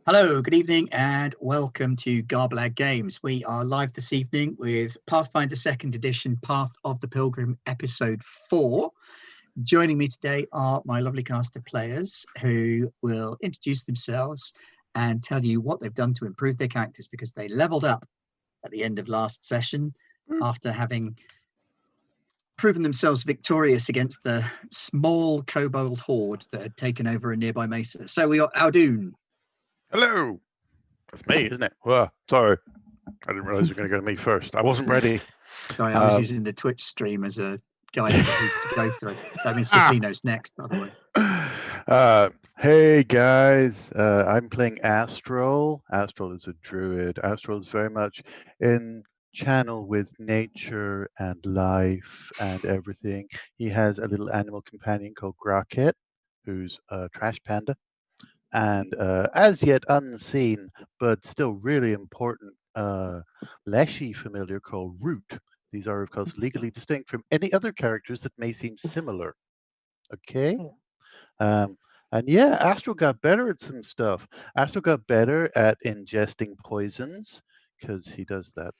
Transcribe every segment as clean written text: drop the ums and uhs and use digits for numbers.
Hello, good evening, and welcome to Garblad Games. We are live this evening with Pathfinder 2nd Edition, Path of the Pilgrim, Episode 4. Joining me today are my lovely cast of players who will introduce themselves and tell you what they've done to improve their characters because they leveled up at the end of last session after having proven themselves victorious against the small kobold horde that had taken over a nearby mesa. So we got Aldoon. Hello. That's me, isn't it? Well, sorry. I didn't realize you were going to go to me first. I wasn't ready. Sorry, I was using the Twitch stream as a guide to go through. That means Safino's next, by the way. Hey, guys. I'm playing Astral. Astral is a druid. Astral is very much in channel with nature and life and everything. He has a little animal companion called Grocket, who's a trash panda. And as yet unseen, but still really important, Leshy familiar called Root. These are, of course, legally distinct from any other characters that may seem similar. Okay? And yeah, Astral got better at some stuff. Astral got better at ingesting poisons, because he does that.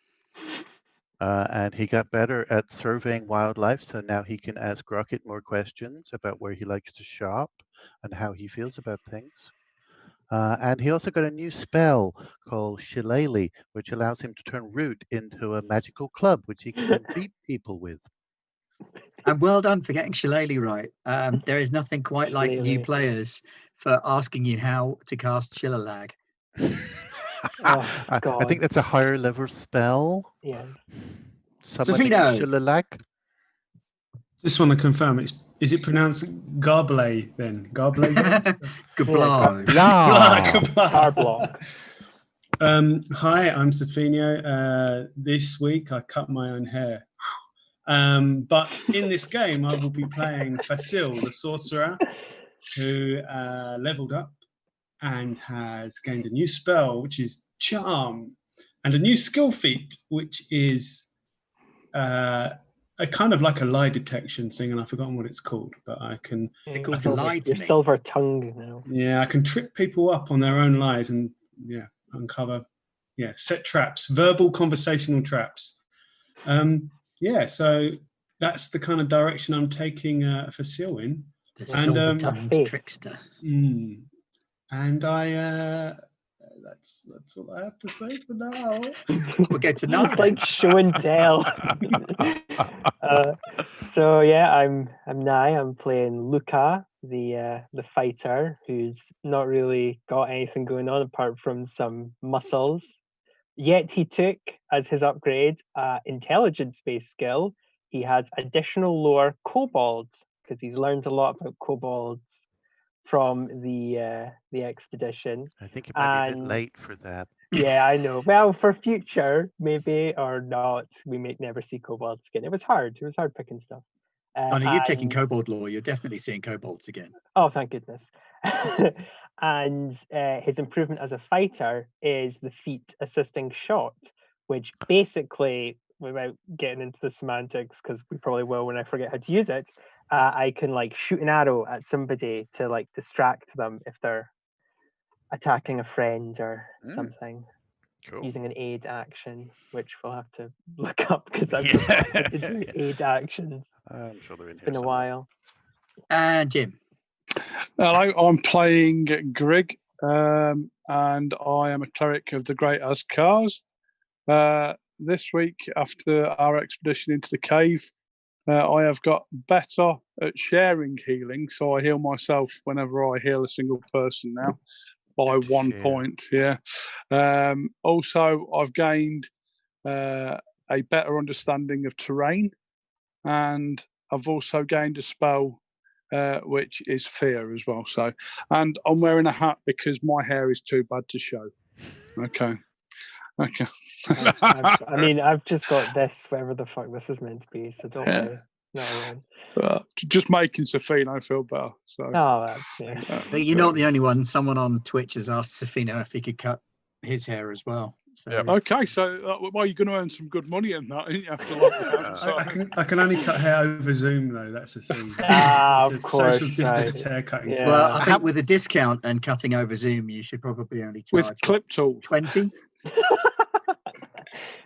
And he got better at surveying wildlife, so now he can ask Rocket more questions about where he likes to shop and how he feels about things. And he also got a new spell called Shillelagh, which allows him to turn Root into a magical club, which he can then beat people with. And well done for getting Shillelagh right. There is nothing quite like new players for asking you how to cast Shillelagh. I think that's a higher level spell. Yes. Safino. Shillelagh. Just want to confirm, is it pronounced Garblay then? Garblay? Gablar. Hi, I'm Safino. This week I cut my own hair. But in this game I will be playing Raziel, the sorcerer, who leveled up and has gained a new spell, which is Charm, and a new skill feat, which is a kind of like a lie detection thing, and I've forgotten what it's called, but I can... Your silver tongue now. Yeah, I can trip people up on their own lies and, uncover, set traps, verbal conversational traps. So that's the kind of direction I'm taking Raziel in. The silver-tongued trickster. And that's all I have to say for now. We'll get to know. It's like show and tell. I'm Nye. I'm playing Luca, the fighter, who's not really got anything going on apart from some muscles. Yet he took as his upgrade intelligence-based skill. He has additional lore kobolds because he's learned a lot about kobolds from the expedition. I think it might be a bit late for that. Yeah, I know. Well, for future, maybe or not, we may never see kobolds again. It was hard picking stuff. You're taking kobold lore. You're definitely seeing kobolds again. Oh, thank goodness. And his improvement as a fighter is the feat assisting shot, which basically, without getting into the semantics, because we probably will when I forget how to use it, I can shoot an arrow at somebody to distract them if they're attacking a friend or something. Cool. Using an aid action, which we'll have to look up because I've forgotten to do aid actions. I'm sure they're in it's been a while. And Jim. Hello, I'm playing Grig, and I am a cleric of the Great Azkars. This week, after our expedition into the cave, I have got better at sharing healing, so I heal myself whenever I heal a single person now by 1 point. Yeah. Also, I've gained a better understanding of terrain, and I've also gained a spell which is fear as well. So, and I'm wearing a hat because my hair is too bad to show. Okay. I've just got this, whatever the fuck this is meant to be, so don't worry. Just making Safino feel better. So. But you're not the only one. Someone on Twitch has asked Safino if he could cut his hair as well. So, Yep. Okay, so well, you're going to earn some good money in that, ain't you? After lock down, so. I can only cut hair over Zoom though. That's the thing. Ah, It's of a course, social distance right. haircutting. Yeah. well, service. I think with a discount and cutting over Zoom, you should probably only charge With clip tool. 20.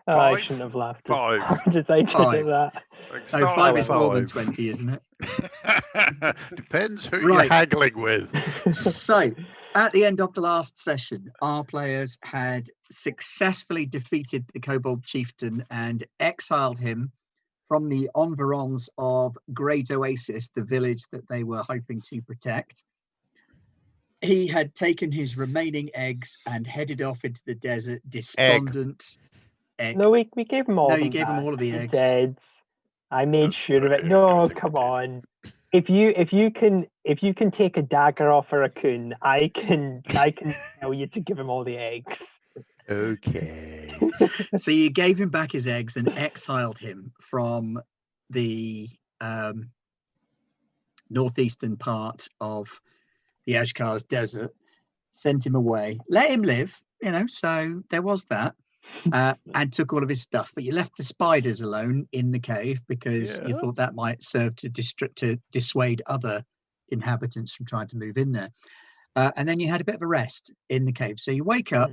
Oh, I Five? shouldn't have laughed. Five. Hard as I did Five. at that. Like, No, start 5 with is more than five. 20, isn't it? Depends who Right. you're haggling with. So, at the end of the last session, our players had successfully defeated the Kobold Chieftain and exiled him from the environs of Great Oasis, the village that they were hoping to protect. He had taken his remaining eggs and headed off into the desert, despondent. Egg. No, we gave him all. No, of you them gave him back. all of the We eggs. did. I made sure of it. Yeah, No, good, come good. on. If you can take a dagger off a raccoon, I can tell you to give him all the eggs. Okay. So you gave him back his eggs and exiled him from the northeastern part of the Ashkar's desert, sent him away, let him live, so there was that, and took all of his stuff. But you left the spiders alone in the cave because you Yeah. thought that might serve to dissuade other inhabitants from trying to move in there. And then you had a bit of a rest in the cave. So you wake up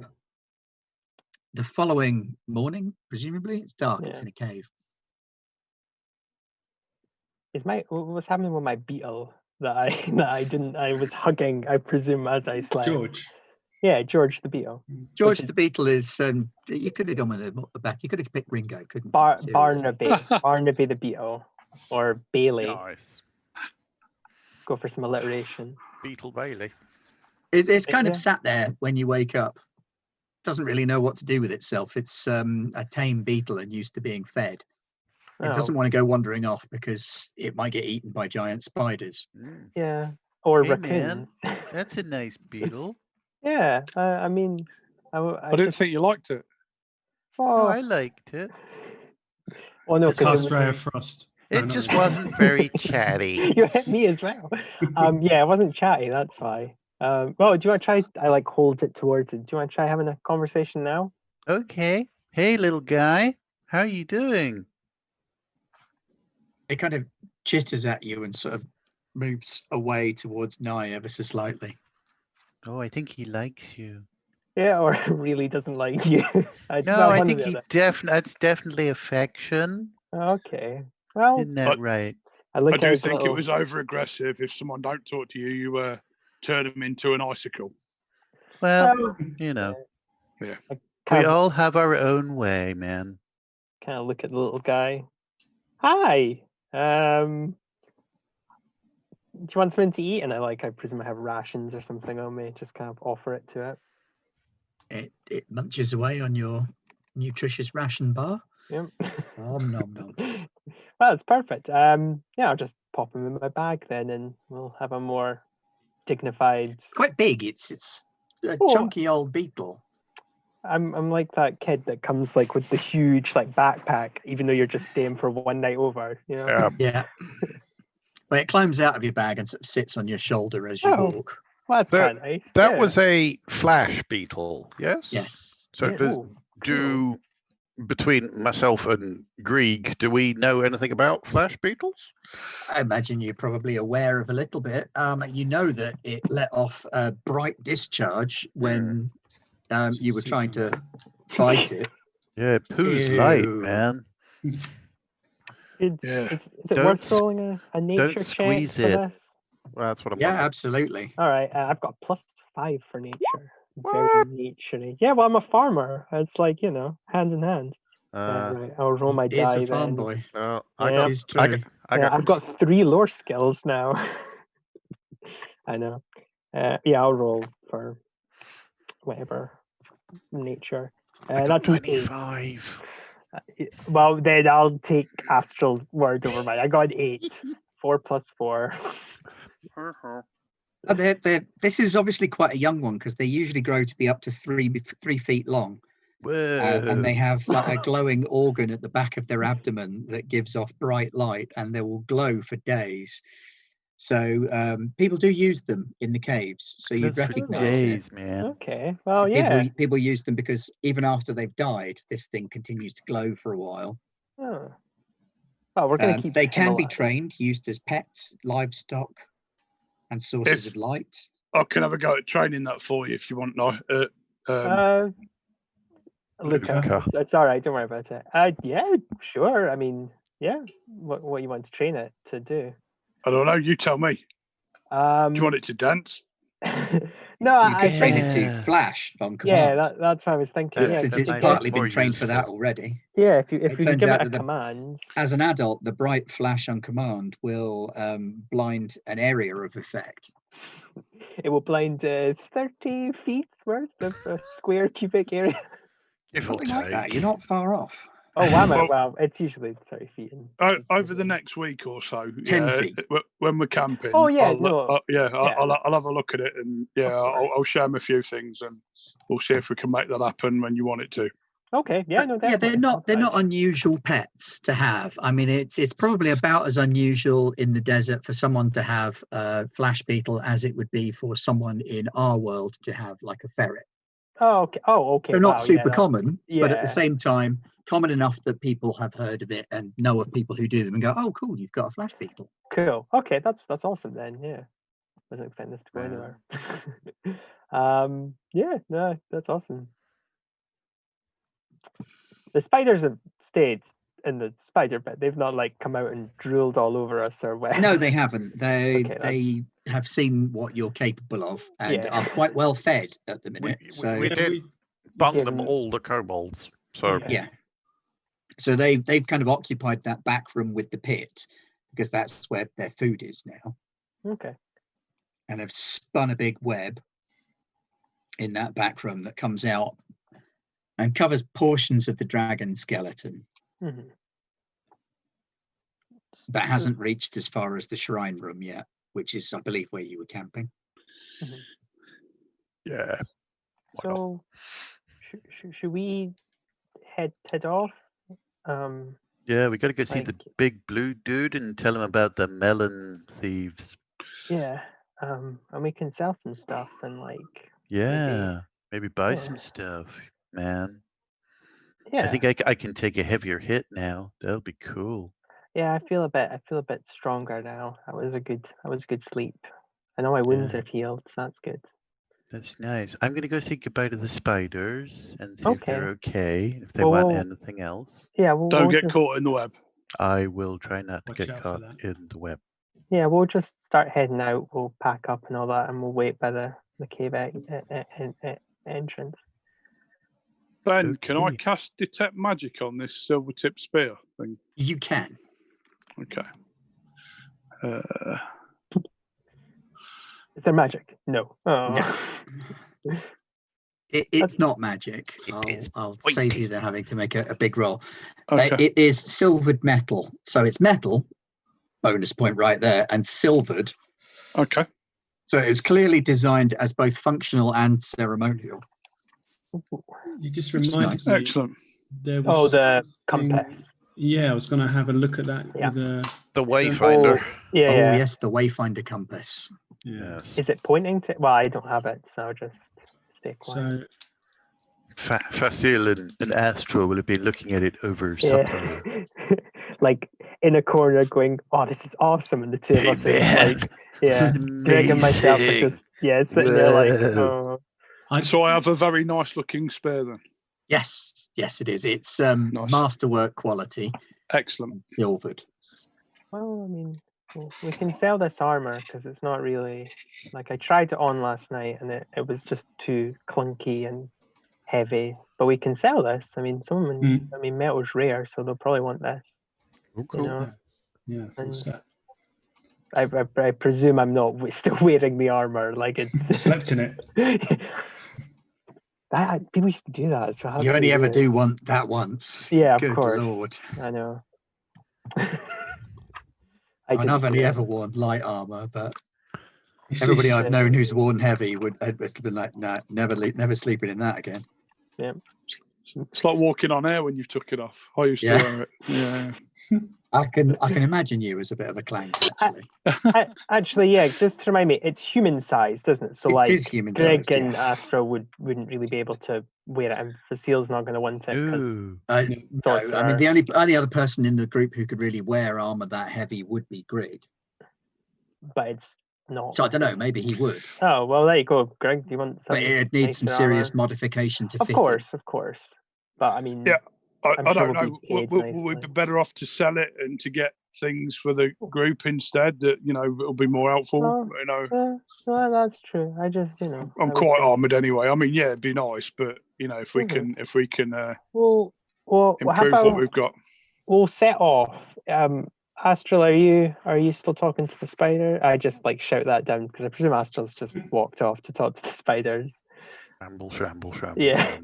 the following morning, presumably. It's dark, it's Yeah. in a cave. What's happening with my beetle that I was hugging, I presume, as I slept? George. Yeah, George the beetle. George is- the Beetle is, you could have done with the back. You could have picked Ringo, couldn't you? Seriously. Barnaby the beetle, or Bailey. Nice. Go for some alliteration. Beetle Bailey. It's kind Yeah. of sat there when you wake up. Doesn't really know what to do with itself. It's a tame beetle and used to being fed. It doesn't want to go wandering off because it might get eaten by giant spiders. Mm. Yeah, or Hey, raccoons. man. That's a nice beetle. Yeah, I mean, I didn't think you liked it. Oh, Oh, I liked it. oh no, To cast ray of because frost. It just wasn't very chatty. you hit me as well. Yeah, it wasn't chatty. That's why. Well, do you want to try? I like hold it towards it. Do you want to try having a conversation now? Okay. Hey, little guy. How you doing? It kind of chitters at you and sort of moves away towards Nye ever so slightly. Oh, I think he likes you. Yeah, or really doesn't like you. No, I think that's definitely affection. Okay. Well, Isn't that right? I look I at do his think it little- was over aggressive. If someone don't talk to you, you turn them into an icicle. Well, Well, you know, Yeah. we kind of, all have our own way, man. kind of look at the little guy. Hi. Do you want something to eat? And I presume I have rations or something on me. Just kind of offer it to it. It munches away on your nutritious ration bar. Yep. Nom nom nom. Well, it's perfect. Yeah, I'll just pop him in my bag then, and we'll have a more dignified. Quite big. It's a Oh. chunky old beetle. I'm like that kid that comes like with the huge like backpack, even though you're just staying for one night over. You know. Yeah. Yeah. But it climbs out of your bag and sort of sits on your shoulder as you Oh. walk. Well, that's That- kind of nice. That yeah. was a flash beetle, yes? Yes. So Yeah. does, Ooh, do between myself and Grieg, do we know anything about flash beetles? I imagine you're probably aware of a little bit. You know that it let off a bright discharge when you were trying to fight it. Yeah, poo's light, Ew. man. Is it Don't worth s- rolling a nature check squeeze for it. this? Well, that's what I'm Yeah, wondering. absolutely. All right, I've got +5 for nature. Very What? naturey. Yeah, well, I'm a farmer. It's like, hand in hand. Uh, Right, I'll roll my He is die a farm then. boy. Well, Yeah. This is I true. got, I Yeah, got, I've got 3 lore skills now. I know. Yeah, I'll roll for whatever nature. I got That's an 8. 25. Well, then I'll take Astral's word over mine. I got an 8. 4 plus 4. This is obviously quite a young one because they usually grow to be up to 3 feet long. Whoa. And they have like a glowing organ at the back of their abdomen that gives off bright light, and they will glow for days. So people do use them in the caves, so you'd Glows for recognise it. days, man. Okay. Well, yeah. People use them because even after they've died, this thing continues to glow for a while. Oh. Well, we're going to keep. They him can be alive. trained, used as pets, livestock, and sources of light. I can have a go at training that for you if you want. Luca, it's all right. Don't worry about it. Yeah, sure. I mean, yeah. What you want to train it to do? I don't know. You tell me. Do you want it to dance? No, You could train it to flash on command. Yeah, that's what I was thinking. Yeah, since it's might be partly more been trained for that useful. already. Yeah, if you turns give out it a that command. As an adult, the bright flash on command will blind an area of effect. It will blind 30 feet worth of a square cubic area. Something like that. You're not far off. Oh, wow. Well, it's usually 30 feet. Over the next week or so, 10 feet. When we're camping. Oh, yeah. I'll have a look at it, and I'll show them a few things, and we'll see if we can make that happen when you want it to. Okay. Yeah. No. Yeah, Definitely. they're not unusual pets to have. I mean, it's probably about as unusual in the desert for someone to have a flash beetle as it would be for someone in our world to have like a ferret. Oh, okay. They're not super common, but at yeah. the same time, common enough that people have heard of it and know of people who do them and go, "Oh, cool, you've got a flash beetle." Cool. Okay, that's awesome then. Yeah, wasn't expecting this to go anywhere. Yeah, no, that's awesome. The spiders have stayed in the spider bit. They've not like come out and drooled all over us or what. No, they haven't. They Okay, have seen what you're capable of and are quite well fed at the minute. We did bung them all the kobolds. So yeah. So they've kind of occupied that back room with the pit because that's where their food is now. Okay. And they've spun a big web in that back room that comes out and covers portions of the dragon skeleton. Mm-hmm. But hasn't reached as far as the shrine room yet, which is, I believe, where you were camping. Mm-hmm. yeah. So should we head off? Yeah, we got to go see the big blue dude and tell him about the melon thieves. Yeah, and we can sell some stuff and maybe buy some stuff, man. Yeah, I think I can take a heavier hit now. That'll be cool. Yeah, I feel a bit stronger now. That was a good sleep. I know my wounds are healed, so that's good. That's nice. I'm gonna go say goodbye to the spiders and see if they're okay. If they Well, want we'll- anything else. Yeah, Don't get caught in the web. I will try not to Watch get out for caught that. in the web. Yeah, we'll just start heading out. We'll pack up and all that, and we'll wait by the cave entrance. Ben, can I Okay. cast detect magic on this silver tip spear thing? You can. Okay. Is there magic? No. Oh. No. It's not magic. is I'll save you the having to make a big roll. Okay. It is silvered metal. So it's metal, bonus point right there, and silvered. Okay. So it was clearly designed as both functional and ceremonial. You just Which is reminded nice. me. Excellent. There was the something- compass. Yeah, I was going to have a look at that. Yeah. With The Wayfinder. Yeah. Oh, yes, the Wayfinder Compass. yeah. Yes. Is it pointing to? Well, I don't have it, so I'll just stay quiet. So Facile and Astro will have been looking at it over supper. Yeah. Like in a corner going, "Oh, this is awesome," and the two of Hey, us are man. like, yeah, Greg and myself are just sitting there like, Whoa. oh. So I have a very nice looking spear then. Yes, it is. It's Nice. masterwork quality, Excellent. silvered. Well, I mean, we can sell this armor because it's not really like I tried it on last night and it was just too clunky and heavy. But we can sell this. I mean, I mean, metal's rare, so they'll probably want this. Oh, You cool. know, yeah, full And- set. I presume I'm not still wearing the armor. Like it's Slept in it. People used to do that as well. You only ever do want that once. Yeah, of Good course. Lord. I know. I've didn't only do ever it. worn light armor, but It's- everybody it's- I've known who's worn heavy would have been like, nah, never sleeping in that again. It's like walking on air when you've took it off. I used to wear it. Yeah. I can imagine you as a bit of a clank, actually. Actually, yeah, just to remind me, it's human sized, isn't it? So It is human Greg sized, and yes. Astro wouldn't really be able to wear it, and Raziel's not going to want it because Ooh. No, I mean the only other person in the group who could really wear armor that heavy would be Grig. but it's not. So I don't know, maybe he would. Oh well, there you go, Greg. Do you want some? But it needs some nicer serious armor? modification to Of fit course. But I mean, Yeah, I I'm don't sure know. we'll be paid We'd nicely. be better off to sell it and to get things for the group instead. That it'll be more helpful. Oh. Well, that's true. I just, I'm quite armored anyway. I mean, yeah, it'd be nice, but if we can Well, how improve about what we've got. we'll set off. Astral, are you still talking to the spider? I just shout that down because I presume Astral's just walked off to talk to the spiders. Shamble. Yeah.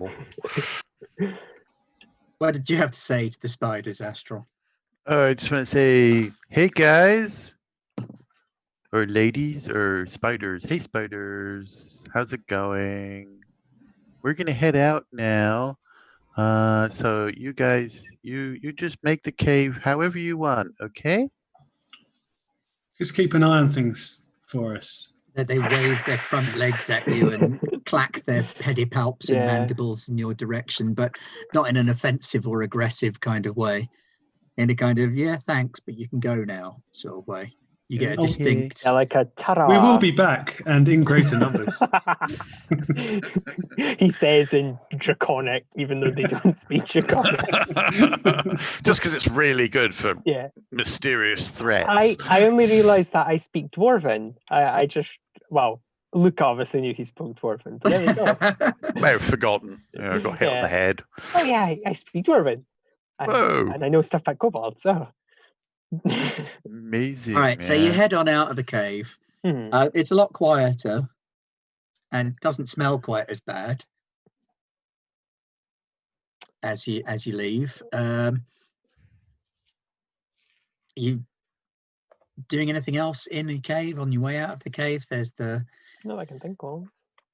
What did you have to say to the spiders, Astral? I just want to say, hey guys, or ladies, or spiders. Hey spiders, how's it going? We're gonna head out now. So you guys, you just make the cave however you want, okay? Just keep an eye on things for us. That they wave their front legs at you and clack their pedipalps and Yeah. mandibles in your direction, but not in an offensive or aggressive kind of way. In a kind of, yeah, thanks, but you can go now sort of way. You get a Okay. distinct... Yeah, like a ta-ra. We will be back and in greater numbers. He says in Draconic, even though they don't speak Draconic. Just because it's really good for Yeah. mysterious threats. I only realised that I speak Dwarven. I just, Luke obviously knew he spoke Dwarven, but there you go. May have forgotten. I got hit on the head. Oh yeah, I speak Dwarven. Whoa. And I know stuff about Kobold, so. Amazing. All right, so you man. head on out of the cave. It's a lot quieter and doesn't smell quite as bad as you leave. You doing anything else in the cave on your way out of the cave? There's the No, I can think of.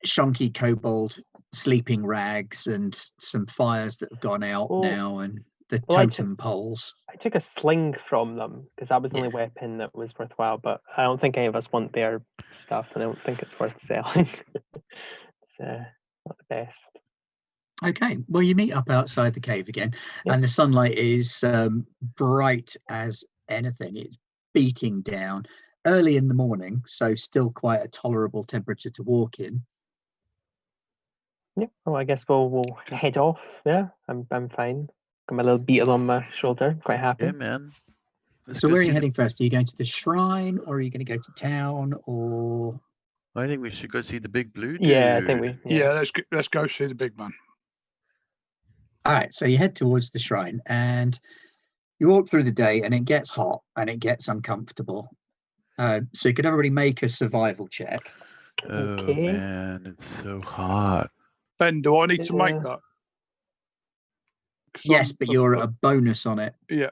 shonky kobold sleeping rags and some fires that have gone out now, and the totem poles. I took a sling from them because that was the only weapon that was worthwhile, but I don't think any of us want their stuff, and I don't think it's worth selling. It's not the best. Okay, well, you meet up outside the cave again, and the sunlight is bright as anything. It's beating down early in the morning, so still quite a tolerable temperature to walk in. Yeah, well, I guess we'll head off. Yeah, I'm fine. Got my little beetle on my shoulder. Quite happy. Yeah, man. Let's So go where are see you the- heading first? Are you going to the shrine, or are you going to go to town, or? I think we should go see the big blue dude. Yeah, I think we. Yeah, let's go see the big man. All right, so you head towards the shrine, and you walk through the day, and it gets hot and it gets uncomfortable. So could everybody make a survival check? Oh Okay. man, it's so hot. Ben, do I need to make Yeah. that? 'Cause Yes, I'm- but you're at a bonus on it. Yeah.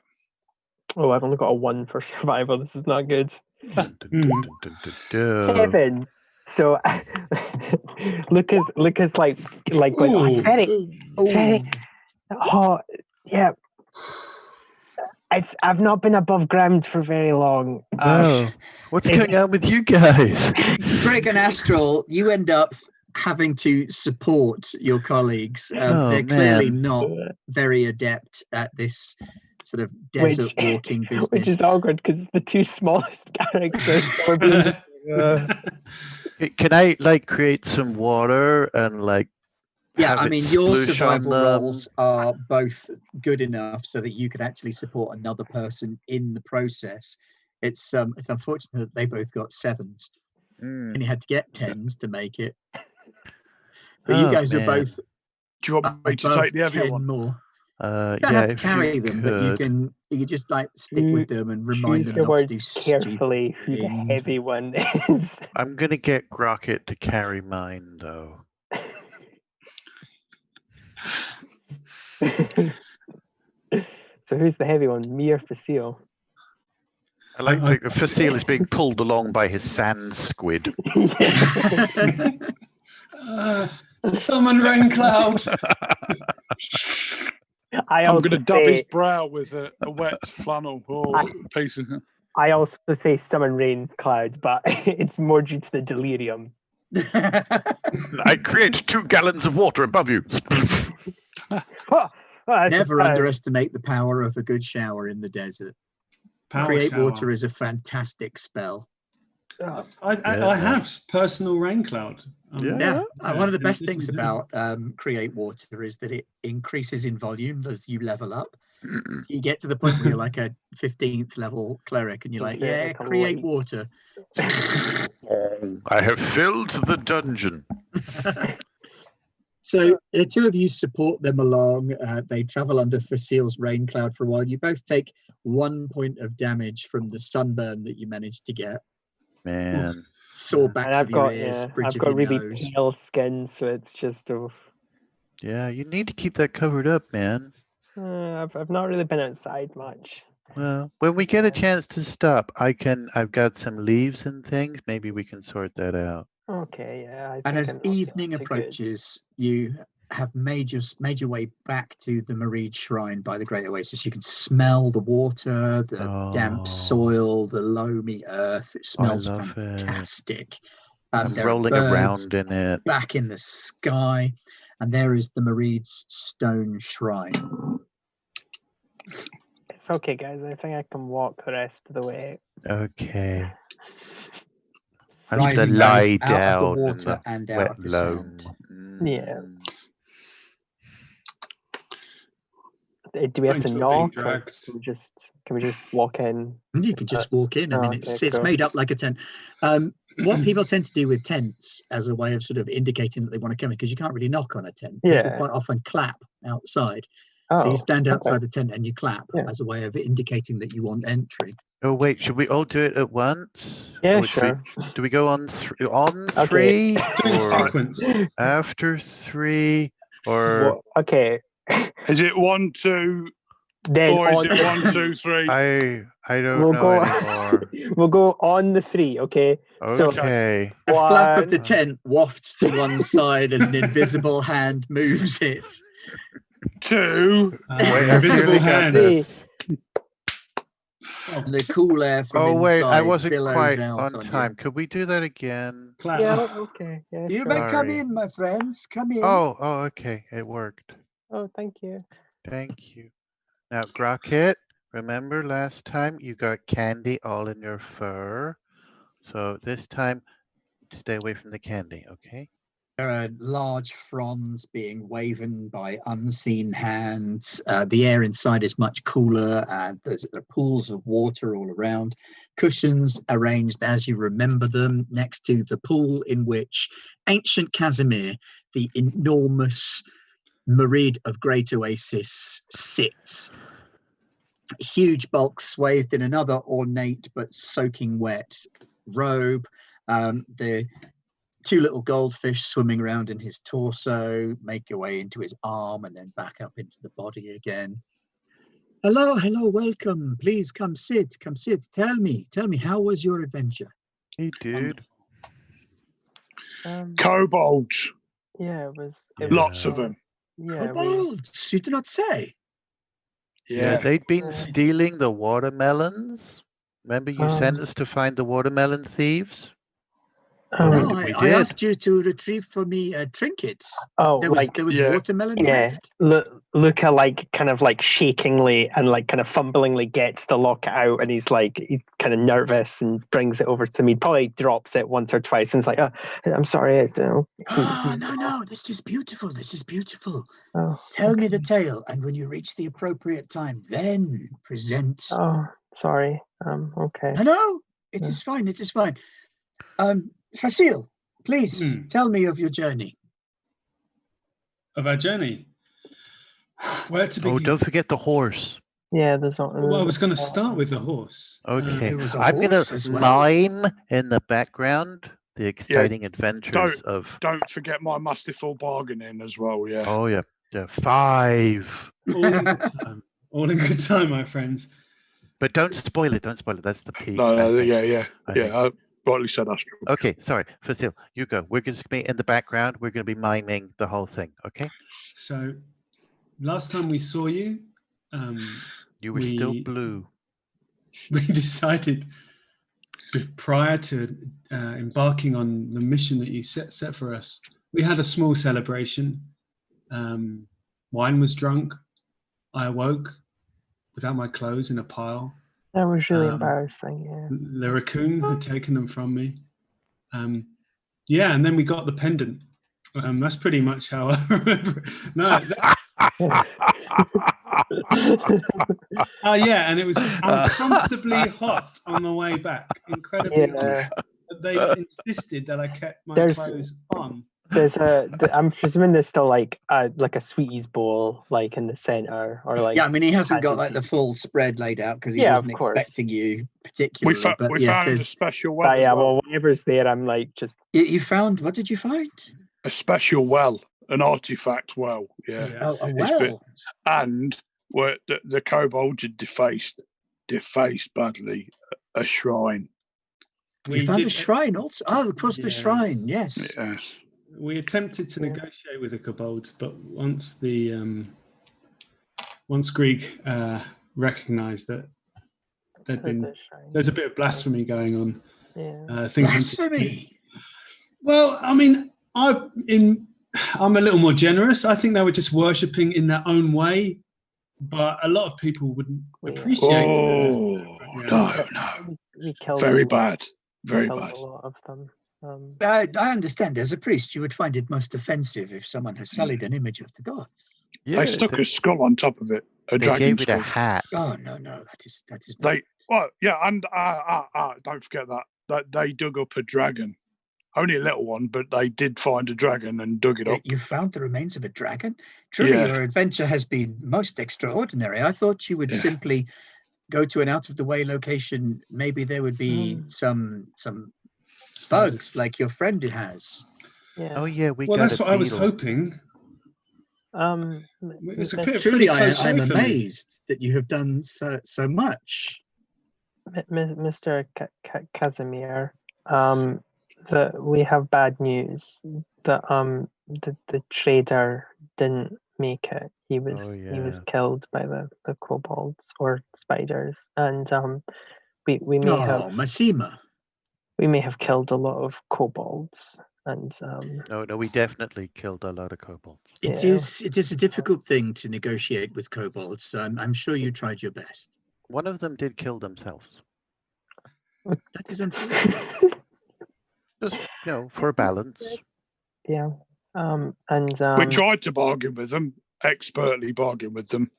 Oh, I've only got a 1 for survival. This is not good. Dun, dun, dun, dun, dun, dun. 7. So Lucas like going, oh, it's very hot. Yeah. I've not been above ground for very long. Oh, what's is- going on with you guys? Greg and Astral, you end up having to support your colleagues. They're clearly man. not very adept at this sort of desert walking business. Which is awkward because the two smallest characters were being. Can I create some water and Yeah, have I it mean, your sploosh on survival them? rolls are both good enough so that you could actually support another person in the process. It's unfortunate that they both got 7s, and you had to get 10s to make it. But you Oh, guys are man. both Do you want me to above take the heavier 10 one? more. You don't Yeah, have to if carry you them, but you could. can just stick with them and remind Choose them your not to do words stupid carefully who the things. heavy one is. I'm gonna get Grocket to carry mine though. So who's the heavy one, me or Facile? I like the Facile is being pulled along by his sand squid. Summon rain cloud. I'm going to dab his brow with a wet flannel or piece of. I also say summon rain cloud, but it's more due to the delirium. I create 2 gallons of water above you. Never underestimate the power of a good shower in the desert. Create water is a fantastic spell. I have personal rain cloud. One of the best things about Create Water is that it increases in volume as you level up. So you get to the point where you're like a 15th level cleric and you're like, yeah, create water. I have filled the dungeon. So the two of you support them along. They travel under Facil's rain cloud for a while. You both take 1 point of damage from the sunburn that you managed to get. Man. Sore backs of your ears, bridge I've of got your really nose. pale skin, so it's just Yeah, you need to keep that covered up, man. I've not really been outside much. Well, when we get a chance to stop, I've got some leaves and things. Maybe we can sort that out. Okay, yeah. And as evening approaches, you have made your way back to the Mureeds shrine by the Great Oasis. You can smell the water, the damp soil, the loamy earth. It smells fantastic. I'm rolling around in it. Back in the sky, and there is the Mureeds stone shrine. It's okay, guys. I think I can walk the rest of the way. Okay. I'm Rising gonna lie out down of the water in the and out wet of the loam. sand. Yeah. Do we have to knock? Or can we just walk in? You can just walk in. I mean, it's made up like a tent. What people tend to do with tents as a way of sort of indicating that they want to come in, because you can't really knock on a tent. People quite often clap outside. So you stand outside the tent and you clap as a way of indicating that you want entry. Oh wait, should we all do it at once? Yeah, sure. Do we go on three? Doing sequence. After 3 or okay. Is it 1, 2? Then or is it 1, 2, 3? I don't know anymore. We'll go on the 3, okay? Okay. The flap of the tent wafts to one side as an invisible hand moves it. 2. Invisible hand. The cool air from inside. I wasn't quite on time. Could we do that again? Yeah, okay. Yeah, you may come in, my friends. Come in. Oh, okay. It worked. Oh, thank you. Thank you. Now, Grocket, remember last time you got candy all in your fur? So this time, stay away from the candy, okay? There are large fronds being woven by unseen hands. The air inside is much cooler. There are pools of water all around. Cushions arranged as you remember them next to the pool in which ancient Casimir, the enormous Mureed of Great Oasis, sits. Huge bulk swathed in another ornate but soaking wet robe. The 2 little goldfish swimming around in his torso make your way into his arm and then back up into the body again. Hello, welcome. Please come sit. Tell me, how was your adventure? Hey, dude. Kobolds. Yeah, it was Lots of them. Yeah, kobolds, you do not say. Yeah, they'd been stealing the watermelons. Remember you sent us to find the watermelon thieves? I asked you to retrieve for me trinkets. Oh, there was watermelon left. Luca kind of shakingly and kind of fumblingly gets the locket out, and he's kind of nervous and brings it over to me. Probably drops it once or twice and is like, "Oh, I'm sorry." No, this is beautiful. Oh, Tell me the tale, and when you reach the appropriate time, then present. Oh, sorry. Okay. No, it is fine. Raziel, please tell me of your journey. Of our journey? Where to begin? Oh, don't forget the horse. Yeah, there's not. Well, I was going to start with the horse. Okay, I'm going to mime in the background the exciting adventures of. Don't forget my masterful bargaining as well. Yeah. Oh yeah, 5. All in good time, my friends. But don't spoil it. That's the peak. No, yeah. I rightly said, Astro. Okay, sorry, Facil, you go. We're going to be in the background. We're going to be miming the whole thing. Okay. So, last time we saw you, You were still blue. we decided prior to embarking on the mission that you set for us, we had a small celebration. Wine was drunk. I awoke without my clothes in a pile. That was really embarrassing. Yeah. The raccoon had taken them from me. Yeah, and then we got the pendant. That's pretty much how I remember. No. Yeah, and it was uncomfortably hot on the way back. Incredibly hot. But they insisted that I kept my clothes on. I'm presuming there's still like a sweeties bowl like in the center, or like. Yeah, I mean he hasn't got like the full spread laid out because he wasn't expecting you particularly. We found a special well. Well, whatever's there, I'm like just. You found, what did you find? A special well, an artifact well. Yeah. Oh, a well. And where the kobolds had defaced badly a shrine. We found a shrine also. Oh, of course, the shrine. Yes. Yes. We attempted to negotiate with the kobolds, but once Grieg recognised that there's a bit of blasphemy going on. Yeah. Blasphemy. Well, I mean, I'm a little more generous. I think they were just worshipping in their own way, but a lot of people wouldn't appreciate it. No. We killed very bad. Very killed bad. a lot of them. I understand. As a priest, you would find it most offensive if someone has sullied an image of the gods. Yeah, they stuck a skull on top of it. They gave it a hat. Oh no, that is. And don't forget that they dug up a dragon. Only a little one, but they did find a dragon and dug it up. You found the remains of a dragon? Truly, your adventure has been most extraordinary. I thought you would simply go to an out-of-the-way location. Maybe there would be some bugs like your friend has. Yeah. Oh yeah, that's what I was hoping. It was truly, I'm amazed that you have done so much, Mr. Casimir. We have bad news. The trader didn't make it. He was killed by the kobolds or spiders, and we may have Masima. We may have killed a lot of kobolds, and No, we definitely killed a lot of kobolds. It is a difficult thing to negotiate with kobolds. I'm sure you tried your best. One of them did kill themselves. That is unfortunate. Just for balance. Yeah. And we tried to bargain with them, expertly bargain with them.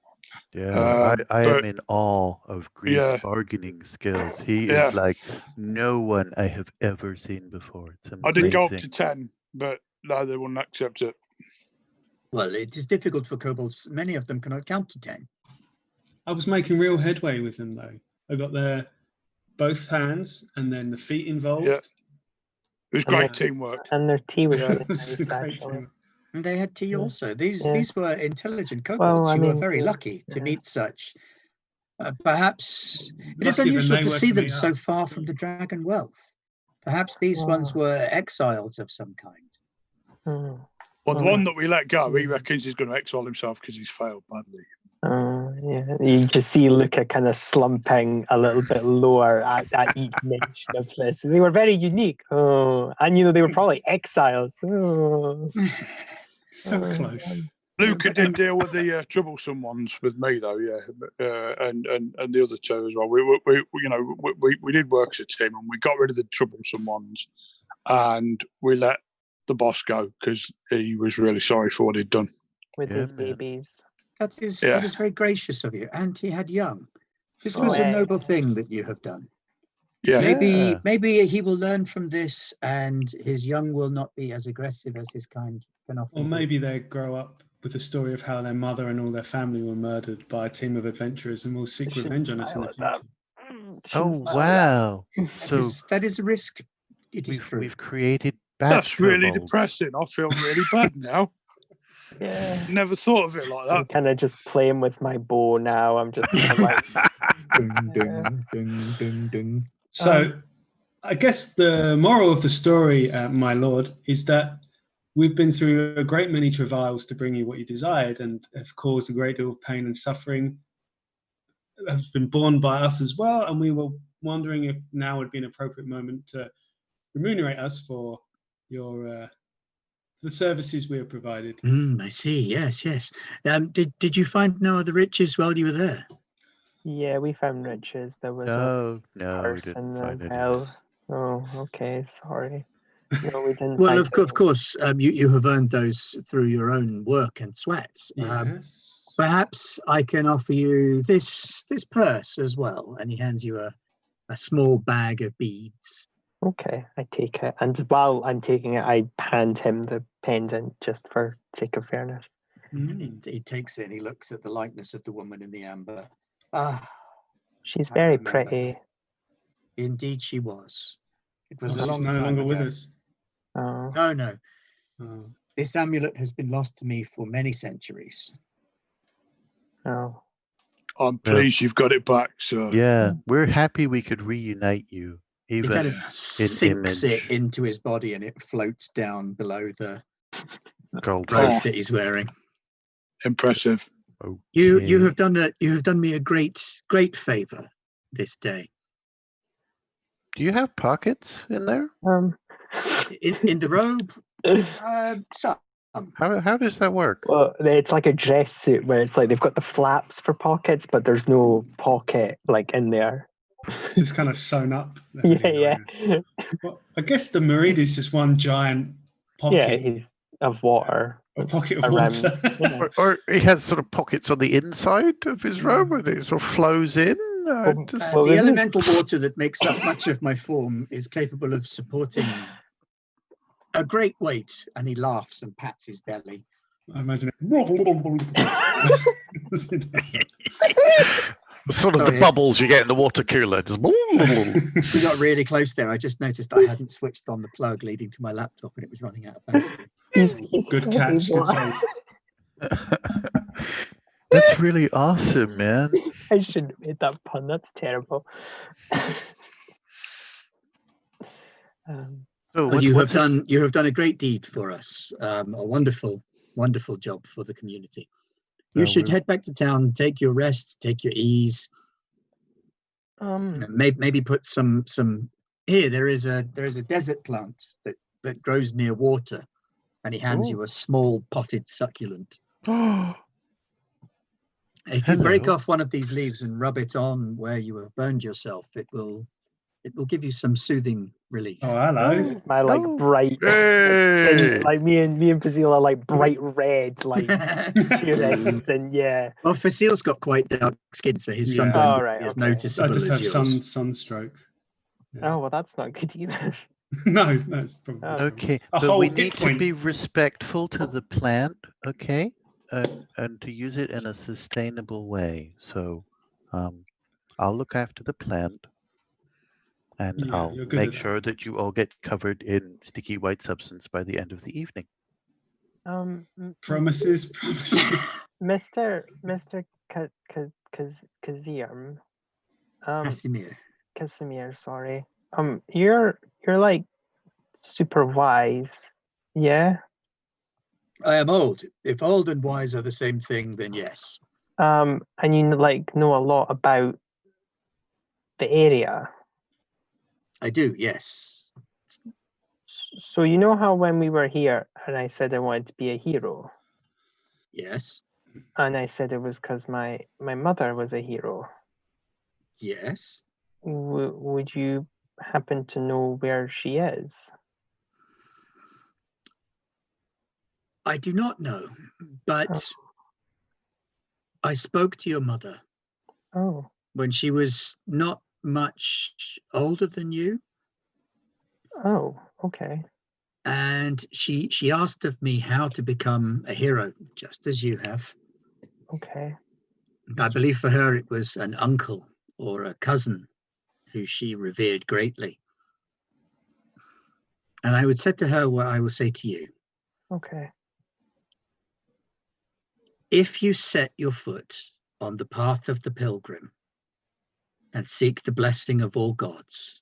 Yeah, I am in awe of Grieg's bargaining skills. He is like no one I have ever seen before. It's amazing. I didn't go up to 10, but no, they wouldn't accept it. Well, it is difficult for kobolds. Many of them cannot count to 10. I was making real headway with them, though. I got their both hands and then the feet involved. Yeah. It was great teamwork. And their tea was really nice, actually. And they had tea also. These were intelligent kobolds. You were very lucky to meet such. Perhaps it is unusual to see them so far from the dragon wealth. Perhaps these ones were exiles of some kind. Well, the one that we let go, he reckons he's going to exile himself because he's failed badly. You just see Luca kind of slumping a little bit lower at each mention of this. They were very unique. And they were probably exiles. So close. Luca did deal with the troublesome ones with me, though, and the other two as well. We did work as a team, and we got rid of the troublesome ones, and we let the boss go because he was really sorry for what he'd done with his babies. That is very gracious of you, and he had young. This was a noble thing that you have done. Yeah. Maybe he will learn from this, and his young will not be as aggressive as his kind can often. Or maybe they grow up with the story of how their mother and all their family were murdered by a team of adventurers, and will seek revenge on us in the future. Oh wow! So that is a risk. It is true. We've created bad. That's really depressing. I feel really bad now. Yeah. Never thought of it like that. I'm kind of just playing with my bow now. I'm just kind of like. Ding, ding, ding, ding, ding. So, I guess the moral of the story, my lord, is that we've been through a great many travails to bring you what you desired, and have caused a great deal of pain and suffering. Have been borne by us as well, and we were wondering if now would be an appropriate moment to remunerate us for your the services we have provided. I see. Yes, yes. Did you find no other riches while you were there? Yeah, we found riches. There was a No, we purse didn't in the find any. well. Oh, okay, sorry. No, we didn't. Well, find of course, you have earned those through your own work and sweat. Yes. Perhaps I can offer you this purse as well. And he hands you a small bag of beads. Okay, I take it. And while I'm taking it, I hand him the pendant just for sake of fairness. And he takes it and he looks at the likeness of the woman in the amber. She's I very remember. pretty. Indeed she was. It was Oh, a she's long no time longer ago. with us. Oh, No. Oh. This amulet has been lost to me for many centuries. oh. I'm pleased you've got it back, so Yeah, we're happy we could reunite you, He even kind of sinks it image. into his body and it floats down below the Gold. robe that he's wearing. impressive. You Okay. have done me a great favor this day. Do you have pockets in there? In the robe, some. How does that work? Well, it's like a dress suit where it's like they've got the flaps for pockets, but there's no pocket like in there. It's just kind of sewn up. Yeah. Well, I guess the Mureed is just one giant Yeah, pocket. he's of water. A pocket of around, water. yeah. Or he has sort of pockets on the inside of his robe and it sort of flows in. Well, The isn't it- elemental water that makes up much of my form is capable of supporting a great weight. And he laughs and pats his belly. I imagine it. Sort of Sorry. the bubbles you get in the water cooler. Just We got really close there. I just noticed I hadn't switched on the plug leading to my laptop and it was running out of battery. he's Good heavy catch. Good water. save. That's really awesome, man. I shouldn't have made that pun. That's terrible. So But you have what's it- done a great deed for us. A wonderful job for the community. You should we're- head back to town, take your rest, take your ease. Maybe put some here. There is a desert plant that grows near water, and he hands you a small potted succulent. If you break Hello. off one of these leaves and rub it on where you have burned yourself, it will give you some soothing relief. Oh, hello. My like Oh. bright, Hey! like me and Fazil are like bright red, like tourists, and yeah. Well, Fasil's got quite dark skin, so his Yeah. sunburn Oh, right, is okay. noticeable I just as have yours. sunstroke. Yeah. Oh well, that's not good either. No, that's probably Oh. Okay, a but whole we hit need to point. be respectful to the plant, okay? And to use it in a sustainable way. So I'll look after the plant and Yeah, I'll you're good make at that. sure that you all get covered in sticky white substance by the end of the evening. Promises. Mr. Kazim, Casimir, sorry. You're like super wise, yeah. I am old. If old and wise are the same thing, then yes. And you like know a lot about the area. I do, yes. So you know how when we were here and I said I wanted to be a hero, Yes. and I said it was because my mother was a hero. Yes. Would you happen to know where she is? I do not know, but I spoke to your mother Oh, when she was not much older than you, oh, okay. and she asked of me how to become a hero, just as you have. Okay. I believe for her it was an uncle or a cousin who she revered greatly. And I would say to her what I will say to you. Okay. If you set your foot on the path of the pilgrim and seek the blessing of all gods,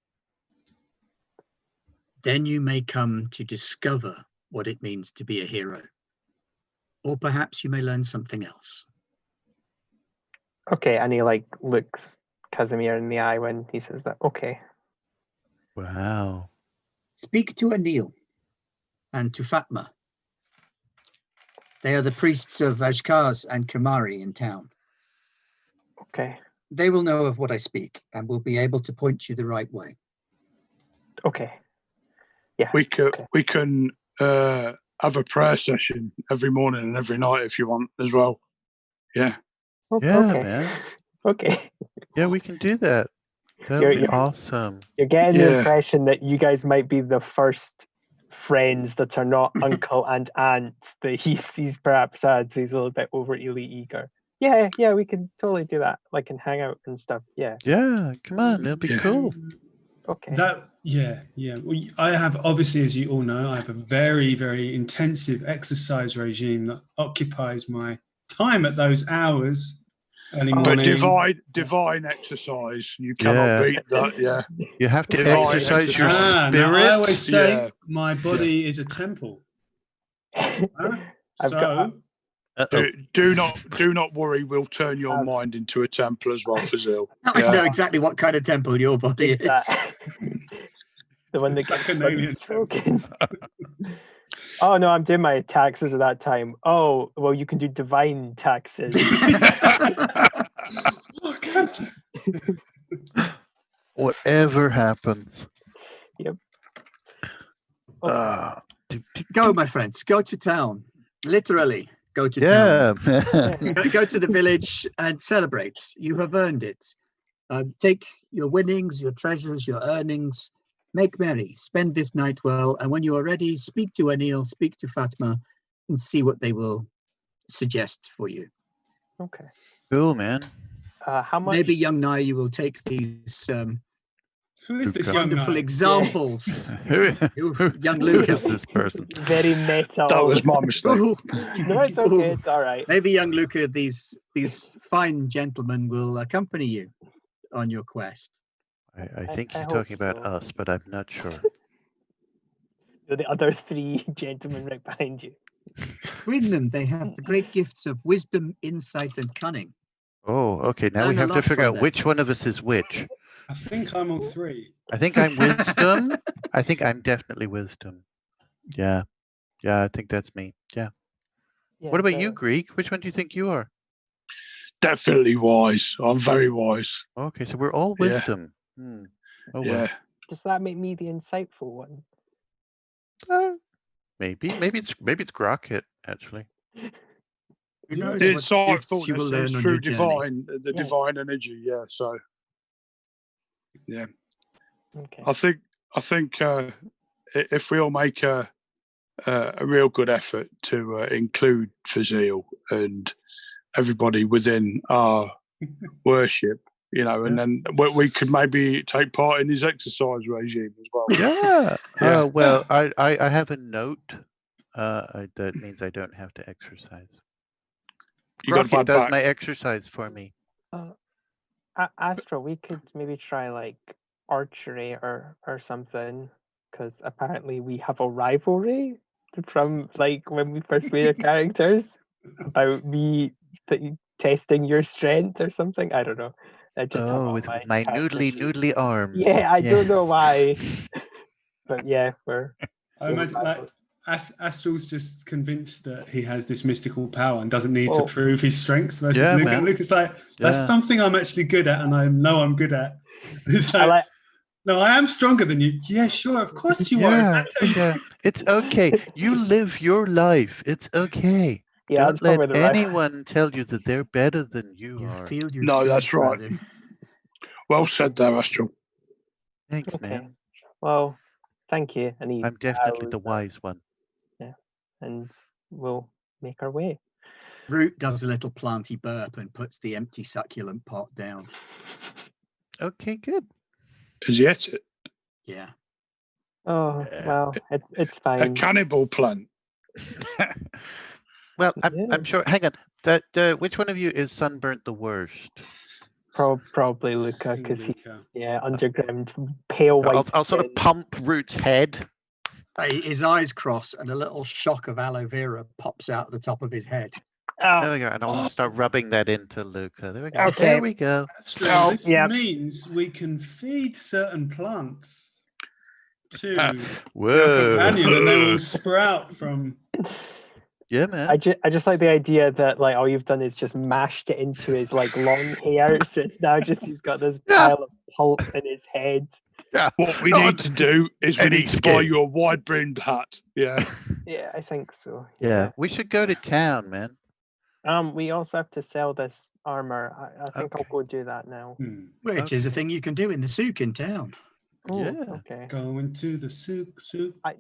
then you may come to discover what it means to be a hero. Or perhaps you may learn something else. Okay, and he like looks Casimir in the eye when he says that. Okay. Wow. Speak to Anil and to Fatma. They are the priests of Ashkaz and Kamari in town. Okay. They will know of what I speak and will be able to point you the right way. Okay. Yeah. We can have a prayer session every morning and every night if you want as well. Yeah. Yeah, Okay. man. Okay. Yeah, we can do that. That would be You're- awesome. You're getting the Yeah. impression that you guys might be the first friends that are not uncle and aunt that he's perhaps had, so he's a little bit overtly eager. Yeah, we can totally do that. Like, and hang out and stuff. Yeah. Yeah, come on, it'll be Yeah. cool. Okay. Yeah. Well, I have, obviously, as you all know, I have a very, very intensive exercise regime that occupies my time at those hours. Early Oh. But morning. divine exercise, you cannot Yeah. beat that. Yeah. You have to Divine exercise your exercise. No, spirit. I always say Yeah. my body is a temple. Huh? I've got- Uh-oh. Do not worry. We'll turn your mind into a temple as well, Fazil. I Yeah. know exactly what kind of temple your body It's is. that. The one that gets Bacchanalian stroking. Oh no, I'm doing my taxes at that time. Oh, well, you can do divine taxes. Whatever happens. Yep. Ah, Go, my friends, go to town. Literally, go to town. yeah. Go to the village and celebrate. You have earned it. Take your winnings, your treasures, your earnings. Make merry. Spend this night well. And when you are ready, speak to Anil, speak to Fatma, and see what they will suggest for you. Okay. Cool, man. How much? Maybe, young Nye, you will take these Who is this Luca. young wonderful guy? examples. Who Young who Lucas. is this person? Very meta. That was my mistake. Ooh. No, it's okay. Ooh. It's all right. Maybe, young Luca, these fine gentlemen will accompany you on your quest. I I think he's hope talking about so. us, but I'm not sure. The other three gentlemen right behind you. Between them, they have the great gifts of wisdom, insight, and cunning. Oh, okay. Now we Learn a have to lot figure from out them. which one of us is which. I think I'm on 3. I think I'm wisdom. I think I'm definitely wisdom. Yeah. Yeah, I think that's me. Yeah. Yeah, What about you, Greek? Which one do you think you are? Definitely wise. I'm very wise. Okay, so we're all Yeah. wisdom. Oh, well. Yeah. Does that make me the insightful one? Maybe it's Grocket, actually. Who knows The what gifts you will insightfulness learn is on through your journey. the Yeah. divine energy. Yeah. So, yeah, Okay. I think if we all make a real good effort to include Fazil and everybody within our worship, and then we could maybe take part in his exercise regime as well. Yeah. Yeah. Well, I have a note. That means I don't have to exercise. You got a Grocket bad does back. my exercise for me. Astra, we could maybe try like archery or something, because apparently we have a rivalry from like when we first made our characters about me testing your strength or something. I don't know. I just have Oh, all with my my character sheets. noodly arms. Yeah, I don't know Yes. why, but yeah, we're. I imagine like Astral's just convinced that he has this mystical power and doesn't need to Oh. prove his strengths versus Yeah, Luke. man. And Luke is like, that's Yeah. something I'm actually good at, and I know I'm good at. It's I like, like. no, I am stronger than you. Yeah, sure, of course you are. If Yeah, that's how you yeah. It's okay. You live your life. It's okay. Yeah, that's Don't let probably the right. anyone tell you that they're better than you You are. feel your No, truth, that's right. brother. Well said there, Astral. Thanks, Okay. man. Well, thank you, and he I'm definitely the bows, wise one. and we'll make our way. Root does a little planty burp and puts the empty succulent pot down. Okay, good. Is he at it? Yeah. Oh well, it's A fine. cannibal plant. Well, Yeah. I'm sure. Hang on. That which one of you is sunburnt the worst? Probably Luca, because he's Luca. underground, pale white. I'll sort of skin. pump Root's head. His eyes cross and a little shock of aloe vera pops out the top of his head. There we go. And I'll start rubbing that into Luca. There we go. Okay. There we go. Astro, this yep. means we can feed certain plants to our Whoa. companion, and they will sprout from. Yeah, man. I just like the idea that like all you've done is just mashed it into his like long hair, so it's now just he's got this pile of pulp in his head. Yeah. What we need to do is we Any need to buy skin. you a wide-brimmed hat. Yeah. Yeah, I think so. Yeah, we should go to town, man. We also have to sell this armor. I think Okay. I'll go do that now. Which is a thing you can do in the souk in town. Oh, Yeah. okay. Going to the souk.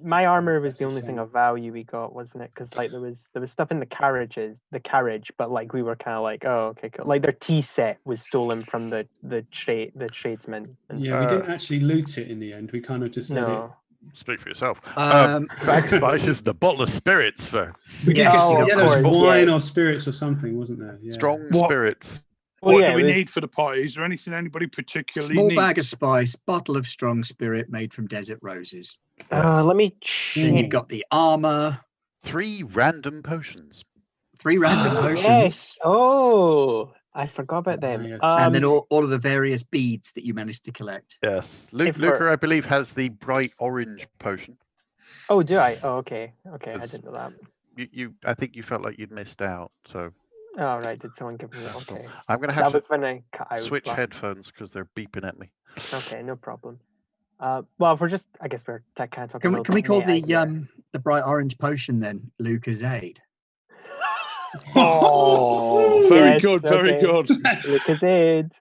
My armor was That's the the only thing same. of value we got, wasn't it? Because like there was stuff in the carriage, but like we were kind of like, oh, okay, cool. Like their tea set was stolen from the tradesmen. And Yeah, we didn't actually loot it in the end. We kind of just let it. no. Speak for yourself. Um, Bag spices and a bottle of spirits for We Yeah, get oh, of there was course, wine yeah. or spirits or something, wasn't there? Yeah. strong What- spirits. Well, What yeah, do we it was- need for the party? Is there anything anybody particularly small needs? bag of spice, bottle of strong spirit made from desert roses. Let me Then check. you've got the armor, 3 random potions. 3 random Oh, potions, yes. Oh, I forgot about Oh, them. yeah, and then all of the various beads that you managed to collect. Yes. If Luca, we're- I believe, has the bright orange potion. Oh, do I? Oh, okay. Okay, I Yes. didn't know that. I think you felt like you'd missed out. So Oh, right. Did someone give me that? Stop. Okay. I'm going to That have was to when I cut out. switch but- headphones because they're beeping at me. Okay, no problem. Well, if we're just, I guess we're kind of talking. Can we call meta here. the bright orange potion then Luca's aid? Oh, very Yes, good, very okay. good. Look at it.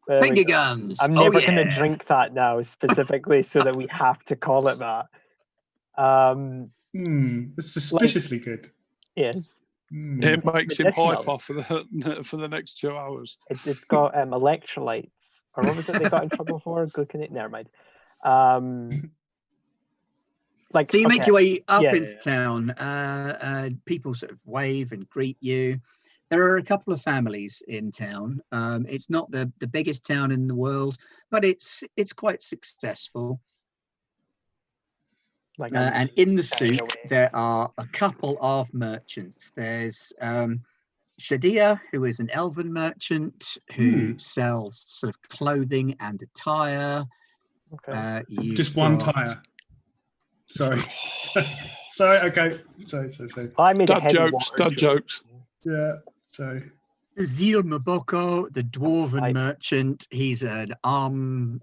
There we Finger go. guns. I'm Oh, never going to yeah. drink that now, specifically so that we have to call it that. It's suspiciously good. Yes, It makes him Medicinal. hyper for the next 2 hours. it's got electrolytes, or what was it they got in trouble for? Gluconate. Never mind. Like So you make okay, your way up Yeah, into town. People sort of wave and greet you. There are a couple of families in town. It's not the biggest town in the world, but it's quite successful. like And in the shying souk, away. there are a couple of merchants. There's Shadia, who is an elven merchant who sells sort of clothing and attire. Okay. You've Just one got- tire. Sorry. Sorry. Okay. Sorry. Well, I made a Dad heavy jokes, water dad joke. jokes. Yeah. Sorry. Zil Maboko, the dwarven Right. merchant. He's an arms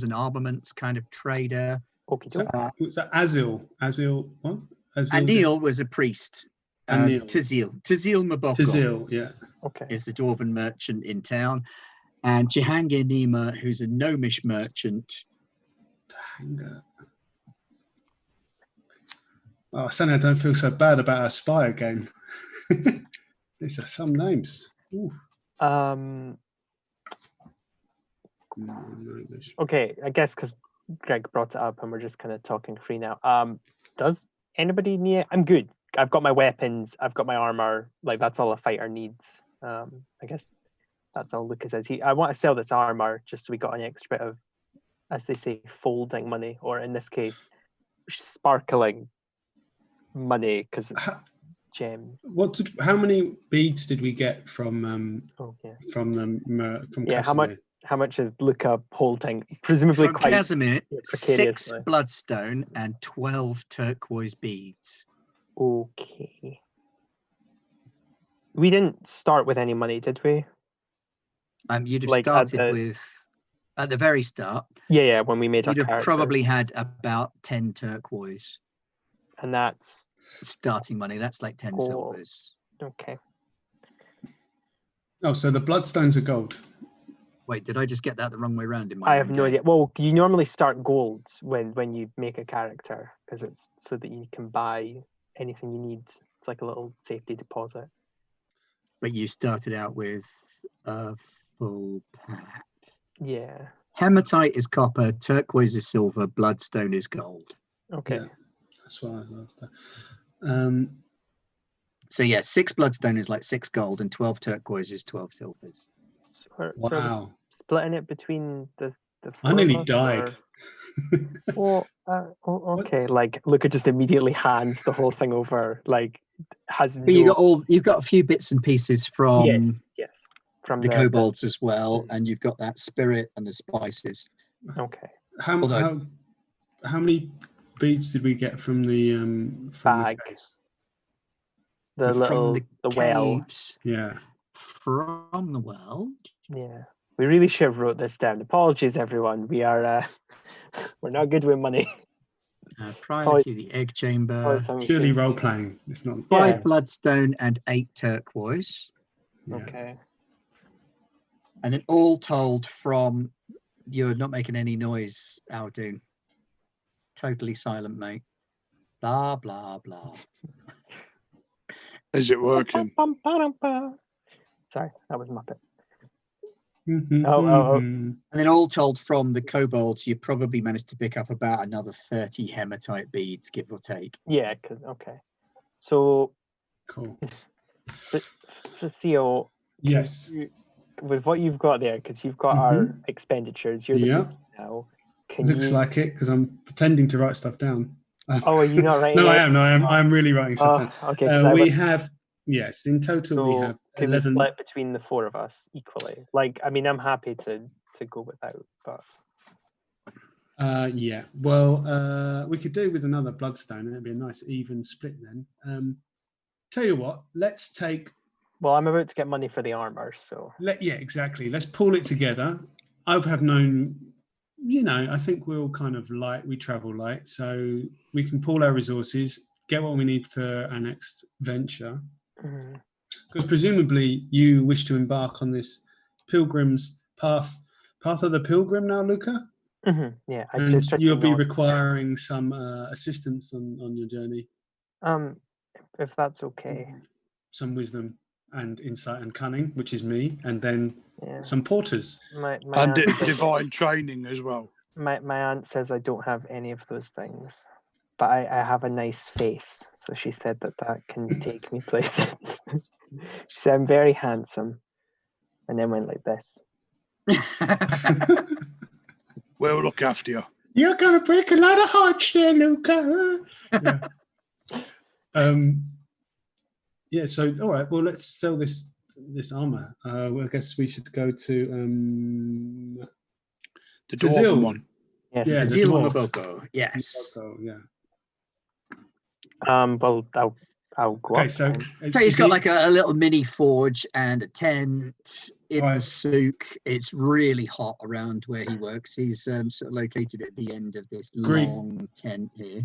and armaments kind of trader. Okie So, doke. what's that? Azil. Azil. What? Azil. Anil was a priest. Anil. Tazil Maboko Tazil. Yeah. Okay. is the dwarven merchant in town. And Jehangir Nima, who's a gnomish merchant. Hanger. Oh, suddenly I don't feel so bad about our Spire game. These are some names. Ooh. Okay, I guess because Greg brought it up and we're just kind of talking free now. Does anybody need? I'm good. I've got my weapons. I've got my armor. Like that's all a fighter needs. I guess that's all Lucas says. I want to sell this armor just so we got an extra bit of, as they say, folding money, or in this case, sparkling money because it's gems. How many beads did we get from Oh yeah. from Yeah, how much? Casimir? How much is Luca holding? Presumably From quite Casimir, 6 precariously. bloodstone and 12 turquoise beads. Okay. We didn't start with any money, did we? You'd have Like at started the- with, at the very start, Yeah, when we made our you'd have character. probably had about 10 turquoise And that's starting money. That's like 10 Cool. silvers. okay. Oh, so the bloodstones are gold. Wait, did I just get that the wrong way around in my I own have no game? idea. Well, you normally start gold when you make a character because it's so that you can buy anything you need. It's like a little safety deposit. But you started out with a full pack. Yeah. Hematite is copper, turquoise is silver, bloodstone is gold. Okay. Yeah. That's what I love. That. So yeah, 6 bloodstone is like 6 gold and 12 turquoise is 12 silvers. So are we Wow. splitting it between the I nearly four of us died. Okay. Like, Luca just immediately hands the whole thing over. Like, has But you've got a few bits and pieces from yes, from the kobolds as well, and you've got that spirit and the spices. Okay. How many beads did we get from the Bag? caves? The well. Caves, Yeah. from the well. Yeah, we really should have wrote this down. Apologies, everyone. We are we're not good with money. Prior to the egg chamber, Purely role playing. It's not 5 bloodstone and 8 turquoise. Yeah. Okay. And then all told from, you're not making any noise, Aldoon. Totally silent, mate. Blah, blah, blah. Is it working? Sorry, that was Muppets. And then all told from the kobolds, you probably managed to pick up about another 30 hematite beads, give or take. Yeah, okay. So, Cool. Theo, Yes. with what you've got there, because you've got our expenditures, you're the bookie now. Looks like it, because I'm pretending to write stuff down. Oh, are you not writing? No, I am. No, I'm really writing stuff down. Okay. We have, yes, in total we have 11. Can we split between the 4 of us equally? Like, I mean, I'm happy to go without, but. Yeah. Well, we could do with another bloodstone, and it'd be a nice even split then. Tell you what, let's take. Well, I'm about to get money for the armor, so. Yeah, exactly. Let's pull it together. I have known, I think we're all kind of light. We travel light, so we can pool our resources, get what we need for our next venture. Because presumably you wish to embark on this pilgrim's path of the pilgrim now, Luca. Yeah, and you'll be requiring some assistance on your journey. If that's okay. Some wisdom and insight and cunning, which is me, and then some porters. And divine training as well. My aunt says I don't have any of those things, but I have a nice face, so she said that can take me places. She said I'm very handsome, and then went like this. We'll look after you. You're gonna break a lot of hearts there, Luca. Yeah. So all right. Well, let's sell this armor. Well, I guess we should go to the dwarven one. Yes. Yeah, the dwarf. Yes. Yeah. Well, I'll go up. So he's got like a little mini forge and a tent in the souk. It's really hot around where he works. He's sort of located at the end of this long tent here.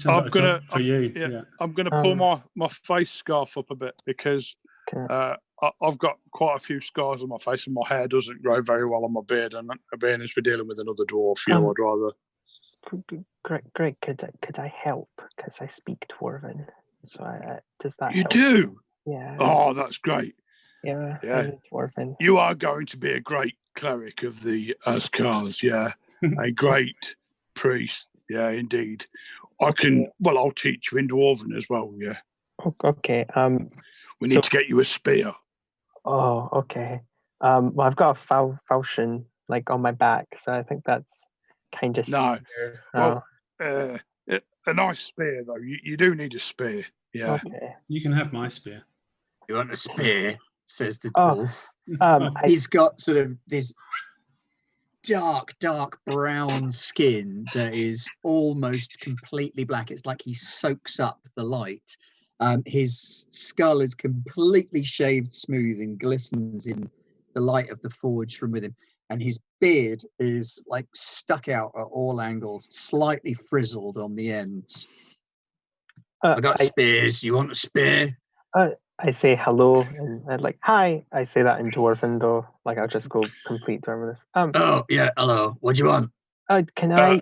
I'm gonna pull my face scarf up a bit because I've got quite a few scars on my face and my hair doesn't grow very well on my beard, and being as we're dealing with another dwarf, I'd rather. Greg, could I help? Because I speak Dwarven. So does that? You help? do? Yeah. Oh, that's great. Yeah. Dwarven. You are going to be a great cleric of the Askars. Yeah, a great priest. Yeah, indeed. I'll teach you in Dwarven as well. Yeah. Okay. We need to get you a spear. Oh, okay. Well, I've got a falchion like on my back, so I think that's kind of. No. Well, a nice spear though. You do need a spear. Yeah. Okay. You can have my spear. You want a spear? Says the dwarf. He's got sort of this dark brown skin that is almost completely black. It's like he soaks up the light. His skull is completely shaved smooth and glistens in the light of the forge from within. And his beard is like stuck out at all angles, slightly frizzled on the ends. I got spears. You want a spear? I say hello and I'd like hi. I say that in Dwarven though. Like I'll just go complete Dwarven with this. Oh yeah, hello. What do you want? Can I?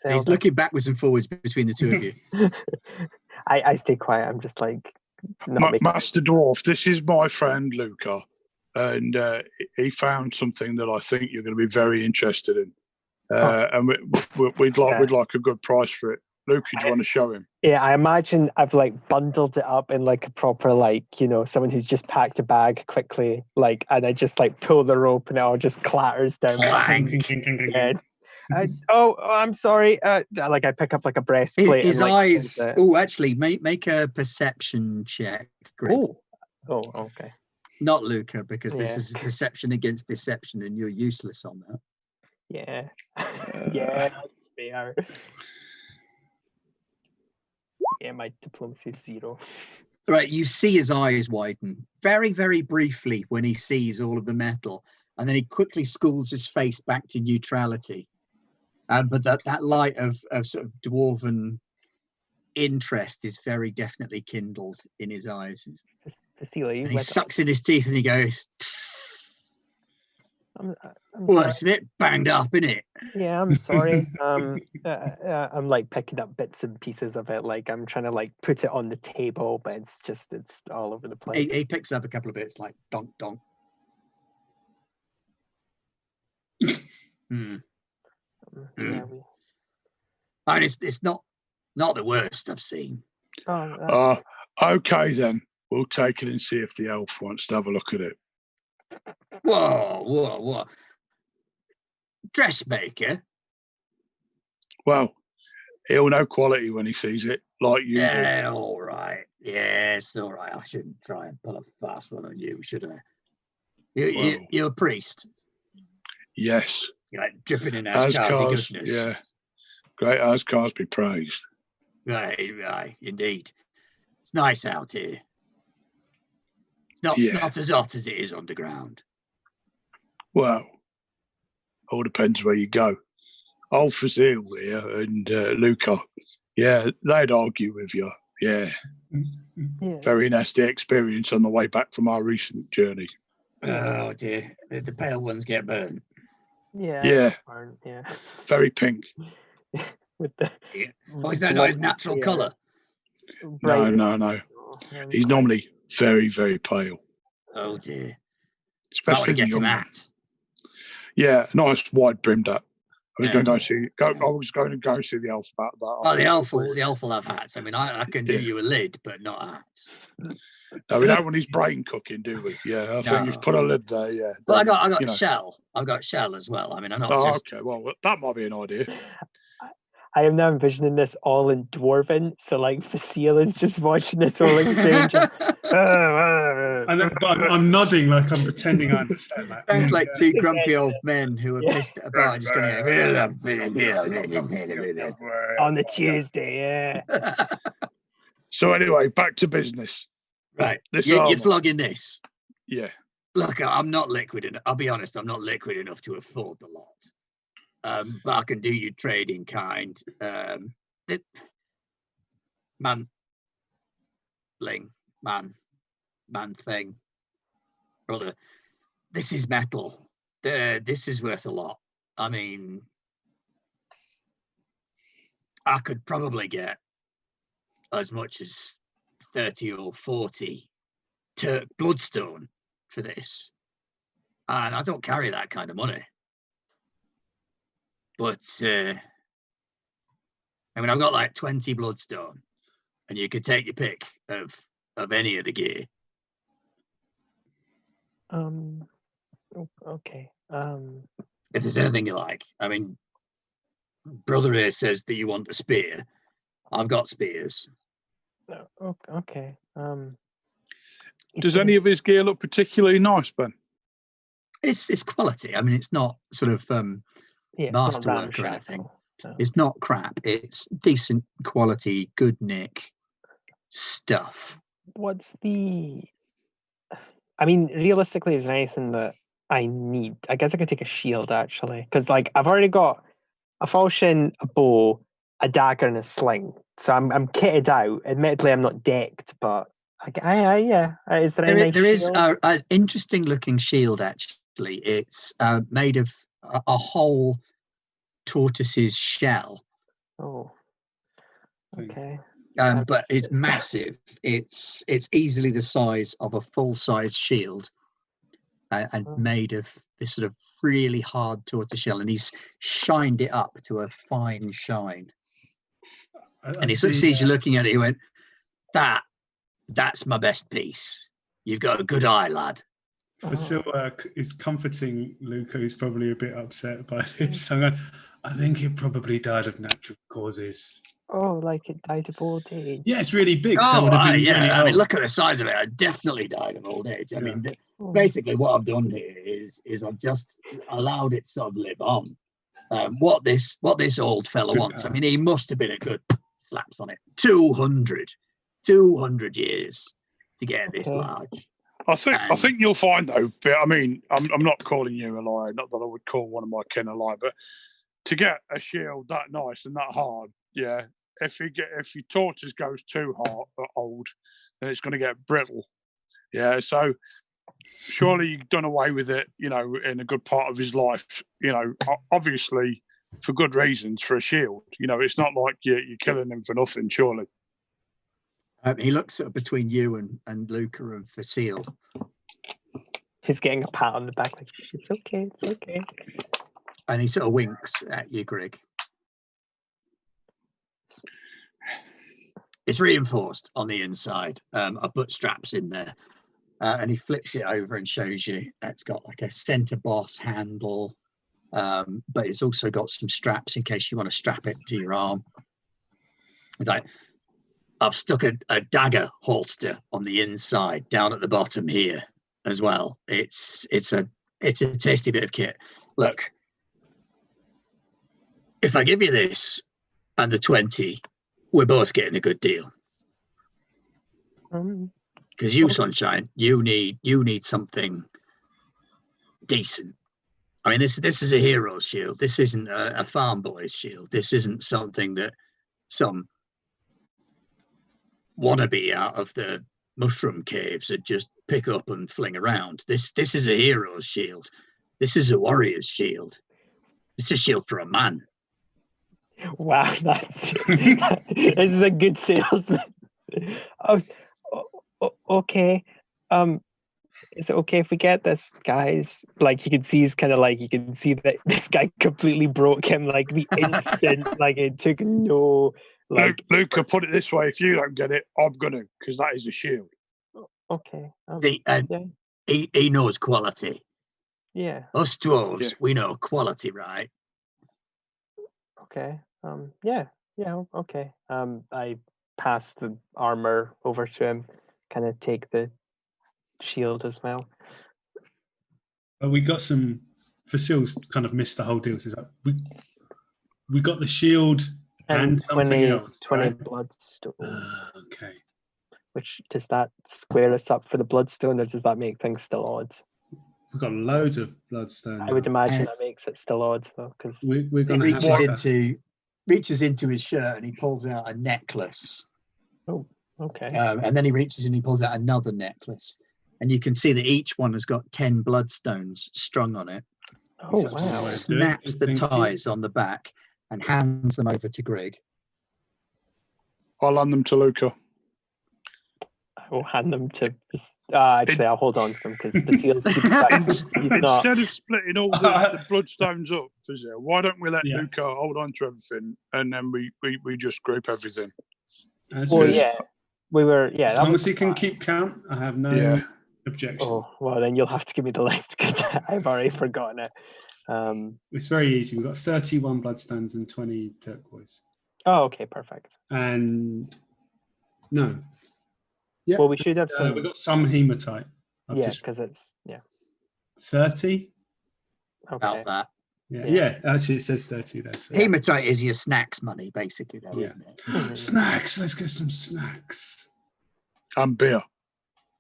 He's looking backwards and forwards between the two of you. I stay quiet. I'm just like Master Dwarf. This is my friend Luca, and he found something that I think you're going to be very interested in, and we'd like a good price for it. Luke, do you want to show him? Yeah, I imagine I've like bundled it up in like a proper someone who's just packed a bag quickly, and I just like pull the rope and it all just clatters down my head. I'm sorry. I pick up like a breastplate. His and, eyes. Oh, actually, make a perception check. Greg. Oh, okay. Not Luca, because this is perception against deception, and you're useless on that. Yeah. Yeah, that's fair. Yeah, my diplomacy is 0. Right, you see his eyes widen very, very briefly when he sees all of the metal, and then he quickly schools his face back to neutrality. But that light of sort of dwarven interest is very definitely kindled in his eyes. And he sucks in his teeth and he goes, well, it's a bit banged up, isn't it? Yeah, I'm sorry. I'm like picking up bits and pieces of it. Like I'm trying to like put it on the table, but it's all over the place. He picks up a couple of bits, like donk donk. Yeah, I mean, it's not the worst I've seen. Okay then, we'll take it and see if the elf wants to have a look at it. Whoa. Dressmaker? Well, he'll know quality when he sees it, like you do. Yeah, all right. Yes, all right. I shouldn't try and pull a fast one on you, should I? You're a priest? Yes. You're like dripping in Ascarsy goodness. Yeah. Great Ascars be praised. Right, indeed. It's nice out here. Not as hot as it is underground. Well, all depends where you go. Old Raziel here and Luca, they'd argue with you. Yeah. Very nasty experience on the way back from our recent journey. Oh dear, the pale ones get burnt. Yeah. Very pink. With the is that not his natural colour? No. He's normally very, very pale. Oh dear. Especially the young man. Hat. Yeah, nice wide brimmed hat. I was going to go see the elf about that. Oh, the elf will have hats. I mean, I can do you a lid, but not a hat. No, we don't want his brain cooking, do we? Yeah, I think you've put a lid there. Yeah. Well, I got shell. I've got shell as well. I mean, I'm not just. Okay. Well, that might be an idea. I am now envisioning this all in Dwarven, so like Raziel is just watching this whole exchange. I'm nodding like I'm pretending I understand that. Sounds like two grumpy old men who are pissed at a bar and just going on the Tuesday, yeah. So anyway, back to business. Right, you're flogging this. Yeah. Look, I'm not liquid enough. I'll be honest, I'm not liquid enough to afford the lot. But I can do you trade in kind. Man thing. Brother, this is metal. This is worth a lot. I mean, I could probably get as much as 30 or 40 Turk bloodstone for this. And I don't carry that kind of money. But, I mean, I've got like 20 bloodstone, and you could take your pick of any of the gear. Okay. If there's anything you like. I mean, brother here says that you want a spear. I've got spears. Okay. Does any of his gear look particularly nice, Ben? It's quality. I mean, it's not sort of masterwork or anything. So. It's not crap. It's decent quality, good nick stuff. I mean, realistically, is there anything that I need? I guess I could take a shield, actually. Because, like, I've already got a falchion, a bow, a dagger, and a sling. So I'm kitted out. Admittedly, I'm not decked, but is there there is an interesting looking shield, actually. It's made of a whole tortoise's shell. Oh, okay. But it's massive. It's easily the size of a full-size shield, and made of this sort of really hard tortoise shell, and he's shined it up to a fine shine. And he sort of sees you looking at it. He went, that's my best piece. You've got a good eye, lad. Fasil is comforting Luca, who's probably a bit upset by this. I'm going, I think it probably died of natural causes. Oh, like it died of old age. Yeah, it's really big. So it Oh, would have been yeah. really I mean, old. look at the size of it. I definitely died of old age. I mean, basically what I've done here is I've just allowed it sort of live on. What this old fella Good wants. power. I mean, he must have been a good slaps on it. 200 years to get this Okay. large. I think you'll find though. But I mean, I'm not calling you a liar. Not that I would call one of my kin a liar, but to get a shield that nice and that hard, yeah. If your tortoise goes too hard or old, then it's going to get brittle. Yeah. So surely you've done away with it. You know, in a good part of his life. You know, obviously for good reasons for a shield. You know, it's not like you're killing him for nothing. Surely. He looks sort of between you and Luca and Fasil. He's getting a pat on the back, like, it's okay, it's okay. And he sort of winks at you, Greg. It's reinforced on the inside. I put straps in there. And he flips it over and shows you it's got like a center boss handle, but it's also got some straps in case you want to strap it to your arm. It's like, I've stuck a dagger holster on the inside down at the bottom here as well. It's a tasty bit of kit. Look, if I give you this and the 20, we're both getting a good deal. Because you, Sunshine, you need something decent. I mean, this is a hero's shield. This isn't a farm boy's shield. This isn't something that some wannabe out of the mushroom caves that just pick up and fling around. This is a hero's shield. This is a warrior's shield. It's a shield for a man. Wow, this is a good salesman. Okay. Is it okay if we get this, guys? Like, you can see he's kind of like, you can see that this guy completely broke him like the instant. Like, it took no. Like, Luca, put it this way: if you don't get it, I'm gonna, because that is a shield. Okay. He knows quality. Yeah. Us dwarves, we know quality, right? Okay. Yeah. Okay. I pass the armor over to him. Kind of take the shield as well. We got some. Fasil's kind of missed the whole deal. So we got the shield. And something else, 20 right? bloodstone. Okay. Which, does that square us up for the bloodstone, or does that make things still odd? We've got loads of bloodstone. I would imagine that makes it still odd, though, because we're going to reaches into his shirt and he pulls out a necklace. Oh, okay. And then he reaches and he pulls out another necklace, and you can see that each one has got 10 bloodstones strung on it. Oh, wow! Snaps the ties on the back and hands them over to Greg. I'll hand them to Luca. I will hand them to. Actually, I'll hold on to them because the seals keep back. Instead of splitting all the bloodstones up, why don't we let Luca hold on to everything and then we just group everything? We were. Yeah, as long as he can keep count, I have no objection. Oh well, then you'll have to give me the list because I've already forgotten it. It's very easy. We've got 31 bloodstones and 20 turquoise. Oh, okay, perfect. And no. Yeah. Well, we should have some. We've got some hematite. Because it's 30. Okay. About that. Yeah. Actually, it says 30 there. So. Hematite is your snacks money, basically, though, isn't it? Snacks. Let's get some snacks. And beer.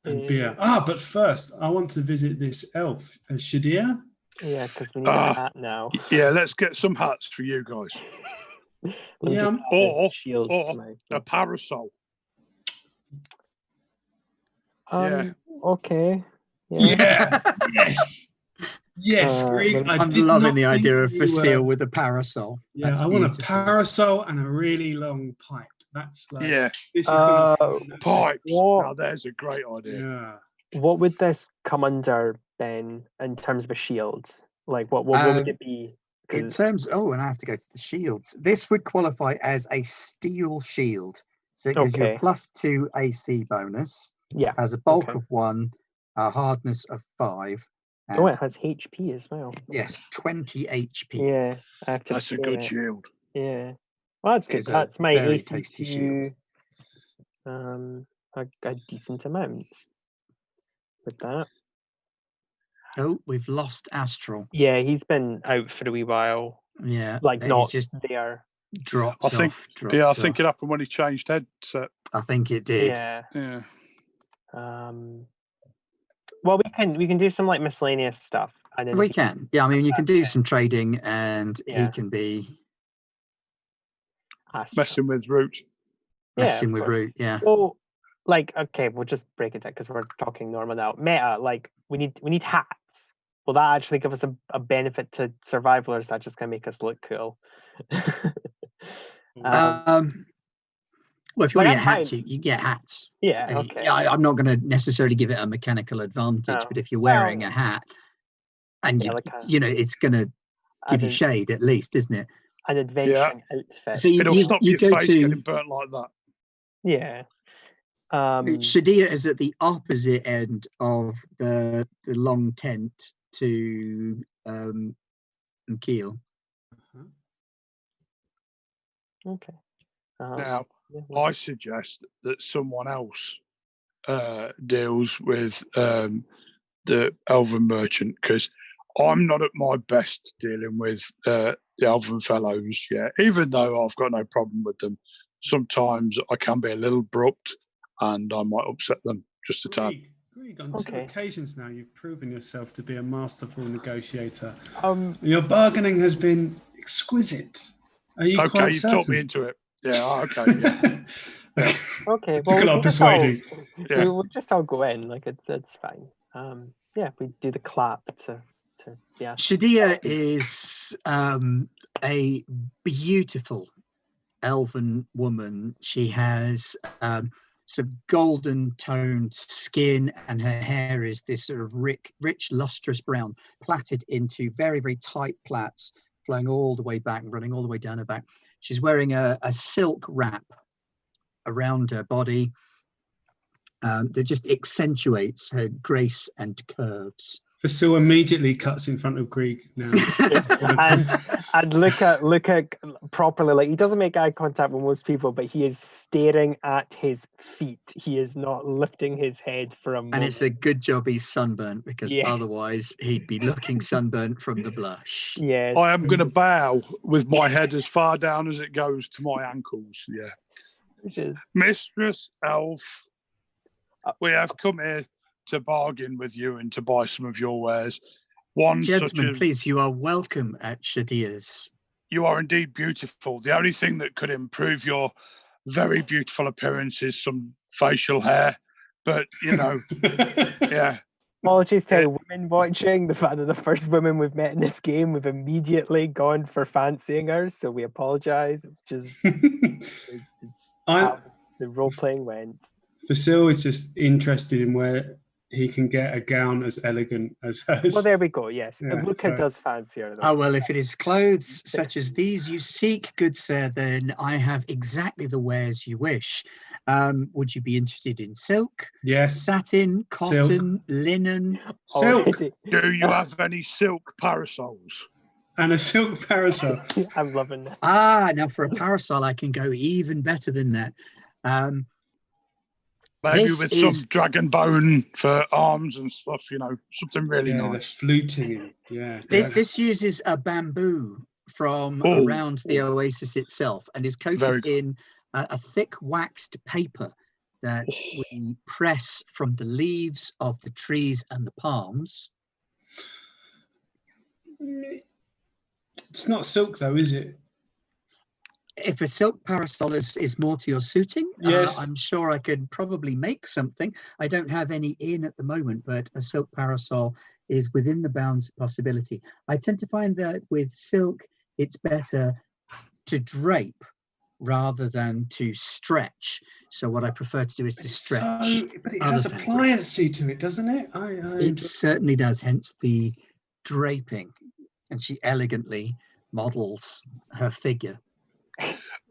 But first, I want to visit this elf, Shadir. Yeah, because we need a hat now. Yeah, let's get some hats for you guys. Or a parasol. Okay. Yeah. Yes, Greg. I'm loving the idea of Fasil with a parasol. Yeah, That's I want a parasol and a really long pipe. That's like this is pipes. Now there's a great idea. Yeah. What would this come under then in terms of a shield? Like what would it be? In terms, and I have to go to the shields. This would qualify as a steel shield. So it gives you a +2 AC bonus. Yeah. Has a bulk of 1, a hardness of 5. And it has HP as well. Yes, 20 HP. Yeah. That's a good shield. Yeah. Well, that's good. It's a That's my very AC tasty to shield. a decent amount with that. Oh, we've lost Astral. Yeah, he's been out for a wee while. Yeah. Like he's not just there. dropped I think, off. Dropped I off. think it happened when he changed headset. I think it did. Yeah. Yeah. Well, we can do some like miscellaneous stuff, and then We can. Yeah, I mean, you can do some trading, and he Yeah. can be Messing with Root. messing with Root. Yeah. Well, like, okay, we'll just break it down because we're talking normal now. Meta, like, we need hats. Will that actually give us a benefit to survivalers? That just gonna make us look cool. Well, if you Like, want to I'm get hats, fine. you get hats. Yeah. And Okay. I'm not going to necessarily give it a mechanical advantage, No. but if you're wearing Well, a hat, and yeah, you, like a- you know, it's going to give you an- shade at least, isn't it? An adventuring outfit. So It'll stop you your go face to getting burnt like that. Yeah. Shadia is at the opposite end of the long tent to Keel. Okay. Now, yeah, I suggest that someone else deals with the Elven merchant, because I'm not at my best dealing with the Elven fellows yet. Even though I've got no problem with them, sometimes I can be a little abrupt and I might upset them just a tad. Greg, on 2 occasions now, you've proven yourself to be a masterful negotiator. Your bargaining has been exquisite. Are you quite you've certain? taught me into it. Yeah, okay. Yeah. Okay. Well, Took a lot of persuading. We'll just all go in. Like it's fine. Yeah, we do the clap to yeah. Shadia is a beautiful elven woman. She has sort of golden toned skin, and her hair is this sort of rich lustrous brown, plaited into very, very tight plaits, flowing all the way back, running all the way down her back. She's wearing a silk wrap around her body that just accentuates her grace and curves. Vasil immediately cuts in front of Greg now. and look at properly, like he doesn't make eye contact with most people, but he is staring at his feet. He is not lifting his head for a moment. And it's a good job he's sunburnt, because otherwise he'd be looking sunburnt from the blush. Yes. I am going to bow with my head as far down as it goes to my ankles. Yeah. Which is Mistress Elf, we have come here to bargain with you and to buy some of your wares. Gentlemen, please, you are welcome at Shadia's. You are indeed beautiful. The only thing that could improve your very beautiful appearance is some facial hair. But, you know, yeah. Apologies to women watching. The fact that the first women we've met in this game, we've immediately gone for fancying her. So we apologize. It's just it's how the role playing went. Vasil is just interested in where he can get a gown as elegant as hers. Well, there we go. Yes, Yeah, Luca does fancy her. Oh, well, if it is clothes such as these you seek, good sir, then I have exactly the wares you wish. Would you be interested in silk? Yes. Satin, cotton, linen? Silk. Do you have any silk parasols? And a silk parasol. I'm loving that. Now for a parasol, I can go even better than that. Maybe with some dragon bone for arms and stuff, you know, something really nice. The fluting. Yeah. This uses a bamboo from around the oasis itself, and is coated in a thick waxed paper that we press from the leaves of the trees and the palms. It's not silk though, is it? If a silk parasol is more to your suiting, yes, I'm sure I could probably make something. I don't have any in at the moment, but a silk parasol is within the bounds of possibility. I tend to find that with silk, it's better to drape rather than to stretch. So what I prefer to do is to stretch. But it has a pliancy to it, doesn't it? It certainly does, hence the draping. And she elegantly models her figure.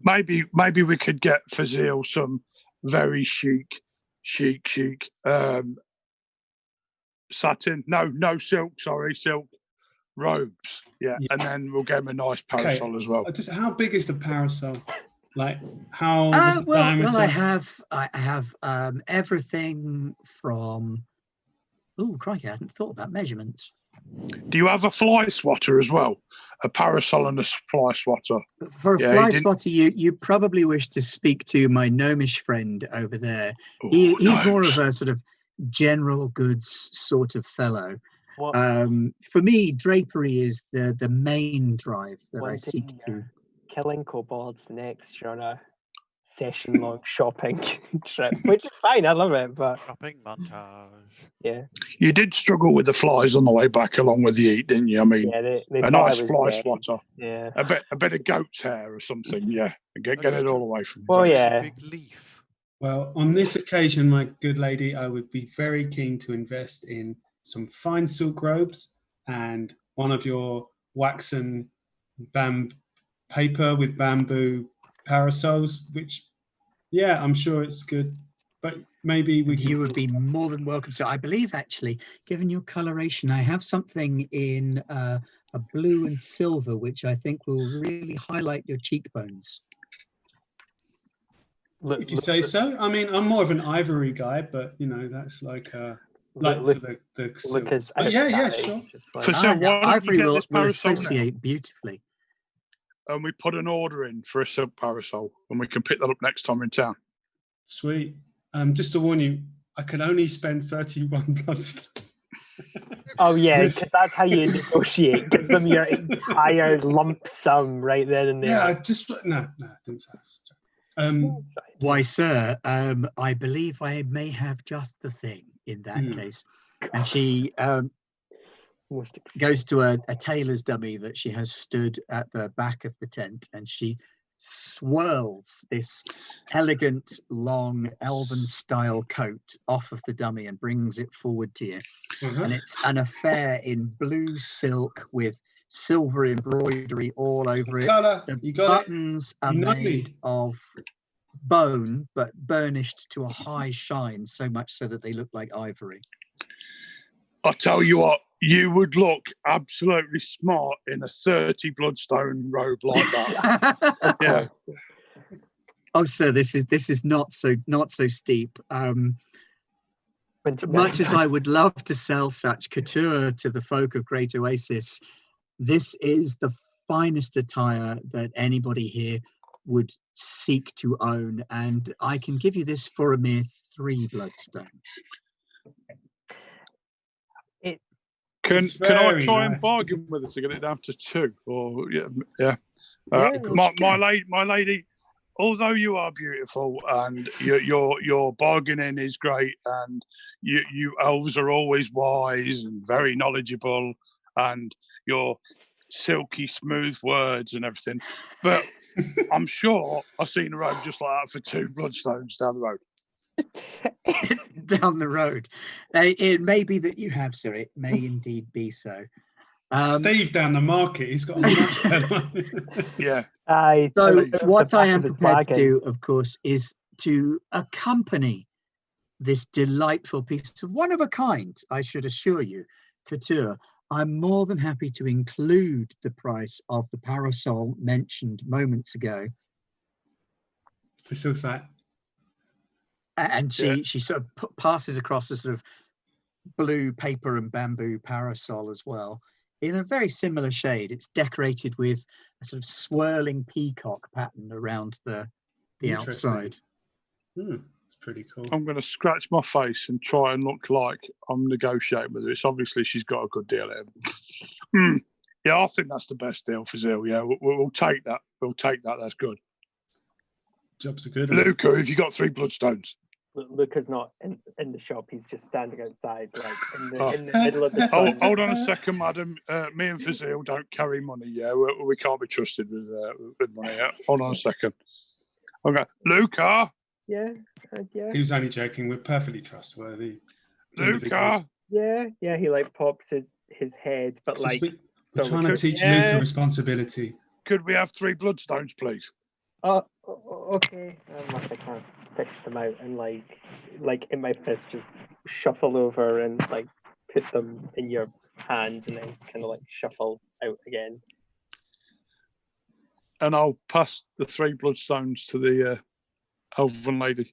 Maybe we could get Raziel some very chic satin. No silk. Sorry, silk robes. Yeah, and then we'll get him a nice parasol as well. Just how big is the parasol? Like how? What's the diameter? Well, I have everything from. Oh, crikey! I hadn't thought about measurements. Do you have a fly swatter as well? A parasol and a fly swatter. For a fly swatter, you probably wish to speak to my gnomish friend over there. Ooh, he's more of a sort of general goods sort of fellow. For me, drapery is the main drive that I seek to. Killing kobolds next, you're on a session-long shopping trip, which is fine. I love it, but Shopping montage. Yeah, you did struggle with the flies on the way back, along with the eat, didn't you? I mean, they a nice fly swatter. Yeah, a bit of goat's hair or something. Yeah, and get it all away from. Well, yeah. Big leaf. Well, on this occasion, my good lady, I would be very keen to invest in some fine silk robes and one of your waxen paper with bamboo parasols, which, yeah, I'm sure it's good, but maybe you would be more than welcome. So I believe, actually, given your coloration, I have something in a blue and silver, which I think will really highlight your cheekbones. If you say so. I mean, I'm more of an ivory guy, but you know, that's like the silk. Yeah, sure. Ivory will associate beautifully. And we put an order in for a silk parasol, and we can pick that up next time in town. Sweet. Just to warn you, I can only spend 31 bloodstones. Oh yeah, because that's how you negotiate. Give them your entire lump sum right then and there. Yeah, no, didn't say. Why, sir, I believe I may have just the thing in that case. And she goes to a tailor's dummy that she has stood at the back of the tent, and she swirls this elegant, long, elven-style coat off of the dummy and brings it forward to you. And it's an affair in blue silk with silver embroidery all over it. The buttons are made of bone, but burnished to a high shine, so much so that they look like ivory. I'll tell you what, you would look absolutely smart in a 30 bloodstone robe like that. Yeah. Oh, sir, this is not so steep. Much as I would love to sell such couture to the folk of Great Oasis, this is the finest attire that anybody here would seek to own, and I can give you this for a mere 3 bloodstones. Can I try and bargain with it to get it down to 2? Or my lady, although you are beautiful and your bargaining is great, and you elves are always wise and very knowledgeable, and your silky smooth words and everything, but I'm sure I've seen a road just like that for 2 bloodstones down the road. Down the road, it may be that you have, sir. It may indeed be so. Steve down the market, he's got a much better. Yeah. So what I am prepared to do, of course, is to accompany this delightful piece of one of a kind, I should assure you, couture. I'm more than happy to include the price of the parasol mentioned moments ago. It's also that. And she sort of passes across a sort of blue paper and bamboo parasol as well, in a very similar shade. It's decorated with a sort of swirling peacock pattern around the outside. It's pretty cool. I'm going to scratch my face and try and look like I'm negotiating with her. It's obviously she's got a good deal here. Yeah, I think that's the best deal for Zil. Yeah, we'll take that. We'll take that. That's good. Jobs are good. Luca, have you got 3 bloodstones? Luca's not in the shop. He's just standing outside, like in the middle of the sun. Hold on a second, madam. Me and Raziel don't carry money. Yeah, we can't be trusted with money. Yeah? Hold on a second. Okay, Luca. Yeah. He was only joking. We're perfectly trustworthy. Luca. Yeah. He like pops his head, but like we're trying to teach Luca responsibility. could we have 3 bloodstones, please? Okay. Unless I can't fish them out and like in my fist, just shuffle over and like put them in your hand and then kind of like shuffle out again. And I'll pass the 3 bloodstones to the elven lady.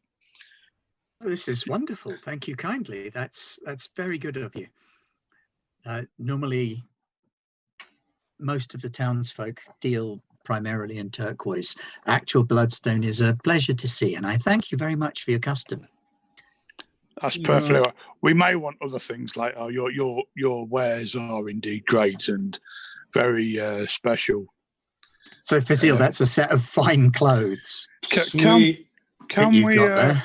This is wonderful. Thank you kindly. That's very good of you. Normally, most of the townsfolk deal primarily in turquoise. Actual bloodstone is a pleasure to see, and I thank you very much for your custom. That's perfectly right. We may want other things later. Your wares are indeed great and very special. So, Raziel, that's a set of fine clothes. Sweet. Can you've we got there.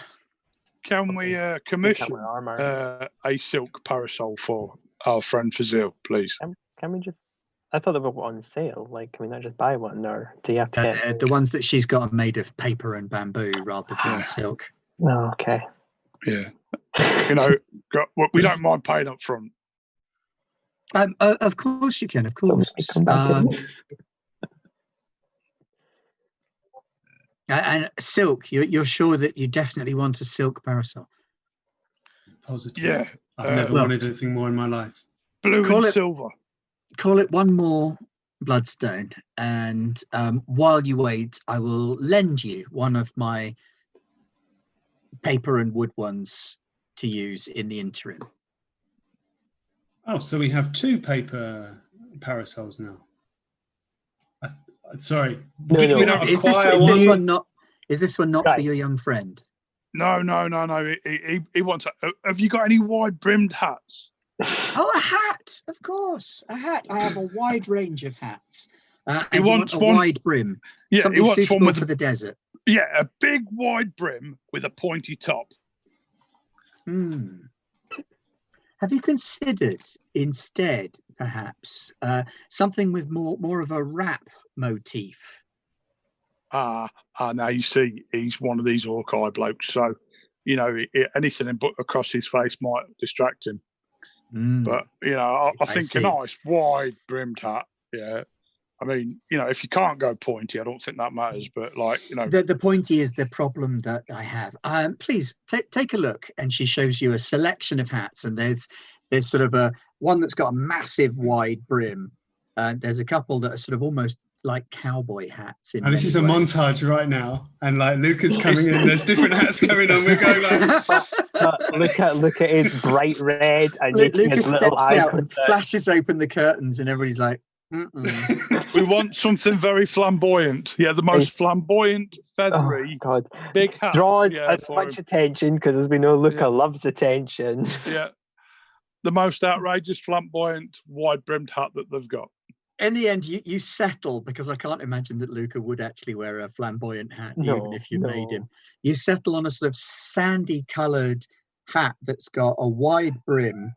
can we commission a silk parasol for our friend Raziel, please? Can we just? I thought they were on sale. Like, can we not just buy one, or do you have to get the ones that she's got are made of paper and bamboo rather than silk? No, okay. Yeah, we don't mind paying up front. Of course you can. Of course. And silk. You're sure that you definitely want a silk parasol? Positive. Yeah. I've never wanted anything more in my life. Blue and silver. Call it one more bloodstone, and while you wait, I will lend you one of my paper and wood ones to use in the interim. Oh, so we have 2 paper parasols now. Sorry. No. Is this one not for your young friend? No. He wants. Have you got any wide-brimmed hats? Oh, a hat! Of course, a hat. I have a wide range of hats. He wants a wide brim. Yeah, something he wants suitable one for the desert. Yeah, a big wide brim with a pointy top. Have you considered instead, perhaps, something with more of a wrap motif? Now you see, he's one of these orc-eye blokes, so anything across his face might distract him. But I think a nice wide brimmed hat. Yeah, I mean, if you can't go pointy, I don't think that matters. But the pointy is the problem that I have. Please take a look, and she shows you a selection of hats, and there's sort of one that's got a massive wide brim. There's a couple that are sort of almost like cowboy hats. And this is a montage right now, and like Luca's coming in. There's different hats going on. We're going like. Look at his bright red, and Luca steps out and flashes open the curtains, and everybody's like, We want something very flamboyant. Yeah, the most flamboyant, feathery, big hat. Draws as much attention, because as we know, Luca loves attention. Yeah, the most outrageous, flamboyant, wide-brimmed hat that they've got. In the end, you settle, because I can't imagine that Luca would actually wear a flamboyant hat, even if you made him. You settle on a sort of sandy-coloured hat that's got a wide brim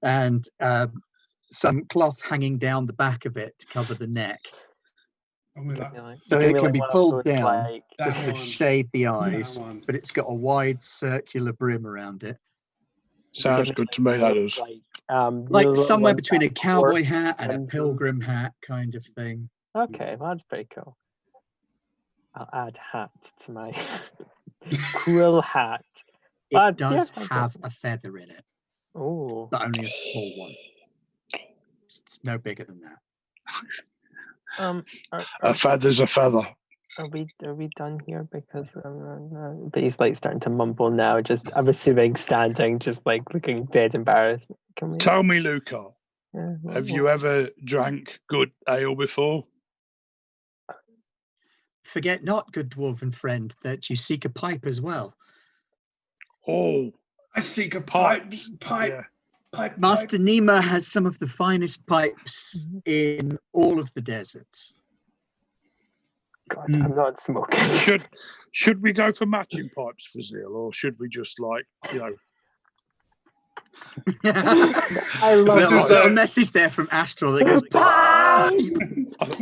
and some cloth hanging down the back of it to cover the neck. So it can be pulled down to sort of shade the eyes, but it's got a wide circular brim around it. Sounds good to me, that is. Like somewhere between a cowboy hat and a pilgrim hat kind of thing. Okay, well, that's pretty cool. I'll add hat to my quill hat. It does have a feather in it. Oh, but only a small one. It's no bigger than that. A feather's a feather. Are we done here? Because but he's like starting to mumble now. Just I'm assuming standing, just like looking dead embarrassed. Tell me, Luca, have you ever drank good ale before? Forget not, good dwarven friend, that you seek a pipe as well. Oh, I seek a pipe. Master Nima has some of the finest pipes in all of the deserts. God, I'm not smoking. Should we go for matching pipes for Zeal, or should we just I love there's a message there from Astral that goes pipe.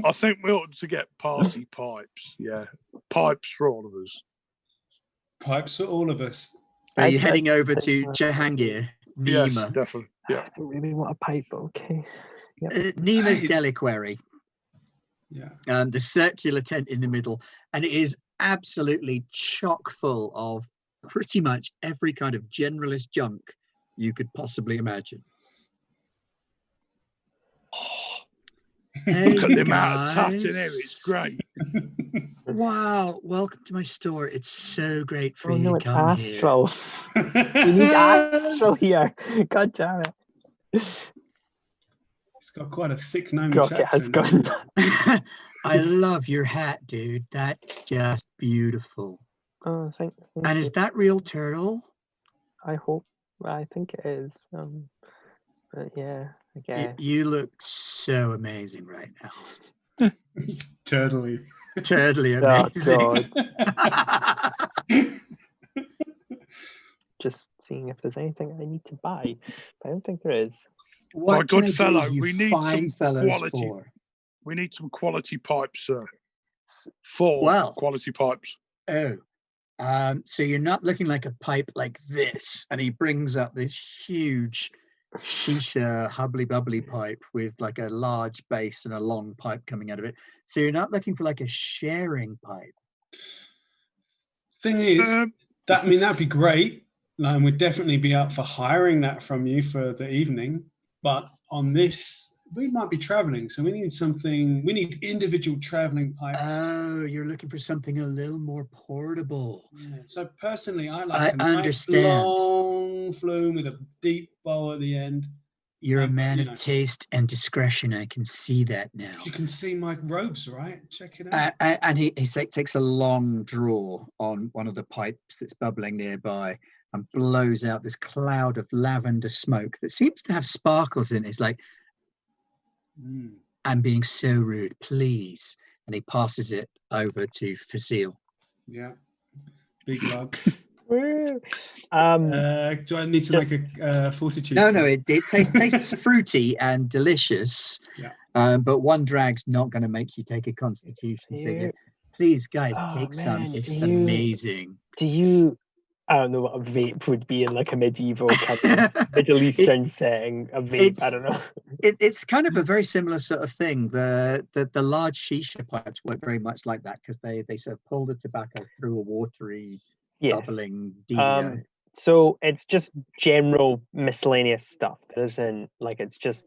I think we ought to get party pipes. Yeah, pipes for all of us. Pipes for all of us. Are you heading over to Jahangir? Nima? Yes, definitely. Yeah. I don't really want a pipe, but okay. Nima's Deliquary. Yeah. The circular tent in the middle, and it is absolutely chock full of pretty much every kind of generalist junk you could possibly imagine. Hey, Look at the amount of tat in here. guys. It's great. Wow, welcome to my store. It's so great for Oh you no, to it's come here. Astral. We need Astral here. God damn it. It's got quite a thick gnome Rocket has accent. gone. I love your hat, dude. That's just beautiful. Oh, thank And you. is that real turtle? I hope. I think it is. But yeah, I guess. You look so amazing right now. Turtley. Totally Oh amazing. God. Just seeing if there's anything I need to buy. But I don't think there is. What My good can I do fellow, you we need fine some fellows quality. for? We need some quality pipes, sir. 4 Well. quality pipes. Oh, so you're not looking like a pipe like this. And he brings up this huge shisha hubbly bubbly pipe with like a large base and a long pipe coming out of it. So you're not looking for like a sharing pipe. Thing is, that'd be great. And we'd definitely be up for hiring that from you for the evening. But on this, we might be traveling, so we need individual traveling pipes. Oh, you're looking for something a little more portable. Yeah. So personally, I like a understand. nice long flume with a deep bow at the end. You're a man you of know. taste and discretion. I can see that now. You can see my robes, right? Check it out. And he takes a long draw on one of the pipes that's bubbling nearby and blows out this cloud of lavender smoke that seems to have sparkles in it. It's like, I'm being so rude, please. And he passes it over to Raziel. Yeah. Big lug. Woo. Do I need to make a fortitude? No, save? it tastes fruity and delicious. Yeah. But one drag's not going to make you take a constitution saving. Please, guys, take some. It's amazing. Do you? I don't know what a vape would be in like a medieval kind of Middle Eastern setting. A vape, I don't know. It's kind of a very similar sort of thing. The large shisha pipes work very much like that because they sort of pull the tobacco through a watery, bubbling dealio. So it's just general miscellaneous stuff. There isn't like it's just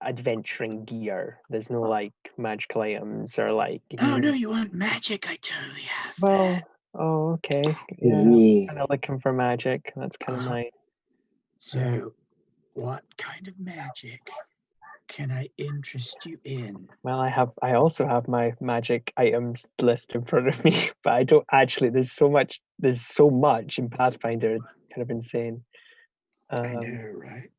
adventuring gear. There's no like magical items or like. Oh no, you want magic? I totally have. Well. Oh, okay. Yeah, kind of looking for magic. That's kind of my. So, what kind of magic can I interest you in? Well, I also have my magic items list in front of me, but I don't actually. There's so much in Pathfinder. It's kind of insane. I know, right?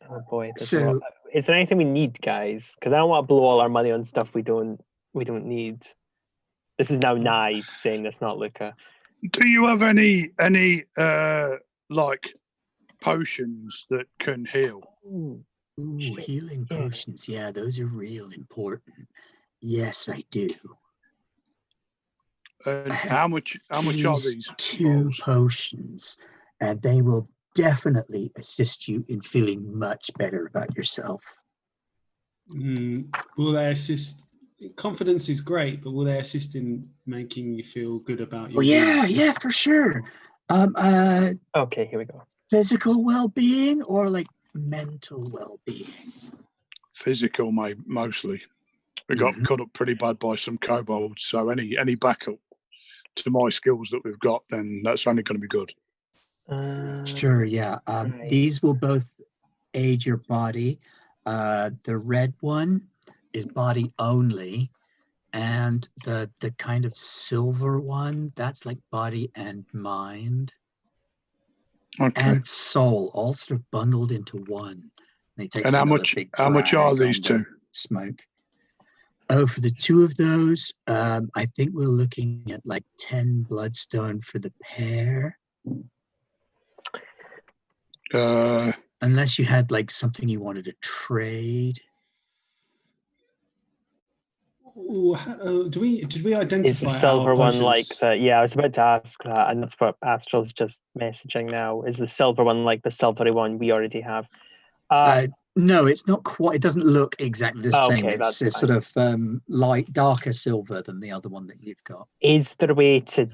Oh boy. So, is there anything we need, guys? Because I don't want to blow all our money on stuff we don't need. This is now Nye saying this, not Luca. Do you have any like potions that can heal? Ooh, healing potions. Yeah, those are real important. Yes, I do. How much are these? 2 potions, and they will definitely assist you in feeling much better about yourself. Will they assist? Confidence is great, but will they assist in making you feel good about your yeah, for sure. Okay, here we go. Physical well-being or like mental well-being? Physical, mostly. We got cut up pretty bad by some kobolds, so any backup to my skills that we've got, then that's only going to be good. Sure, yeah. Right. These will both aid your body. The red one is body only, and the kind of silver one, that's like body and mind. Okay. And soul, all sort of bundled into one. And he takes how much are these 2? Smoke. Oh, for the 2 of those, I think we're looking at like 10 bloodstone for the pair. Unless you had like something you wanted to trade. Did we identify? Is the silver one like potions? the? Yeah, I was about to ask that, and that's what Astral's just messaging now. Is the silver one like the silvery one we already have? No, it's not quite. It doesn't look exactly the same. Okay, It's that's sort of light, darker silver than the other one that you've got. Is there a way to?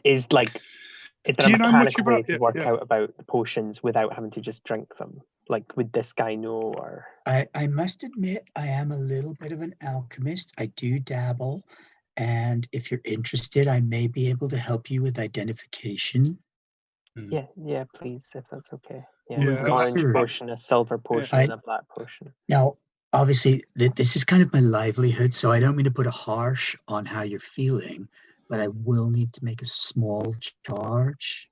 Is there Do a you know much mechanical way about to it? work Yeah. out about the potions without having to just drink them? Like, would this guy know? Or I must admit, I am a little bit of an alchemist. I do dabble, and if you're interested, I may be able to help you with identification. yeah, please, if that's okay. Yeah, Well, we've an got orange sure. potion, a silver potion, I- and a black potion. Now, obviously, this is kind of my livelihood, so I don't mean to put a harsh on how you're feeling, but I will need to make a small charge.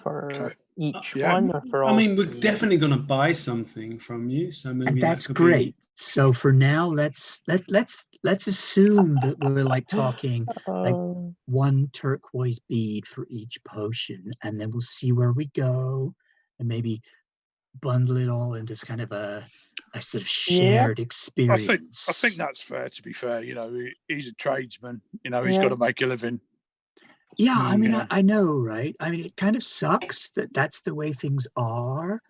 For each yeah. one, or for all? I mean, we're three? definitely going to buy something from you, so maybe And that that's could great. So for now, let's assume that we're like talking like Oh, one turquoise bead for each potion, and then we'll see where we go, and maybe bundle it all into kind of a sort of shared I experience. think that's fair. To be fair, he's a tradesman. He's Yeah. got to make a living. Yeah, I mean, Yeah. I know, right? I mean, it kind of sucks that that's the way things are,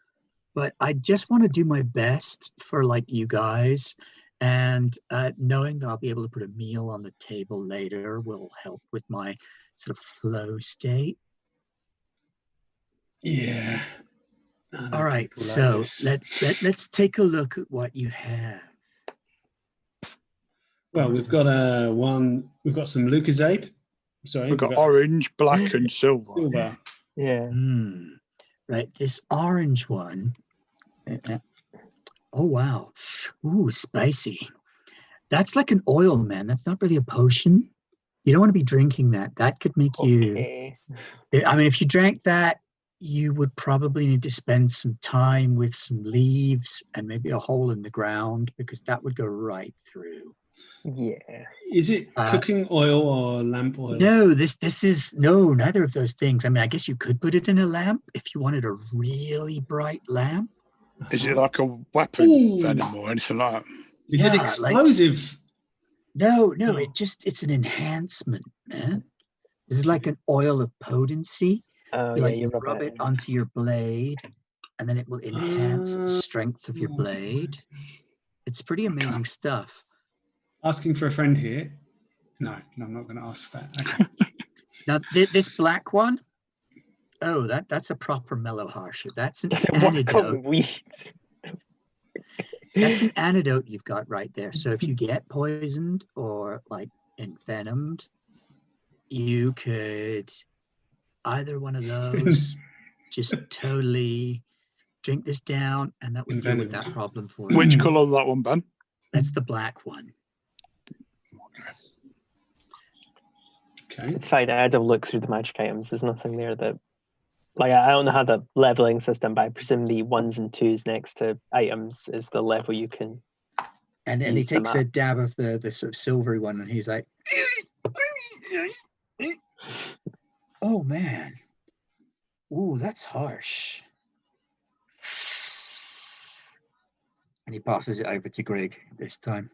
but I just want to do my best for like you guys, and knowing that I'll be able to put a meal on the table later will help with my sort of flow state. Yeah. All right, so let's take a look at what you have. Well, we've got We've got some Lucasade. Sorry, We've got orange, black, and silver. silver. yeah. Right, this orange one. Oh wow, ooh, spicy. That's like an oil, man. That's not really a potion. You don't want to be drinking that. That could make you. Okay. I mean, if you drank that, you would probably need to spend some time with some leaves and maybe a hole in the ground, because that would go right through. Yeah. Is it cooking oil or lamp oil? No, this is neither of those things. I mean, I guess you could put it in a lamp if you wanted a really bright lamp. Is it like a weapon venom or anything like that? Is it Yeah, explosive? No, it's an enhancement, man. This is like an oil of potency. Oh, You yeah, like you rub it onto your blade, and then it will enhance the strength of your blade. It's pretty amazing stuff. Asking for a friend here. No, I'm not going to ask that. Okay. Now, this black one, that's a proper mellow harsher. That's an Does it work on antidote. weeds? That's an antidote you've got right there. So if you get poisoned or like envenomed, you could either one of those just totally drink this down, and that would deal with that problem for you. Which colour that one, Ben? That's the black one. Okay. It's fine. I had to look through the magic items. There's nothing there that, like, I don't know how the leveling system, but I presume the 1s and 2s next to items is the level you can. And he use them takes a up. dab of the sort of silvery one, and he's like, "Oh man, ooh, that's harsh." And he passes it over to Greg this time.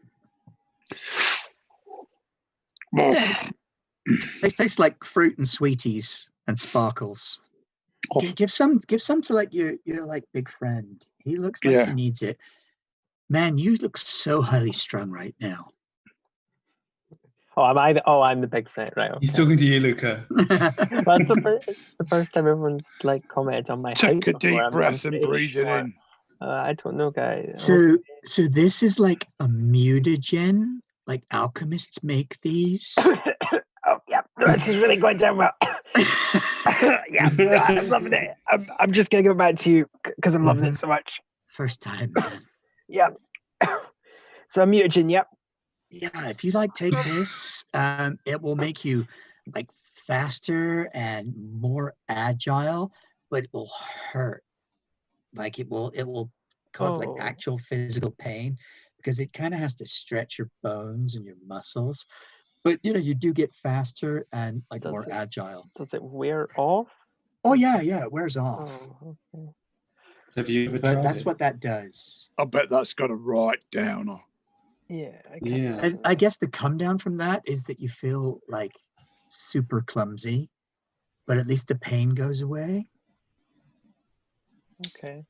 They taste like fruit and sweeties and sparkles. Give some to like your like big friend. He looks like he needs it. Man, you look so highly strung right now. Oh, am I? I'm the big friend, right? Okay. He's talking to you, Luca. Well, it's the first time everyone's like commented on my height. Take a deep breath and breathe it in. I don't know, guys. So this is like a mutagen. Like alchemists make these. Oh yeah, this is really going down well. Yeah, I'm loving it. I'm just gonna go back to you because I'm loving it so much. First time, man. Yeah. So a mutagen, yep. Yeah, if you like take this, it will make you like faster and more agile, but it will hurt. Like it will cause like actual physical pain, because it kind of has to stretch your bones and your muscles. But you do get faster and like more agile. Does it wear off? Oh yeah, it wears off. Oh, okay. Have you ever But tried that's it? what that does. I bet that's got a right downer. Yeah. And I guess the come down from that is that you feel like super clumsy, but at least the pain goes away. Okay.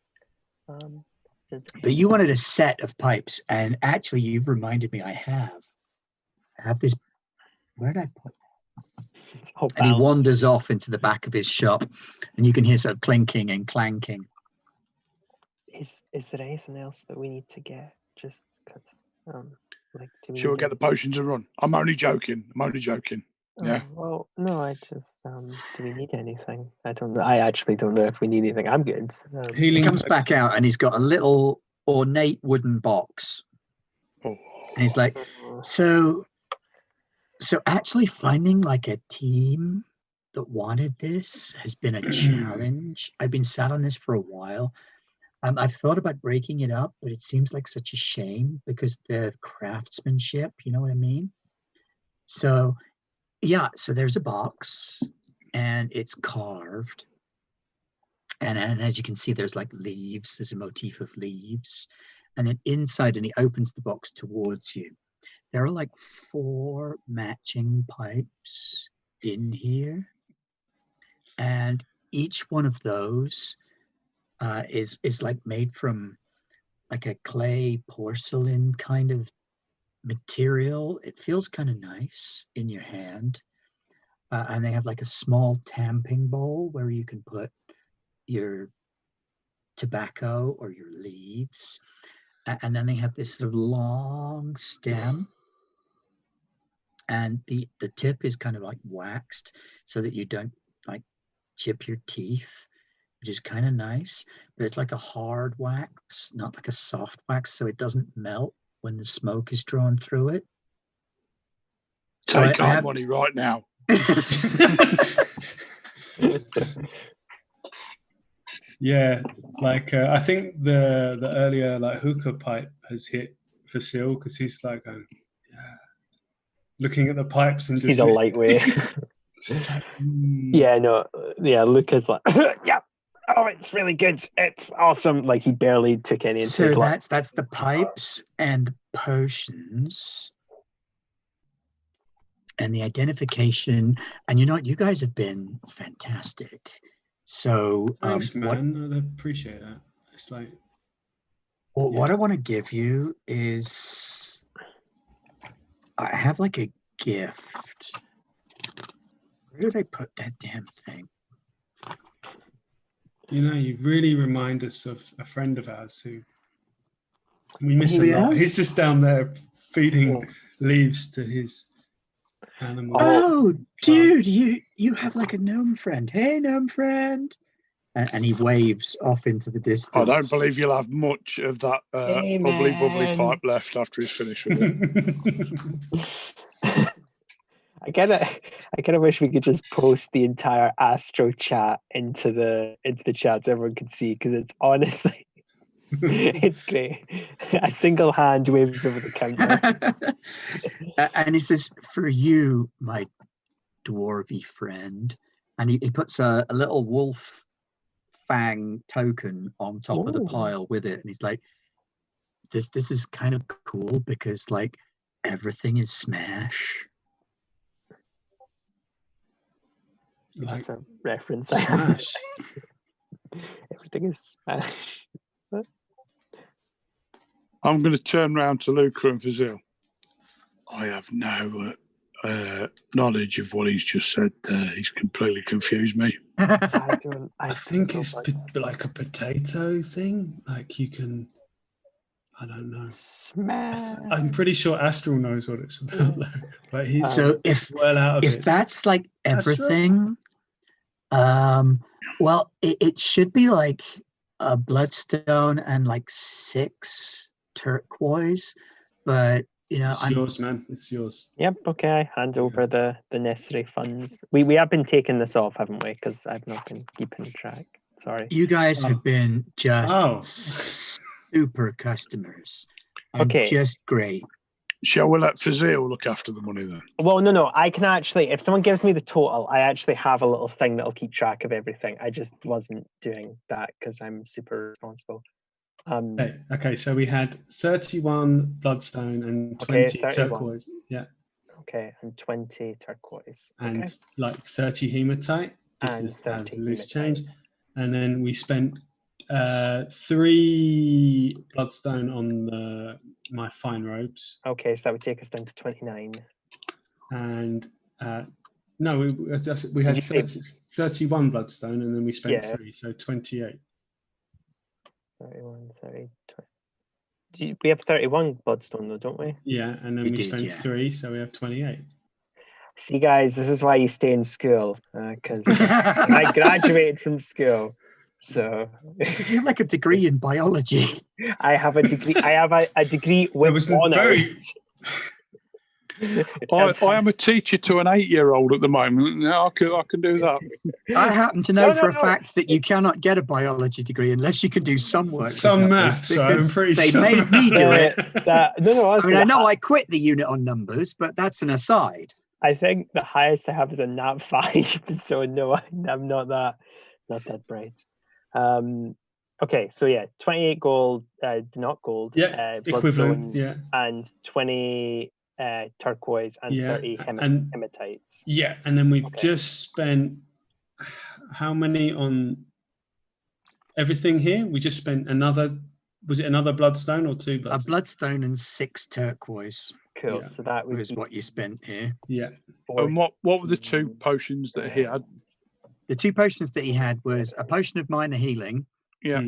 But you wanted a set of pipes, and actually, you've reminded me. I have this. Where did I put that? And he wanders off into the back of his shop, and you can hear sort of clinking and clanking. Is there anything else that we need to get? Just because, Shall we get the potions and run? I'm only joking. Yeah. Well, no, I just do we need anything? I actually don't know if we need anything. I'm good. He comes back out and he's got a little ornate wooden box. Oh. And he's like, so actually finding like a team that wanted this has been a challenge. I've been sat on this for a while. I've thought about breaking it up, but it seems like such a shame because the craftsmanship, you know what I mean? So yeah, so there's a box and it's carved. And as you can see, there's like leaves, there's a motif of leaves. And then inside, and he opens the box towards you. There are like 4 matching pipes in here. And each one of those is like made from like a clay porcelain kind of material. It feels kind of nice in your hand. And they have like a small tamping bowl where you can put your tobacco or your leaves. And then they have this sort of long stem. And the tip is kind of like waxed so that you don't like chip your teeth, which is kind of nice. But it's like a hard wax, not like a soft wax, so it doesn't melt when the smoke is drawn through it. Take our money right now. Yeah, like I think the earlier like hookah pipe has hit Vasil because he's like looking at the pipes and just he's a lightweight. Just like, Luca's like yeah. Oh, it's really good. It's awesome. Like he barely took any. So that's the pipes and the potions and the identification. And you know what? You guys have been fantastic. So thanks, man. I appreciate that. It's like, what I want to give you is I have like a gift. Where did I put that damn thing? You know, you really remind us of a friend of ours who we miss a lot. He's just down there feeding leaves to his animals. Oh, dude, you have like a gnome friend. Hey, gnome friend. And he waves off into the distance. I don't believe you'll have much of that bubbly pipe left after he's finished with it. I kind of wish we could just post the entire Astro chat into the chat so everyone could see, because it's honestly it's great. A single hand waves over the counter. And he says, "For you, my dwarvy friend," and he puts a little wolf fang token on top of the pile with it, and he's like, "This is kind of cool because like everything is Smash." That's a reference. Smash. Everything is Smash. I'm going to turn round to Luca and Vasil. I have no knowledge of what he's just said there. He's completely confused me. I think it's like a potato thing. Like you can, I don't know. Smash. I'm pretty sure Astral knows what it's about. Like he's So if that's like everything, well, it should be like a bloodstone and like 6 turquoise, but you know, it's yours, man. It's yours. Yep. Okay. Hand over the necessary funds. We have been taking this off, haven't we? Because I've not been keeping track. Sorry. You guys have been just super customers. Okay. Just great. Shall we let Vasil look after the money then? Well, no. I can actually, if someone gives me the total, I actually have a little thing that'll keep track of everything. I just wasn't doing that because I'm super responsible. Okay, so we had 31 bloodstone and 20 turquoise. Yeah. Okay, and 20 turquoise. And like 30 hematite. This is loose change. And then we spent 3 bloodstone on my fine robes. Okay, so that would take us down to 29. And no, we had 31 bloodstone, and then we spent 3, so 28. 31, 30, 20. We have 31 bloodstone though, don't we? Yeah, and then we spent 3, so we have 28. See, guys, this is why you stay in school, because I graduated from school. So did you have like a degree in biology? I have a degree. I have a degree with honors. I am a teacher to an 8-year-old at the moment. Now I can do that. I happen to know for a fact that you cannot get a biology degree unless you can do some work. Some maths, so I'm pretty they sure. made me do it. I know I quit the unit on numbers, but that's an aside. I think the highest I have is a Nat 5, so no, I'm not that bright. Okay, so yeah, 28 gold, not gold, equivalent, and 20 turquoise and 30 hematites. Yeah, and then we've just spent how many on everything here? We just spent another. Was it another bloodstone or 2 bloodstones? A bloodstone and 6 turquoise. Cool. Yeah. So that was what you spent here. Yeah. And what were the 2 potions that he had? The 2 potions that he had was a potion of minor healing. Yeah.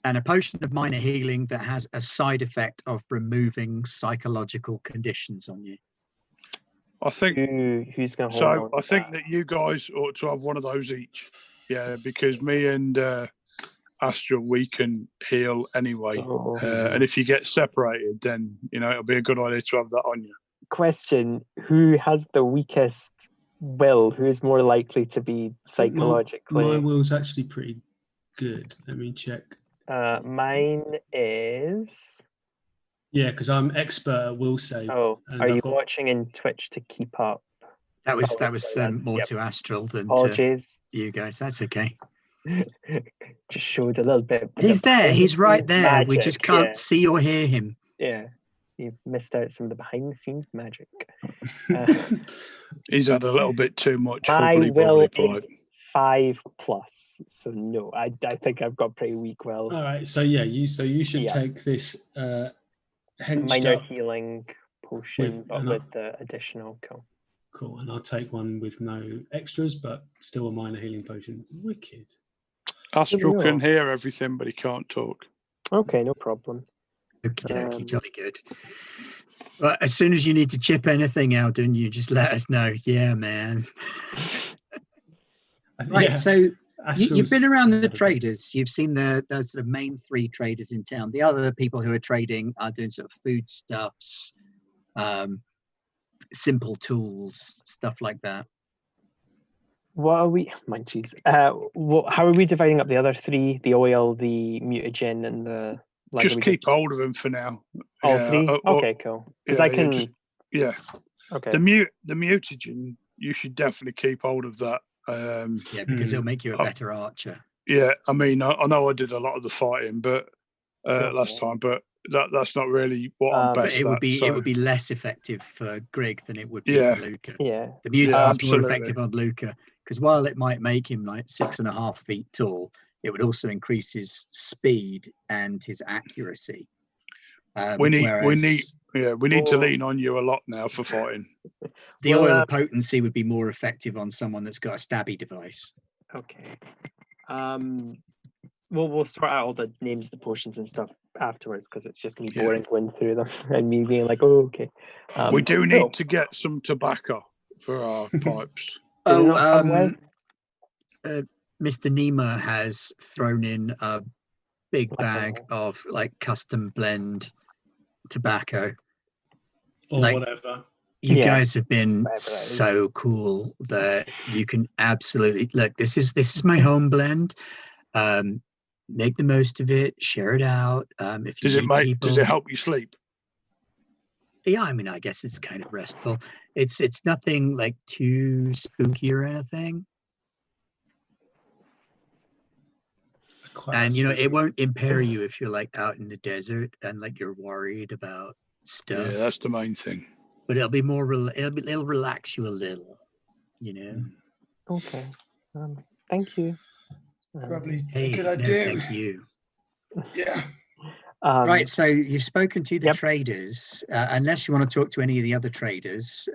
And a potion of minor healing that has a side effect of removing psychological conditions on you. I think who's going to hold on to I think that you guys ought to have one of those each. Yeah, because me and Astral, we can heal anyway. And if you get separated, then it'll be a good idea to have that on you. Question: who has the weakest will? Who is more likely to be psychologically? My will's actually pretty good. Let me check. Mine is. Yeah, because I'm expert at will save. Oh, are you watching in Twitch to keep up? That was more to Astral than to you guys. That's okay. Just showed a little bit. He's there. He's right there. Magic, we just can't see or hear him. Yeah, you've missed out some of the behind-the-scenes magic. He's had a little bit too much. My will is 5+. So no, I think I've got pretty weak will. All right. So yeah, you should take this minor healing potion, with the additional. Cool. And I'll take one with no extras, but still a minor healing potion. Wicked. Astral can hear everything, but he can't talk. Okay, no problem. Okie dokie, jolly good. Well, as soon as you need to chip anything, Alden, you just let us know. Yeah, man. Right, so you've been around the traders. You've seen the sort of main 3 traders in town. The other people who are trading are doing sort of foodstuffs, simple tools, stuff like that. What are we? How are we dividing up the other 3? The oil, the mutagen, and the. Just keep hold of them for now. All 3. Okay, cool. Because I can. Okay. The mutagen, you should definitely keep hold of that. Because it'll make you a better archer. Yeah, I mean, I know I did a lot of the fighting, but last time, but that's not really what I'm best it would at. It would be less effective for Greg than it would be for Luca. Yeah, the mutagen is more effective on Luca because while it might make him like 6.5 feet tall, it would also increase his speed and his accuracy. We need to lean on you a lot now for fighting. The oil potency would be more effective on someone that's got a stabby device. Okay. We'll sort out all the names of the potions and stuff afterwards because it's just me boring going through them and me being like, oh, okay. We do need to get some tobacco for our pipes. Mr. Nima has thrown in a big bag of like custom blend tobacco or whatever. You guys have been so cool that you can absolutely look. This is my home blend. Make the most of it. Share it out. If you does it help you sleep? Yeah, I mean, I guess it's kind of restful. It's nothing like too spooky or anything. And it won't impair you if you're like out in the desert and like you're worried about stuff. Yeah, that's the main thing. But it'll be more. It'll relax you a little. Okay. Thank you. Probably Hey, a good no, idea. thank you. Yeah. Right, so you've spoken to the Yep. traders, unless you want to talk to any of the other traders.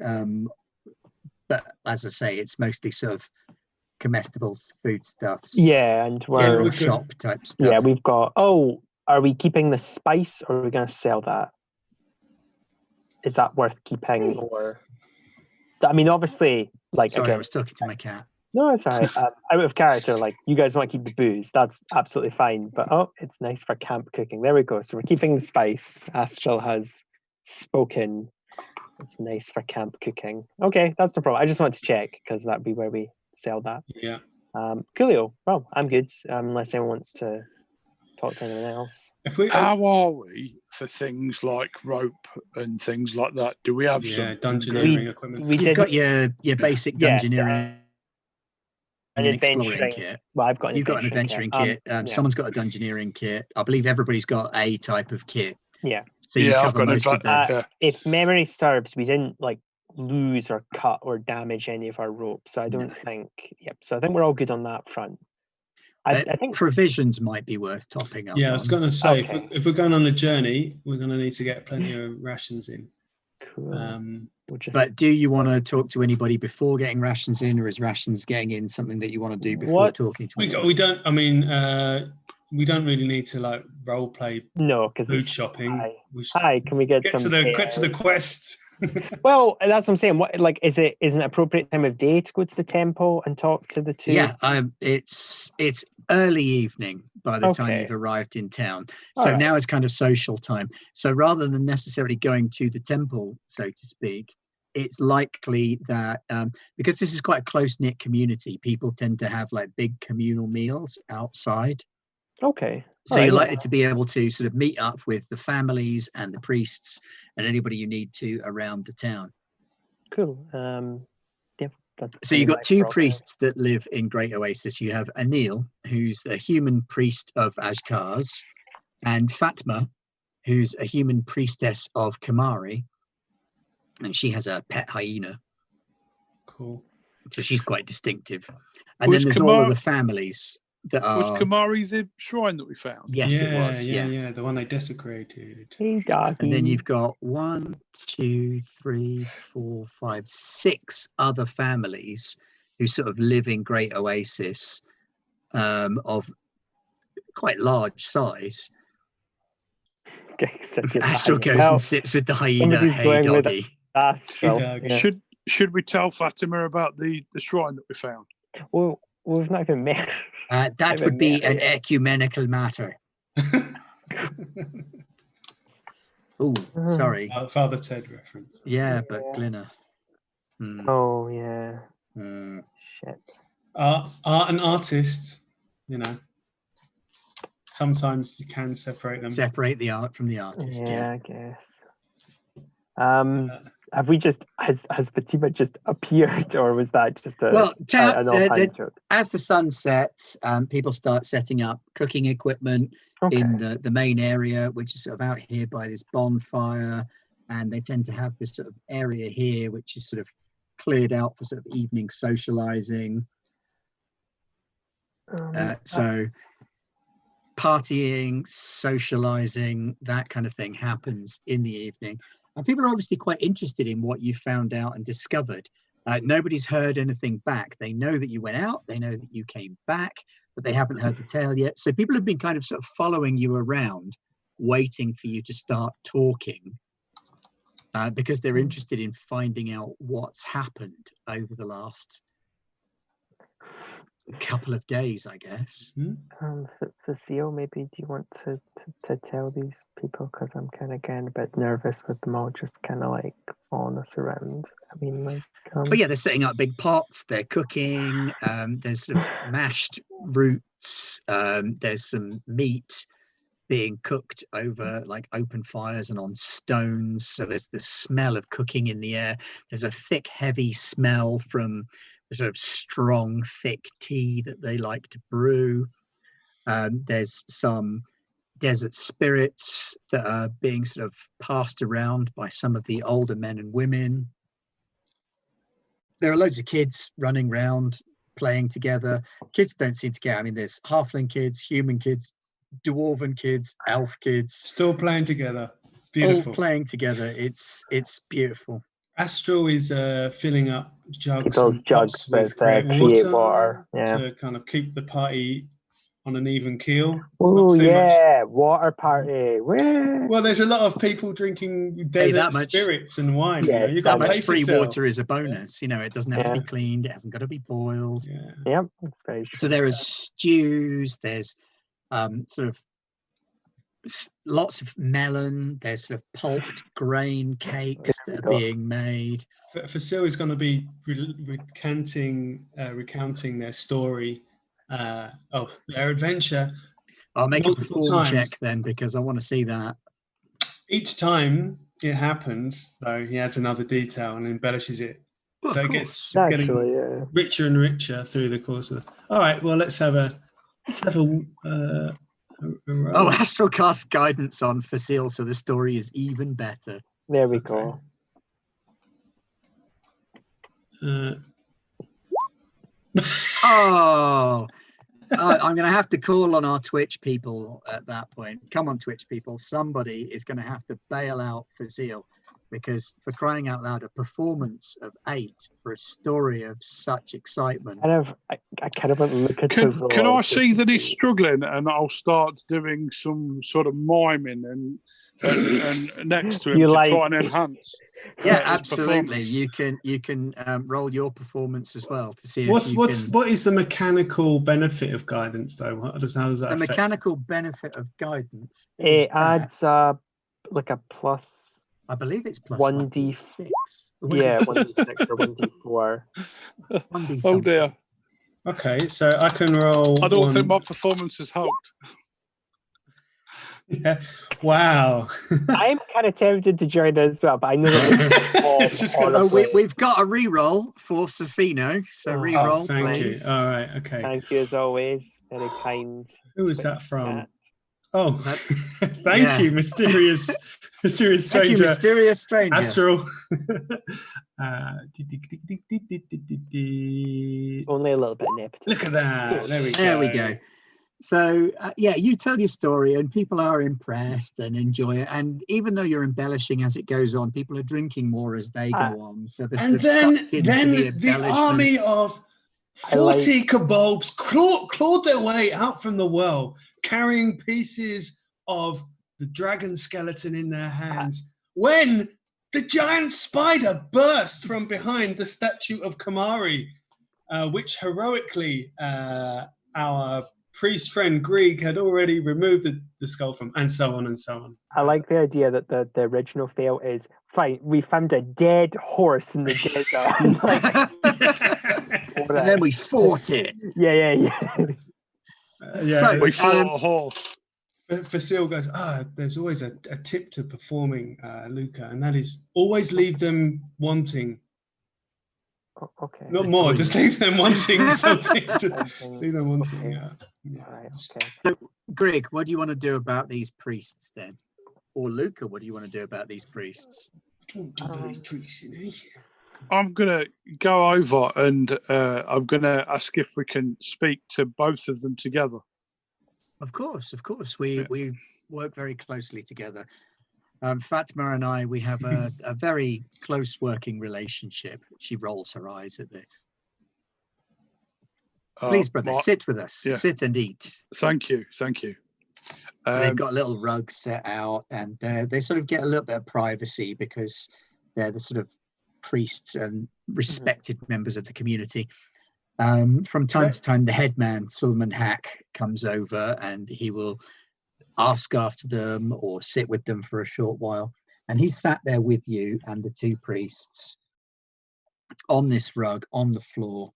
But as I say, it's mostly sort of comestibles, foodstuffs, Yeah, and general we're good. shop type stuff. yeah, we've got. Oh, are we keeping the spice, or are we going to sell that? Is that worth keeping, or? I mean, obviously, like Sorry, I again. was talking to my cat. No, it's all right. Out of character, like you guys want to keep the booze, that's absolutely fine. But oh, it's nice for camp cooking. There we go. So we're keeping the spice. Astral has spoken. It's nice for camp cooking. Okay, that's no problem. I just wanted to check because that'd be where we sell that. Yeah. Coolio. Well, I'm good. Unless anyone wants to talk to anyone else. If we How are we for things like rope and things like that? Do we have some? dungeoneering equipment. We You've did got your basic Yeah, dungeoneering an and exploring adventuring. kit. Well, I've got an You've got an adventuring kit. Yeah. Someone's got a dungeoneering kit. I believe everybody's got a type of kit. Yeah. So you Yeah, I've cover got an most of the. yeah. If memory serves, we didn't like lose or cut or damage any of our rope, so I don't think. Yep. So I think we're all good on that front. I think provisions might be worth topping up. Yeah, I was going to say, Okay. if we're going on a journey, we're going to need to get plenty of rations in. cool. We'll just, But do you want to talk to anybody before getting rations in, or is rations getting in something that you want to do before What- talking to We anybody? don't. I mean, we don't really need to like role play no, because food it's shopping. Hi. We should Hi, can we get get some? to the quest. Well, that's what I'm saying. What like is it an appropriate time of day to go to the temple and talk to the two? Yeah, it's early evening by the time Okay. you've arrived in town. All So right. now it's kind of social time. So rather than necessarily going to the temple, so to speak, it's likely that because this is quite a close-knit community, people tend to have like big communal meals outside. Okay. So All right, you're well, likely to be able to sort of meet up with the families and the priests and anybody you need to around the town. Cool. Yeah. That's So you've got nice two for all priests that live in Great Oasis. You have Anil, who's a human priest of Ashkars, and Fatma, who's a human priestess of Kamari, and she has a pet hyena. Cool. So she's quite distinctive. And Was then there's all of the families that Was are. Kamari the shrine that we found? Yes, it was. Yeah. The one they desecrated. Hey, doggy. And then you've got 1, 2, 3, 4, 5, 6 other families who sort of live in Great Oasis of quite large size. Okay, sits with the Astral hyena. goes Well, and sits with the hyena. somebody's Hey, going with doggy. Astral. Hey, doggy. Yeah. Should we tell Fatima about the shrine that we found? Well, we've not even met. That would be an ecumenical matter. Oh, sorry. Father Ted reference. Yeah, but Yeah. Glinna. Hmm. Oh yeah. Hmm. Shit. Art and artist, you know. Sometimes you can separate them. Separate the art from the artist. Yeah, Yeah. I guess. Have we just has Fatima just appeared, or was that just a Well, an offhand joke? as the sun sets, people start setting up cooking equipment Okay. in the main area, which is sort of out here by this bonfire, and they tend to have this sort of area here, which is sort of cleared out for sort of evening socializing. So partying, socializing, that kind of thing happens in the evening. And people are obviously quite interested in what you found out and discovered. Nobody's heard anything back. They know that you went out, they know that you came back, but they haven't heard the tale yet. So people have been kind of sort of following you around, waiting for you to start talking, because they're interested in finding out what's happened over the last couple of days, I guess. Raziel, maybe do you want to tell these people, because I'm kind of getting a bit nervous with them all just kind of like following us around. I mean, like. But yeah, they're setting up big pots. They're cooking. There's sort of mashed roots. There's some meat being cooked over like open fires and on stones. So there's the smell of cooking in the air. There's a thick, heavy smell from the sort of strong, thick tea that they like to brew. There's some desert spirits that are being sort of passed around by some of the older men and women. There are loads of kids running around, playing together. Kids don't seem to care. I mean, there's halfling kids, human kids, dwarven kids, elf kids, Still playing together. Beautiful. all playing together. It's beautiful. Astral is filling up jugs Those and pots jugs with with create create water, water. Yeah. to kind of keep the party on an even keel. Oh Not too much. yeah, water party. Woo. Well, there's a lot of people drinking desert that much- spirits and wine. Yes, you know? You've That got to much pace free yourself. water is a bonus. You know, it doesn't have to be cleaned. It hasn't got to be boiled. Yeah. Yep, that's very true. So there are stews. There's sort of lots of melon. There's sort of pulped grain cakes that are being made. Fasil is going to be recounting their story of their adventure. I'll make a Multiple perform times. check then, because I want to see that. Each time it happens, though, he adds another detail and embellishes it. Well, So of it course. gets it's getting Actually, yeah. richer and richer through the course of. All right, well, let's have a roll. Oh, Astral cast guidance on Fasil, so the story is even better. There we go. Oh, I'm going to have to call on our Twitch people at that point. Come on, Twitch people. Somebody is going to have to bail out Fasil, because for crying out loud, a performance of 8 for a story of such excitement. I kind of want to look at Can I see that he's struggling, and I'll start doing some sort of miming and next to him You to like- try and enhance. Yeah, his absolutely. performance. You can roll your performance as well to see What if is the mechanical benefit of guidance, though? How does that the affect? mechanical benefit of guidance. Is It adds that, like a plus. I believe it's plus 1d6. 1d6. Yeah, 1d6 or 1d4. 1d Oh dear, Okay, so I can roll. I don't one. think my performance has helped. Yeah. Wow. I'm kind of tempted to join as well, but I know that It's just gonna- Oh, we've got a re-roll for Safino, so Oh, re-roll, Oh, thank please. you. All right. Okay. Thank you as always. Very kind. Who is Twitch that from? chat. Oh, That- thank yeah. you, mysterious Thank you, stranger. mysterious stranger. Astral. Only a little bit nepotism. Look at that. There we go. There we go. So, yeah, you tell your story and people are impressed and enjoy it. And even though you're embellishing as it goes on, people are drinking more as they go on. So they're sort And of then sucked into the army embellishments. of 40 kobolds clawed their way out from the well, carrying pieces of the dragon skeleton in their hands, when the giant spider burst from behind the statue of Kamari, which heroically our priest friend Grieg had already removed the skull from, and so on and so on. I like the idea that the original fail is fine. We found a dead horse in the desert. Like, And then we fought it. yeah. Yeah, So, We fought a horse. Fasil goes, there's always a tip to performing, Luca, and that is always leave them wanting. Okay. Not more, just leave them wanting something. Something. Leave them wanting, Okay. yeah. All right. Okay. So, Greg, what do you want to do about these priests then? Or Luca, what do you want to do about these priests? I'm gonna go over and I'm gonna ask if we can speak to both of them together. Of course. We work very closely together. Fatima and I, we have a very close working relationship. She rolls her eyes at this. Please, brother, sit with us. yeah. Sit and eat. Thank you. So they've got a little rug set out, and they sort of get a little bit of privacy because they're the sort of priests and respected members of the community. From time to time, the headman, Suleiman Hack, comes over and he will ask after them or sit with them for a short while. And he's sat there with you and the two priests on this rug, on the floor.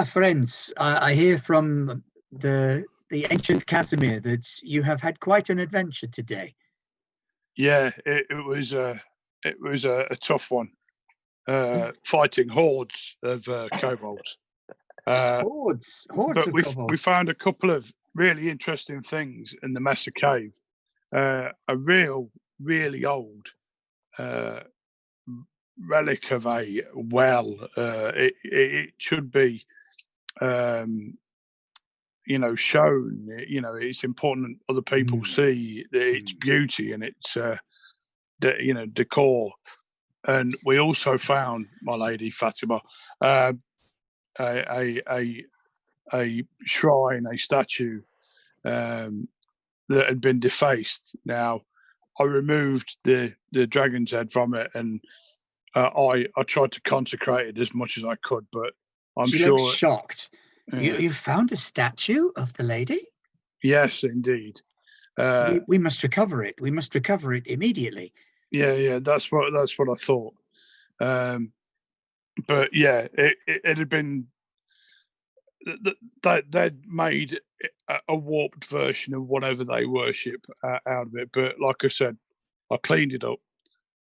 Friends, I hear from the ancient Casimir that you have had quite an adventure today. Yeah, it was a tough one. Fighting hordes of kobolds. Hordes But of we kobolds. found a couple of really interesting things in the Mesa cave. A really old relic of a well. It should be, shown. It's important that other people see its beauty and its, decor. And we also found, my lady Fatima, a shrine, a statue that had been defaced. Now, I removed the dragon's head from it, and I tried to consecrate it as much as I could. But I'm she sure looks shocked. You found a statue of the lady? Yes, indeed. We must recover it. We must recover it immediately. Yeah. That's what I thought. But yeah, it had been. They'd made a warped version of whatever they worship out of it. But like I said, I cleaned it up,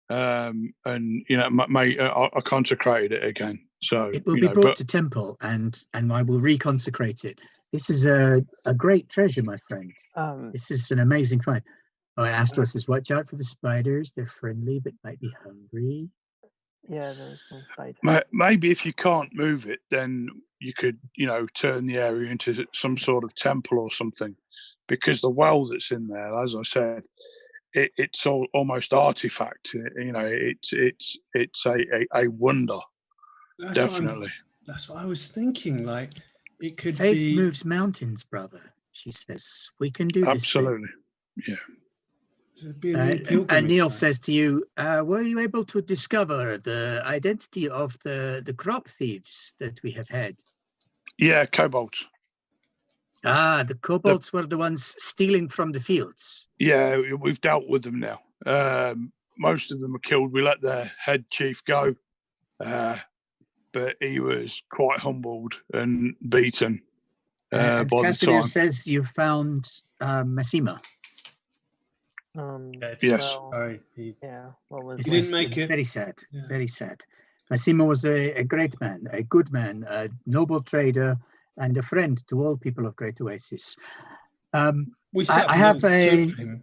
and I consecrated it again. So it will be brought to temple, and I will reconsecrate it. This is a great treasure, my friend. This is an amazing find. Oh, Astro says, watch out for the spiders. They're friendly, but might be hungry. Yeah, there's some spiders. Maybe if you can't move it, then you could, turn the area into some sort of temple or something, because the well that's in there, as I said, it's almost artifact. It's a wonder. Definitely. That's what I was thinking. Like, it could Faith be. moves mountains, brother. She says, we can do this. Absolutely. Yeah. And Neil says to you, were you able to discover the identity of the crop thieves that we have had? Yeah, kobolds. The kobolds were the ones stealing from the fields. Yeah, we've dealt with them now. Most of them are killed. We let their head chief go, but he was quite humbled and beaten by Casimir the time. says you found Mesa. Yes. Sorry. What was He didn't make it. Very sad. Yeah. Very sad. Mesa was a great man, a good man, a noble trader, and a friend to all people of Great Oasis. We set I have two a of him.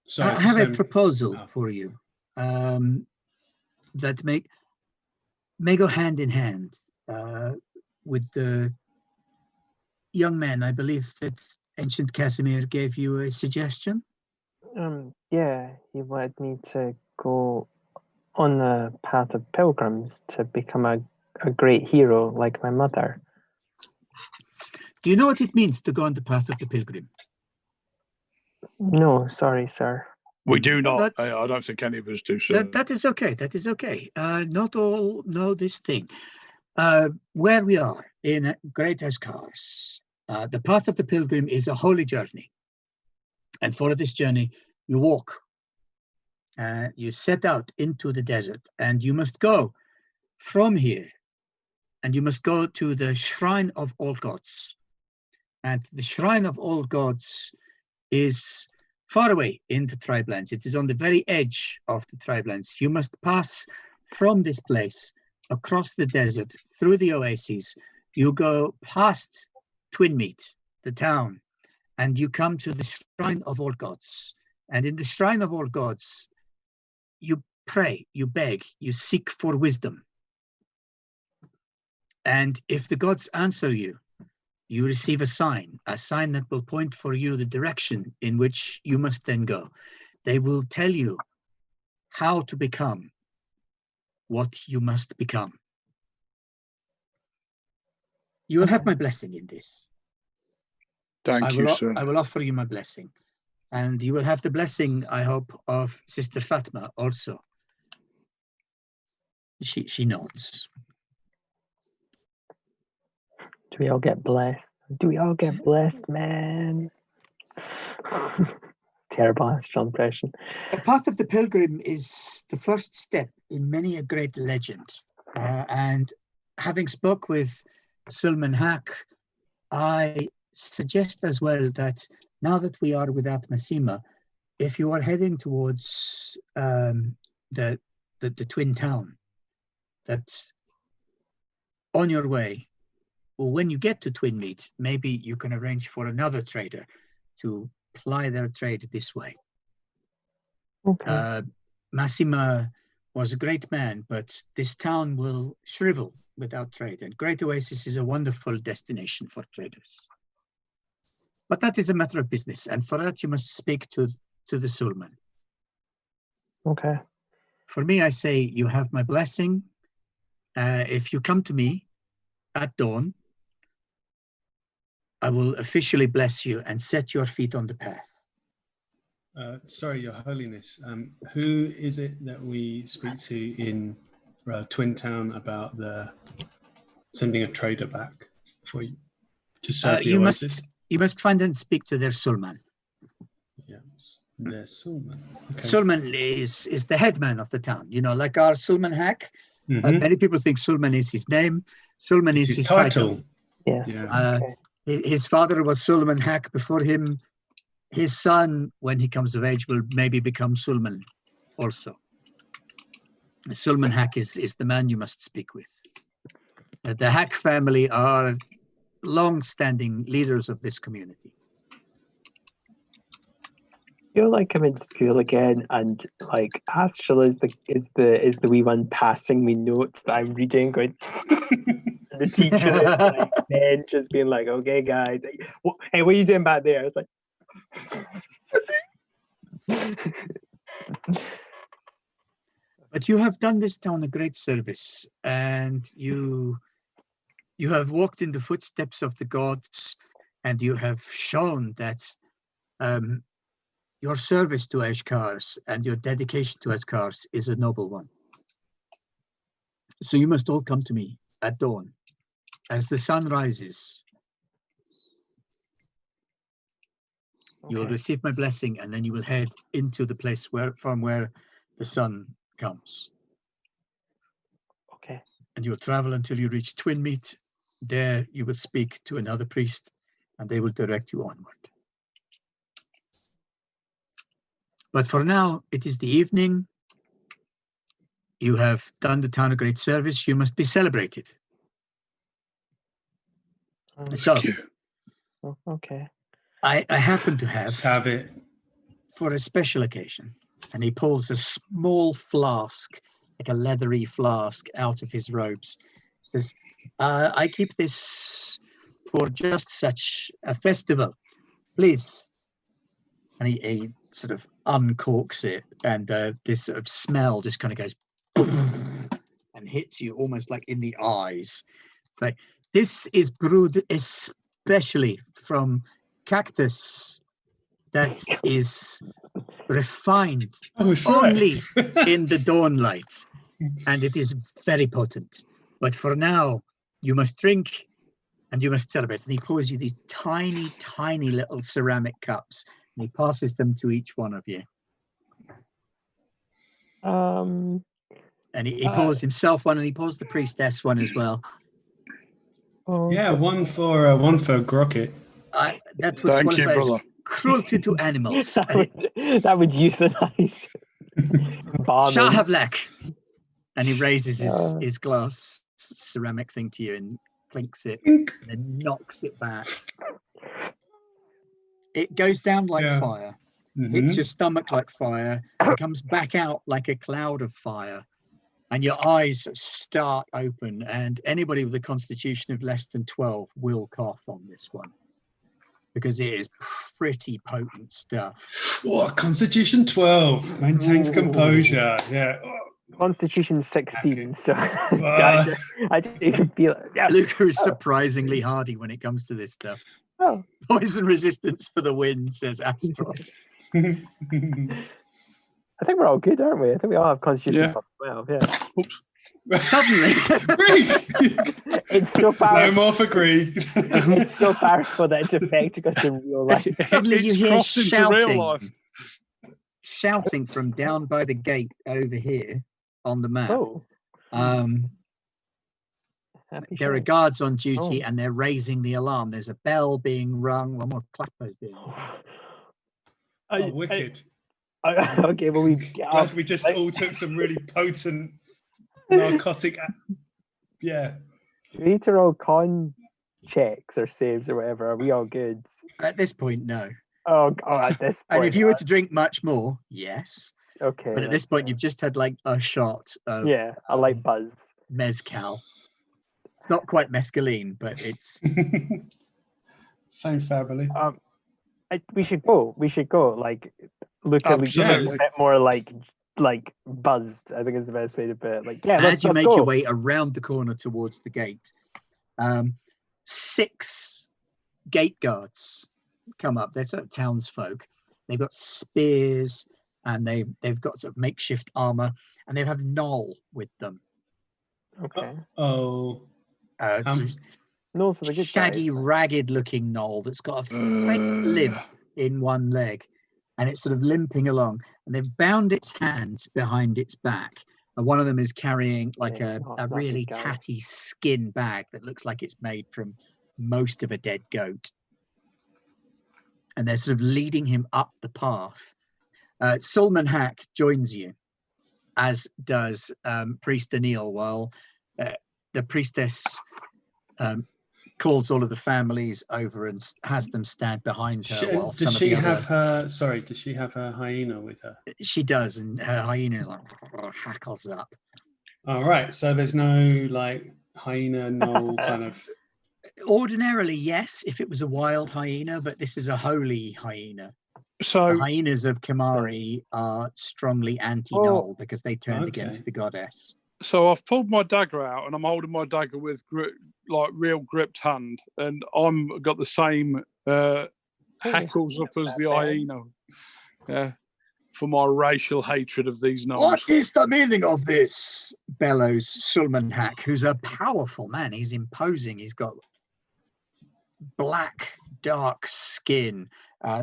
Sorry, I have a proposal for you that may go hand in hand with the young man. I believe that Ancient Casimir gave you a suggestion. Yeah, he wanted me to go on the path of pilgrims to become a great hero like my mother. Do you know what it means to go on the path of the pilgrim? No, sorry, sir. We do not. I don't think any of us do, sir. That is okay. That is okay. Not all know this thing. Where we are in Great Askars, the path of the pilgrim is a holy journey. And for this journey, you walk. You set out into the desert, and you must go from here, and you must go to the Shrine of All Gods. And the Shrine of All Gods is far away in the Tribelands. It is on the very edge of the Tribelands. You must pass from this place across the desert, through the oases. You go past Twinmeat, the town, and you come to the Shrine of All Gods. And in the Shrine of All Gods, you pray, you beg, you seek for wisdom. And if the gods answer you, you receive a sign that will point for you the direction in which you must then go. They will tell you how to become what you must become. You will have my blessing in this. Thank you, sir. I will offer you my blessing. And you will have the blessing, I hope, of Sister Fatma also. She nods. Do we all get blessed? Do we all get blessed, man? Terrible astral impression. The path of the pilgrim is the first step in many a great legend. And having spoke with Sulman Haq, I suggest as well that now that we are without Mesa, if you are heading towards the twin town, that's on your way, or when you get to Twinmeat, maybe you can arrange for another trader to ply their trade this way. Okay. Mesa was a great man, but this town will shrivel without trade, and Great Oasis is a wonderful destination for traders. But that is a matter of business, and for that you must speak to the Sulman. Okay. For me, I say you have my blessing. If you come to me at dawn, I will officially bless you and set your feet on the path. Sorry, Your Holiness. Who is it that we speak to in Twin Town about sending a trader back for you to serve the Oasis? You must find and speak to their Sulman. Yes, their Sulman. Okay. Sulman is the headman of the town. You know, like our Sulman Hack. Mhm. Many people think Sulman is his name. Sulman is his title. Yes. Yeah. Okay. His father was Sulman Hack before him. His son, when he comes of age, will maybe become Sulman also. Sulman Hack is the man you must speak with. The Hack family are long-standing leaders of this community. I feel like I'm in school again, and like Astral is the wee one passing me notes that I'm reading, going. And the teacher is like then just being like, "Okay, guys, hey, what are you doing back there?" It's like. But you have done this town a great service, and you have walked in the footsteps of the gods, and you have shown that your service to Ashkars and your dedication to Ashkars is a noble one. So you must all come to me at dawn, as the sun rises. Okay. You will receive my blessing, and then you will head into the place from where the sun comes. Okay. And you will travel until you reach Twin Meat. There you will speak to another priest, and they will direct you onward. But for now, it is the evening. You have done the town a great service. You must be celebrated. So, okay. I happen to have it for a special occasion, and he pulls a small flask, like a leathery flask, out of his robes. Says, I keep this for just such a festival. Please. And he sort of uncorks it, and this sort of smell just kind of goes and hits you almost like in the eyes. It's like, this is brewed especially from cactus that is refined only in the dawn light, and it is very potent. But for now, you must drink and you must celebrate. And he pours you these tiny, tiny little ceramic cups, and he passes them to each one of you. And he pours himself one, and he pours the priestess one as well. Yeah, one for Grocket. That would qualify as cruelty to animals. that would euthanize. Shahavlek. And he raises his glass ceramic thing to you and clinks it and then knocks it back. It goes down like fire, hits your stomach like fire, and comes back out like a cloud of fire. And your eyes start open, and anybody with a constitution of less than 12 will cough on this one, because it is pretty potent stuff. What? Constitution 12 maintains composure. Yeah. Constitution 16. So I didn't even feel it. Yeah. Luca is surprisingly hardy when it comes to this stuff. Oh. Poison resistance for the win, says Astro. I think we're all good, aren't we? I think we all have Constitution 12. Yeah. Oops. Suddenly, it's so powerful. No more for Greek. It's so powerful that it's affecting us in real life. Suddenly you hear shouting from down by the gate over here on the map. Oh. There are guards on duty, and they're raising the alarm. There's a bell being rung. One more clapper's being rung. Wicked. Okay, well, we just all took some really potent narcotic. Yeah. We need to roll con checks or saves or whatever. Are we all good? At this point, no. Oh, at this point. And if you were to drink much more, yes. Okay. But at this point, you've just had like a shot of a light buzz. mezcal. It's not quite mescaline, but it's Same family. We should go. Like, Luca looks a Absolutely. bit more like buzzed. I think is the best way to put it. Like, yeah, as you make go. your way around the corner towards the gate, 6 gate guards come up. They're sort of townsfolk. They've got spears and they've got sort of makeshift armor, and they have Knoll with them. Okay. It's a shaggy, ragged-looking Knoll that's got a faint limp in one leg, and it's sort of limping along. And they've bound its hands behind its back. And one of them is carrying like a really tatty skin bag that looks like it's made from most of a dead goat. And they're sort of leading him up the path. Sulman Hack joins you, as does Priest Anil, while the priestess calls all of the families over and has them stand behind her. While Does she have her hyena with her? She does, and her hyena is like hackles up. All right, so there's no like hyena Knoll kind of. Ordinarily, yes, if it was a wild hyena, but this is a holy hyena. So the hyenas of Kamari are strongly anti-Knoll because they turned against the goddess. So I've pulled my dagger out and I'm holding my dagger with real gripped hand, and I'm got the same hackles up as the hyena. Yeah, for my racial hatred of these Knolls. What is the meaning of this? Bellows Sulman Hack, who's a powerful man. He's imposing. He's got black, dark skin,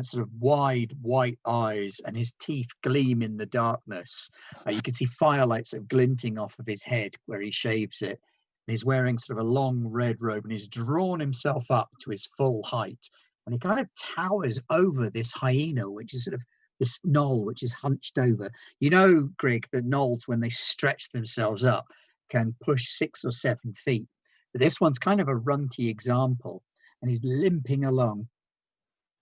sort of wide white eyes, and his teeth gleam in the darkness. You can see firelight sort of glinting off of his head where he shaves it. And he's wearing sort of a long red robe, and he's drawn himself up to his full height. And he kind of towers over this hyena, which is sort of this Knoll, which is hunched over. You know, Greg, that Knolls, when they stretch themselves up, can push 6 or 7 feet. But this one's kind of a runty example, and he's limping along.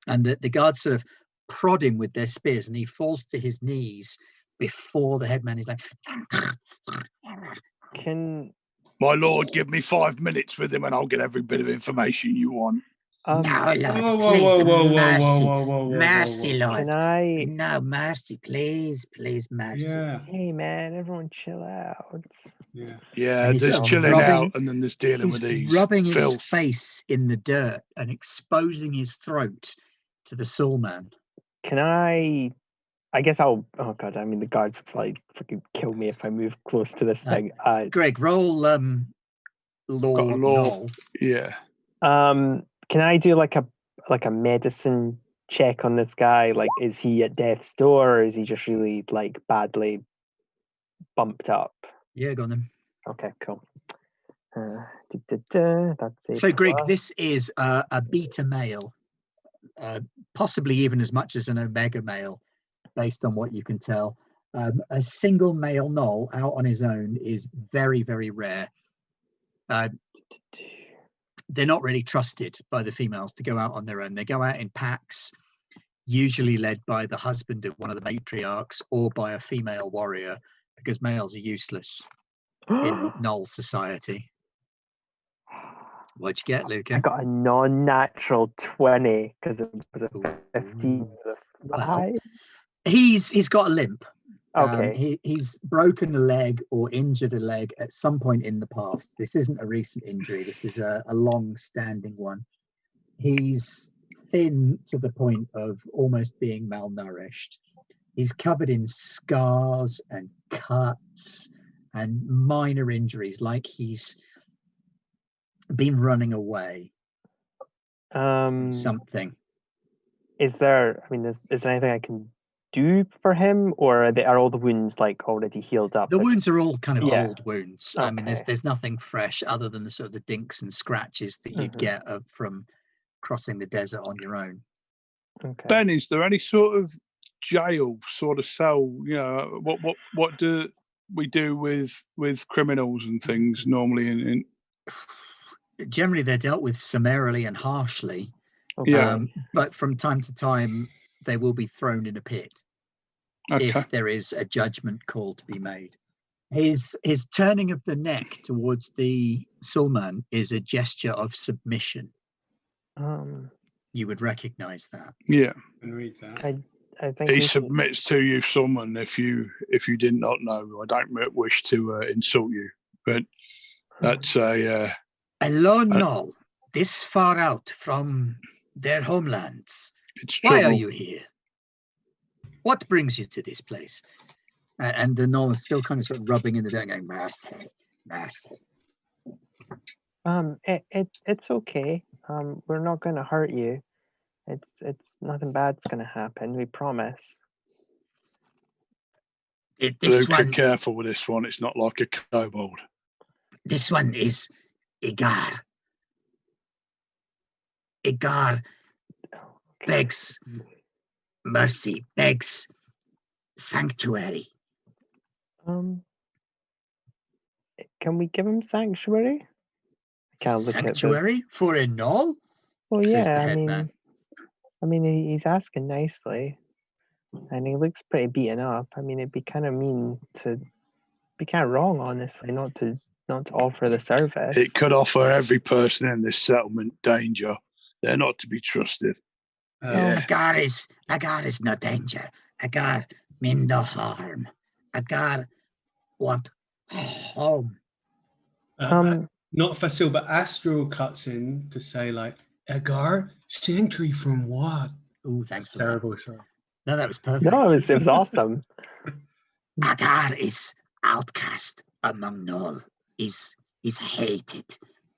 And the guards sort of prod him with their spears, and he falls to his knees before the headman is like, Can my lord give me 5 minutes with him and I'll get every bit of information you want? no, Lord, mercy, Lord. Can I? No, mercy, please, mercy. Yeah. Hey, man, everyone chill out. Yeah, And he's there's sort of chilling rubbing- out and then there's dealing with these. Rubbing his filth. face in the dirt and exposing his throat to the Soulman. Can I guess I'll. Oh god, I mean the guards will probably freaking kill me if I move close to this thing. Greg, roll law. Knoll. Yeah. Can I do like a medicine check on this guy? Like, is he at death's door, or is he just really like badly bumped up? Yeah, go on then. Okay, cool. That's it. So, Greg, this is a beta male, possibly even as much as an omega male, based on what you can tell. A single male Knoll out on his own is very, very rare. They're not really trusted by the females to go out on their own. They go out in packs, usually led by the husband of one of the matriarchs or by a female warrior, because males are useless in Knoll society. What'd you get, Luca? I got a non-natural 20 because it was a 15 with a 5. He's got a limp. Okay. He's broken a leg or injured a leg at some point in the past. This isn't a recent injury. This is a long-standing one. He's thin to the point of almost being malnourished. He's covered in scars and cuts and minor injuries, like he's been running away. Something. Is there anything I can do for him, or are all the wounds like already healed up? The wounds are all kind of old wounds. Okay. I mean, there's nothing fresh other than the sort of the dinks and scratches that you'd get from crossing the desert on your own. Okay. Ben, is there any sort of jail sort of cell? You know, what do we do with criminals and things normally? In Generally, they're dealt with summarily and harshly. Okay. But from time to time, they will be thrown in a pit. Okay. if there is a judgment call to be made. His turning of the neck towards the Sulman is a gesture of submission. You would recognize that. Yeah. And read that. I think He we should- submits to you, someone. If you did not know, I don't wish to insult you, but that's a lone knoll this far out from their homelands. it's Why trouble. are you here? What brings you to this place? And the knoll is still kind of sort of rubbing in the dirt, going, Master. It's okay. We're not going to hurt you. It's nothing bad's going to happen. We promise. This Luke, be one, careful with this one. It's not like a kobold. this one is Igar. Igar begs mercy, begs sanctuary. Can we give him sanctuary? I can't look at Sanctuary for a knoll? Well, says the yeah. headman. I mean, he's asking nicely, and he looks pretty beaten up. I mean, it'd be kind of mean to be kind of wrong, honestly, not to offer the service. It could offer every person in this settlement danger. They're not to be trusted. Yeah. Agar is no danger. Agar mean no harm. Agar want home. Not Fasil, but Astral cuts in to say, like, Agar, sanctuary from what? Ooh, thanks That's for that. terrible. Sorry. No, that was perfect. No, it was awesome. Agar is outcast among Noll. Is hated.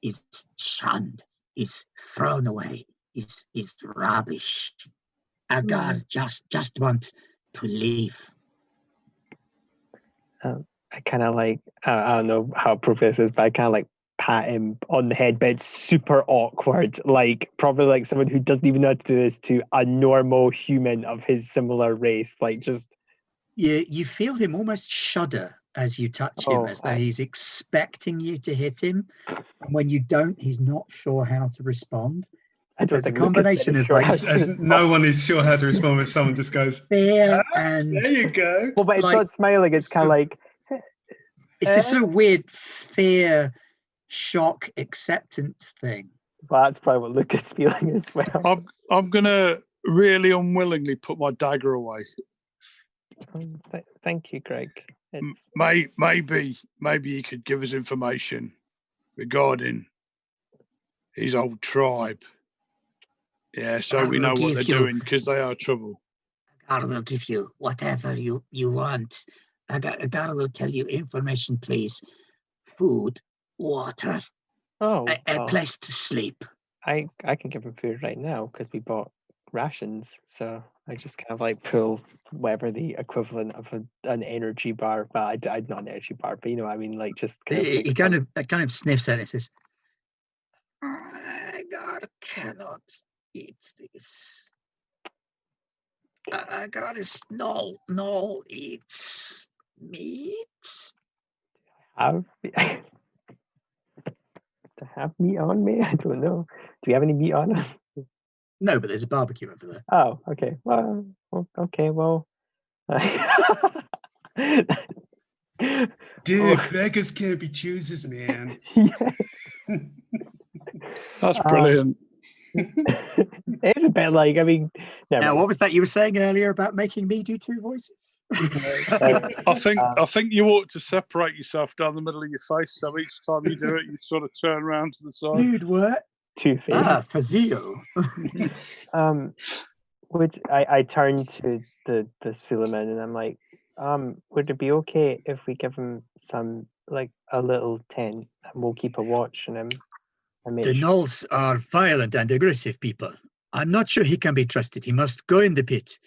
Is shunned. Is thrown away. Is rubbish. Agar just want to leave. I kind of like, I don't know how appropriate this is, but I kind of like pat him on the head, but it's super awkward. Like, probably like someone who doesn't even know how to do this to a normal human of his similar race. Like, just. You feel him almost shudder as you touch him, as though he's expecting you to hit him. And when you don't, he's not sure how to respond. So it's a combination of like, As no one is sure how to respond when someone just goes, fear and there you go. Well, but it's like- not smiling. It's kind of like. it's this sort of weird fear, shock, acceptance thing. Well, that's probably what Luke is feeling as well. I'm gonna really unwillingly put my dagger away. Thank you, Greg. It's... Maybe he could give us information regarding his old tribe. Yeah, so we know what they're doing, because they are trouble. I will give you whatever you want. Agar will tell you information, please. Food, water, a place to sleep. I can give him food right now because we bought rations. So I just kind of like pull whatever the equivalent of an energy bar. Well, I'd not an energy bar, but you know what I mean, like just kind of He kind of sniffs at it and says, Agar cannot eat this. Agar is no eats meat. have to have meat on me. I don't know. Do we have any meat on us? No, but there's a barbecue over there. Oh, okay. Well, okay. Well, Dude, beggars can't be choosers, man. yeah. That's brilliant. It's a bit like, I mean, Now, what was that you were saying earlier about making me do two voices? I think you ought to separate yourself down the middle of your face, so each time you do it, you sort of turn around to the side. Dude, what? Two faces. Fazio. Which I turn to the Suleiman and I'm like, would it be okay if we give him some, like a little tent, and we'll keep a watch on him? The Knolls are violent and aggressive people. I'm not sure he can be trusted. He must go in the pit,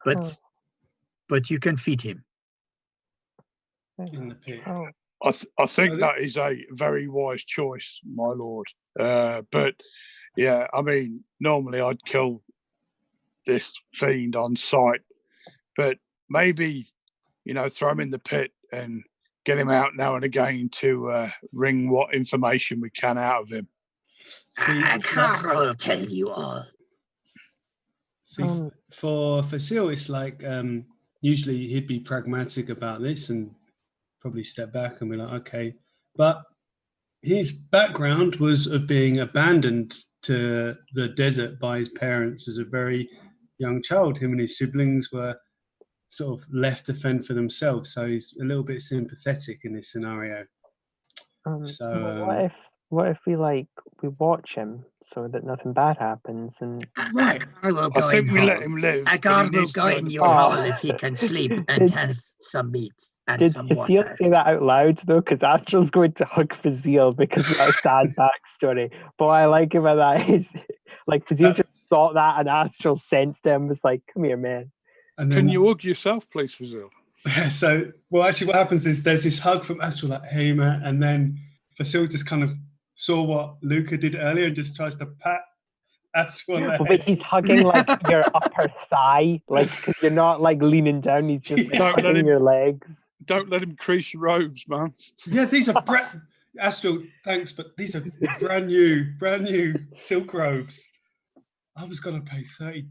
but you can feed him. In the pit. Oh. I think that is a very wise choice, my lord. But yeah, I mean, normally I'd kill this fiend on sight, but maybe, throw him in the pit and get him out now and again to wring what information we can out of him. I will tell you all. See, for Sil, it's like usually he'd be pragmatic about this and probably step back and be like, okay. But his background was of being abandoned to the desert by his parents as a very young child. Him and his siblings were sort of left to fend for themselves. So he's a little bit sympathetic in this scenario. What if we watch him so that nothing bad happens? And right, I think we let him live. A guard will go in your hole if he can sleep and have some meat and some Did water. Raziel say that out loud though? Because Astral's going to hug Raziel because of that sad backstory. But what I like about that is, like, Raziel just thought that, and Astral sensed him, was like, "Come here, man." and then, Can you hug yourself, please, Raziel? So, well, actually, what happens is there's this hug from Astral, like, "Hey, man," and then Vasil just kind of saw what Luca did earlier and just tries to pat Astral on the But head. he's hugging like your upper thigh, like, because you're not like leaning down. He's just like, Don't let hugging him- your legs. Don't let him crease your robes, man. Yeah, these are Astral. Thanks, but these are brand new silk robes. I was going to pay 30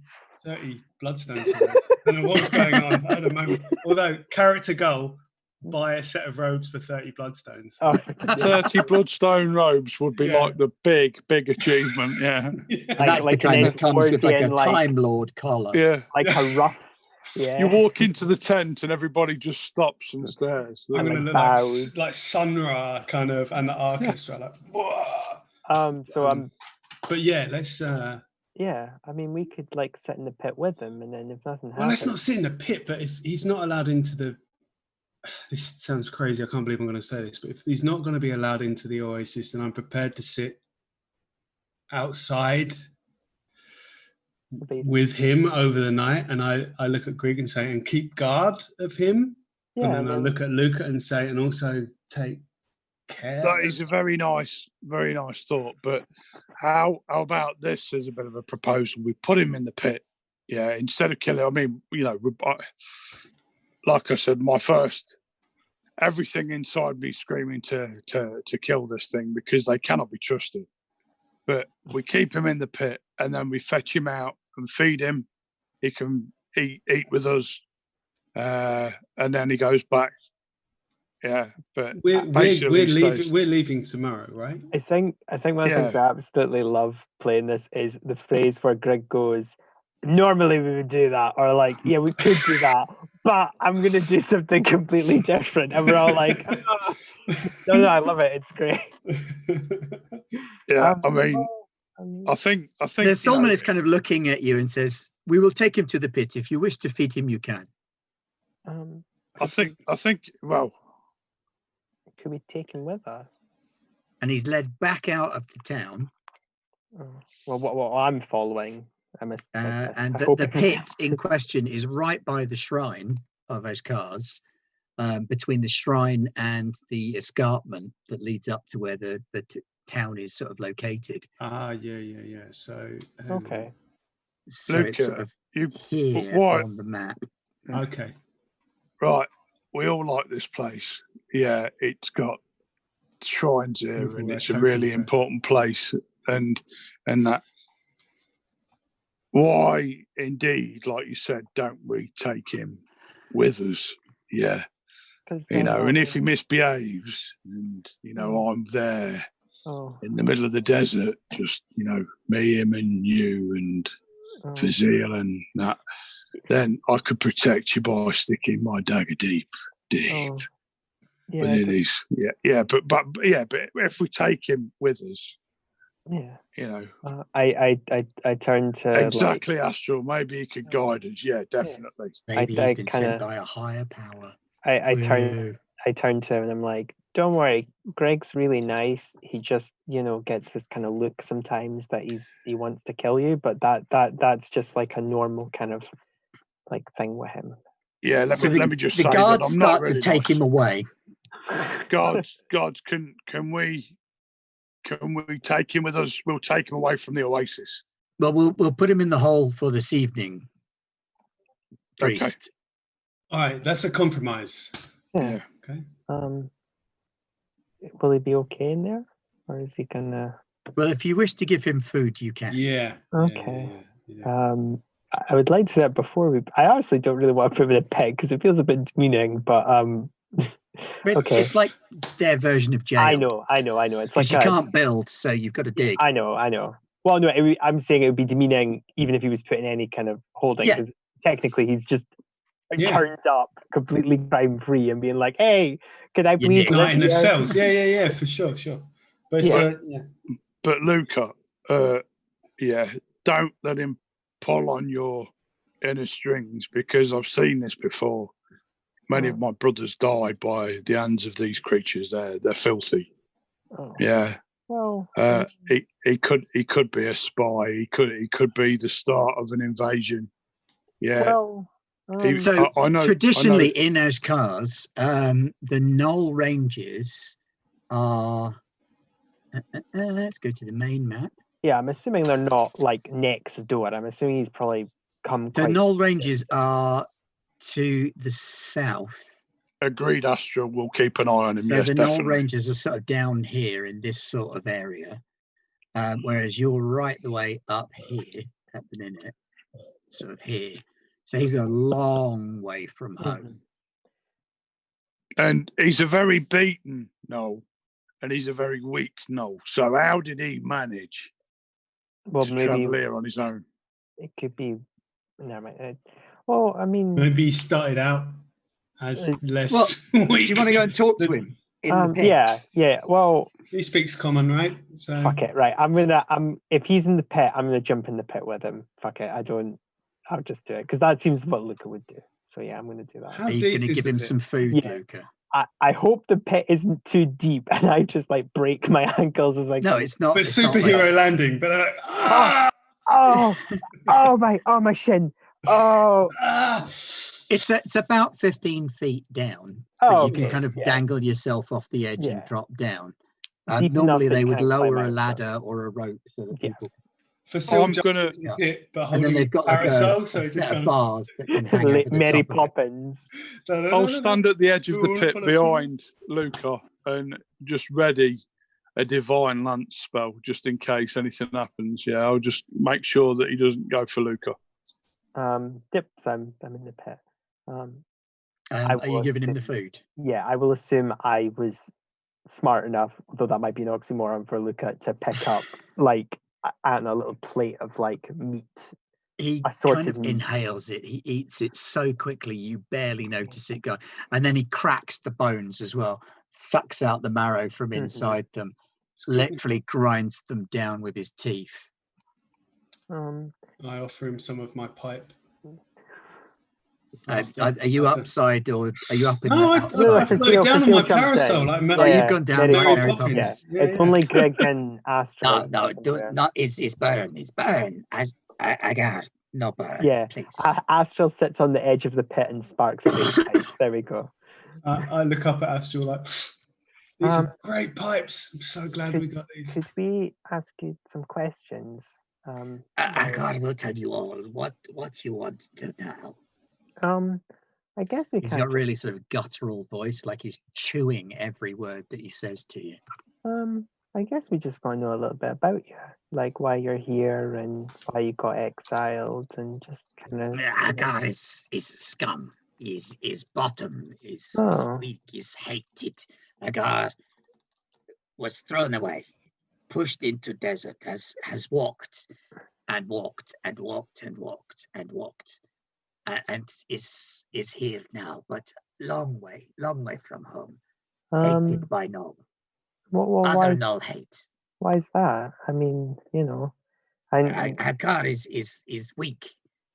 bloodstones for this. I don't know what was going on at the moment. Although, character goal, buy a set of robes for 30 bloodstones. Oh, 30 bloodstone robes would be Yeah. like the big achievement. Yeah. And that's the like kind an that comes with like a Edwardian, like- Time Lord collar. Yeah. like a rough. Yeah. You walk into the tent and everybody just stops and stares. I'm going to look bows. like Sun Ra kind of, and the orchestra, like, whoa. But yeah, let's. Yeah, I mean, we could like sit in the pit with him, and then if nothing happens, Well, let's not sit in the pit. But if he's not allowed into the, this sounds crazy. I can't believe I'm going to say this, but if he's not going to be allowed into the oasis, then I'm prepared to sit outside with him over the night. And I look at Greg and say, and keep guard of him. Yeah, and then I look at Luca and say, and also take care. That is a very nice thought. But how about this as a bit of a proposal? We put him in the pit, yeah, instead of killing. I mean, you know, like I said, everything inside me screaming to kill this thing because they cannot be trusted. But we keep him in the pit and then we fetch him out and feed him. He can eat with us, and then he goes back. Yeah, but we're leaving tomorrow, right? I think one of the things I absolutely love playing this is the phrase where Greg goes, "Normally we would do that," or like, "Yeah, we could do that, but I'm gonna do something completely different," and we're all like, "Oh." No, I love it. It's great. Yeah, I think the Solomon is kind of looking at you and says, "We will take him to the pit. If you wish to feed him, you can." I think. Well, could we take him with us? And he's led back out of the town. Well, what I'm following, and the pit in question is right by the shrine of Ashkar's, between the shrine and the escarpment that leads up to where the town is sort of located. Yeah. So okay. So Luca, it's sort of here on the map. Okay. Right. We all like this place. Yeah, it's got shrines here, and it's a really important place. And that. Why, indeed, like you said, don't we take him with us? Yeah, you know. And if he misbehaves, and you know, I'm there in the middle of the desert, just me, him, and you, and Raziel, and that. Then I could protect you by sticking my dagger deep within his. But if we take him with us, I turn to exactly Astral. Maybe he could guide us. Yeah, definitely. Maybe he's been sent by a higher power. I turn to him and I'm like, "Don't worry, Greg's really nice. He just gets this kind of look sometimes that he wants to kill you, but that's just like a normal kind of like thing with him." Yeah, let me just say the guards that I'm start not really to take him away. Guards, can we take him with us? We'll take him away from the oasis. Well, we'll put him in the hole for this evening, priest. Okay. All right, that's a compromise. Yeah. Okay. Will he be okay in there, or is he gonna? Well, if you wish to give him food, you can. Yeah. Okay. Yeah. I would like to say that before we. I honestly don't really want to put him in a pit because it feels a bit demeaning. But okay. It's like their version of jail. I know. It's like Because you can't build, so you've got to dig. I know. Well, no, I'm saying it would be demeaning even if he was put in any kind of holding, because technically he's just turned up completely crime free and being like, "Hey, can I please?" Night in the cells. Yeah, for sure. But But Luca, don't let him pull on your inner strings, because I've seen this before. Many of my brothers died by the hands of these creatures. They're filthy. Oh. Yeah. Well, he could be a spy. He could be the start of an invasion. Yeah. Well, I know traditionally in Ashkars, the Knoll Ranges are. Let's go to the main map. Yeah, I'm assuming they're not like next door. I'm assuming he's probably come. The Knoll Ranges are to the south. Agreed, Astral. We'll keep an eye on him. So yes, the definitely. Knoll Ranges are sort of down here in this sort of area, whereas you're right the way up here at the minute, sort of here. So he's a long way from home. And he's a very beaten Knoll, and he's a very weak Knoll. So how did he manage to travel here on his own? It could be. Never mind. Well, I mean, maybe he started out as less weak. Do you want to go and talk to him in the pit? Yeah. Well, he speaks common, right? So fuck it, right? If he's in the pit, I'm gonna jump in the pit with him. Fuck it, I'll just do it because that seems what Luca would do. So yeah, I'm gonna do that. Are you gonna give him some food, Luca? I hope the pit isn't too deep and I just like break my ankles as I go. No, it's not. But it's superhero not like... landing. But my shin. Oh. It's about 15 feet down. Oh, you can kind of dangle yourself off the edge and drop down. Normally they would lower a ladder or a rope so that people. I'm gonna and then they've got like a set of bars that can hang over the Mary top Poppins. I'll stand at the edge of the pit behind Luca and just ready a divine lance spell just in case anything happens. Yeah, I'll just make sure that he doesn't go for Luca. Yep, so I'm in the pit. Are you giving him the food? Yeah, I will assume I was smart enough, though that might be an oxymoron for Luca, to pick up like I don't know, a little plate of like meat. He kind of inhales it. He eats it so quickly you barely notice it go. And then he cracks the bones as well, sucks out the marrow from inside them, literally grinds them down with his teeth. I offer him some of my pipe. Are you upside or are you up in I float down on my parasol. You've gone down Mary Mary Poppins. Yeah. It's only Greg and Astro. It's Bjørn. It's Bjørn. I got no Bjørn. Yeah, please. Astral sits on the edge of the pit and sparks a big pipe. There we go. I look up at Astral like, these are great pipes. I'm so glad we got these. Could we ask you some questions? I will tell you all what you want to know. I guess we He's got really sort of guttural voice, like he's chewing every word that he says to you. I guess we just want to know a little bit about you, like why you're here and why you got exiled, and just kind of. God is scum. Is bottom. Is weak. Is hated. God was thrown away, pushed into desert. Has walked and walked and walked and walked and walked. And is here now, but long way from home. Hated by Knoll. Other Knoll hate. Why is that? I mean, you know, Agar is weak.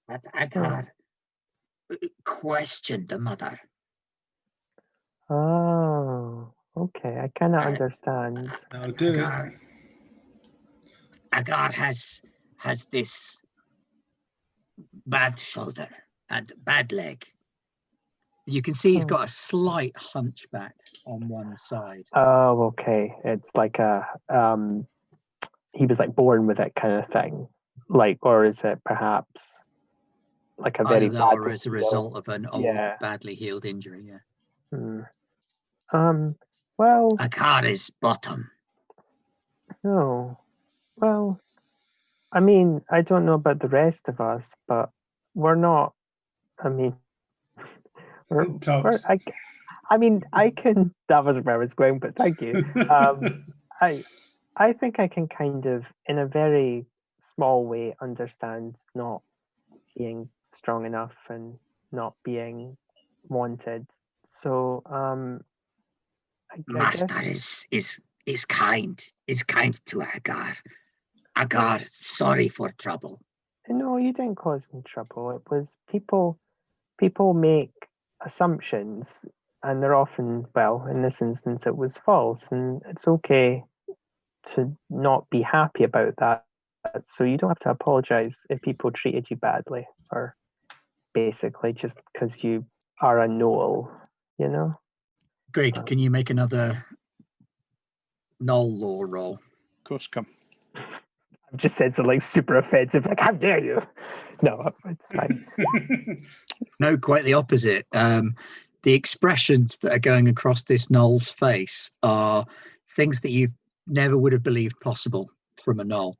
But Agar questioned the mother. Oh, okay. I kind of understand. I'll do it. Agar has this bad shoulder and bad leg. You can see he's got a slight hunchback on one side. Oh, okay. It's like he was like born with it kind of thing. Like, or is it perhaps like a very bad, or as a result of an old, badly healed injury? Yeah. Well, Agar is bottom. No. Well, I mean, I don't know about the rest of us, but we're not. I mean, Tops. I mean, I can. That wasn't where I was going, but thank you. I think I can kind of, in a very small way, understand not being strong enough and not being wanted. So, Master is kind. Is kind to Agar. Agar, sorry for trouble. No, you didn't cause any trouble. It was people make assumptions, and they're often, well, in this instance, it was false, and it's okay to not be happy about that. So you don't have to apologize if people treated you badly, or basically just because you are a Noel, you know? Greg, can you make another Null law roll? Of course, come. I've just said something super offensive, like, how dare you? No, it's fine. No, quite the opposite. The expressions that are going across this Null's face are things that you never would have believed possible from a Null.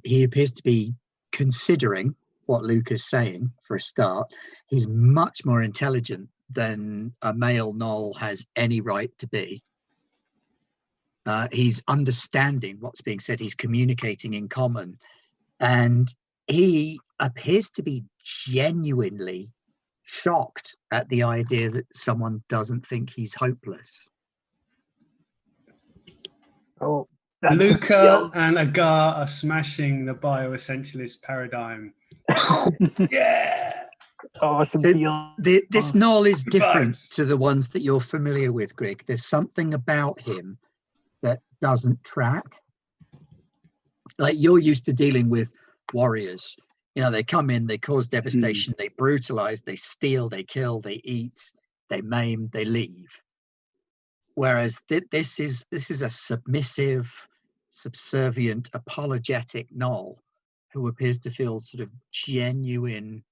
He appears to be considering what Luke is saying for a start. He's much more intelligent than a male Null has any right to be. He's understanding what's being said. He's communicating in common. And he appears to be genuinely shocked at the idea that someone doesn't think he's hopeless. Oh, Luca and Agar are smashing the bioessentialist paradigm. Yeah. Awesome. This Null is different Vibes. to the ones that you're familiar with, Greg. There's something about him that doesn't track. Like, you're used to dealing with warriors. You know, they come in, they cause devastation, they brutalize, they steal, they kill, they eat, they maim, they leave. Whereas this is a submissive, subservient, apologetic Null who appears to feel sort of genuine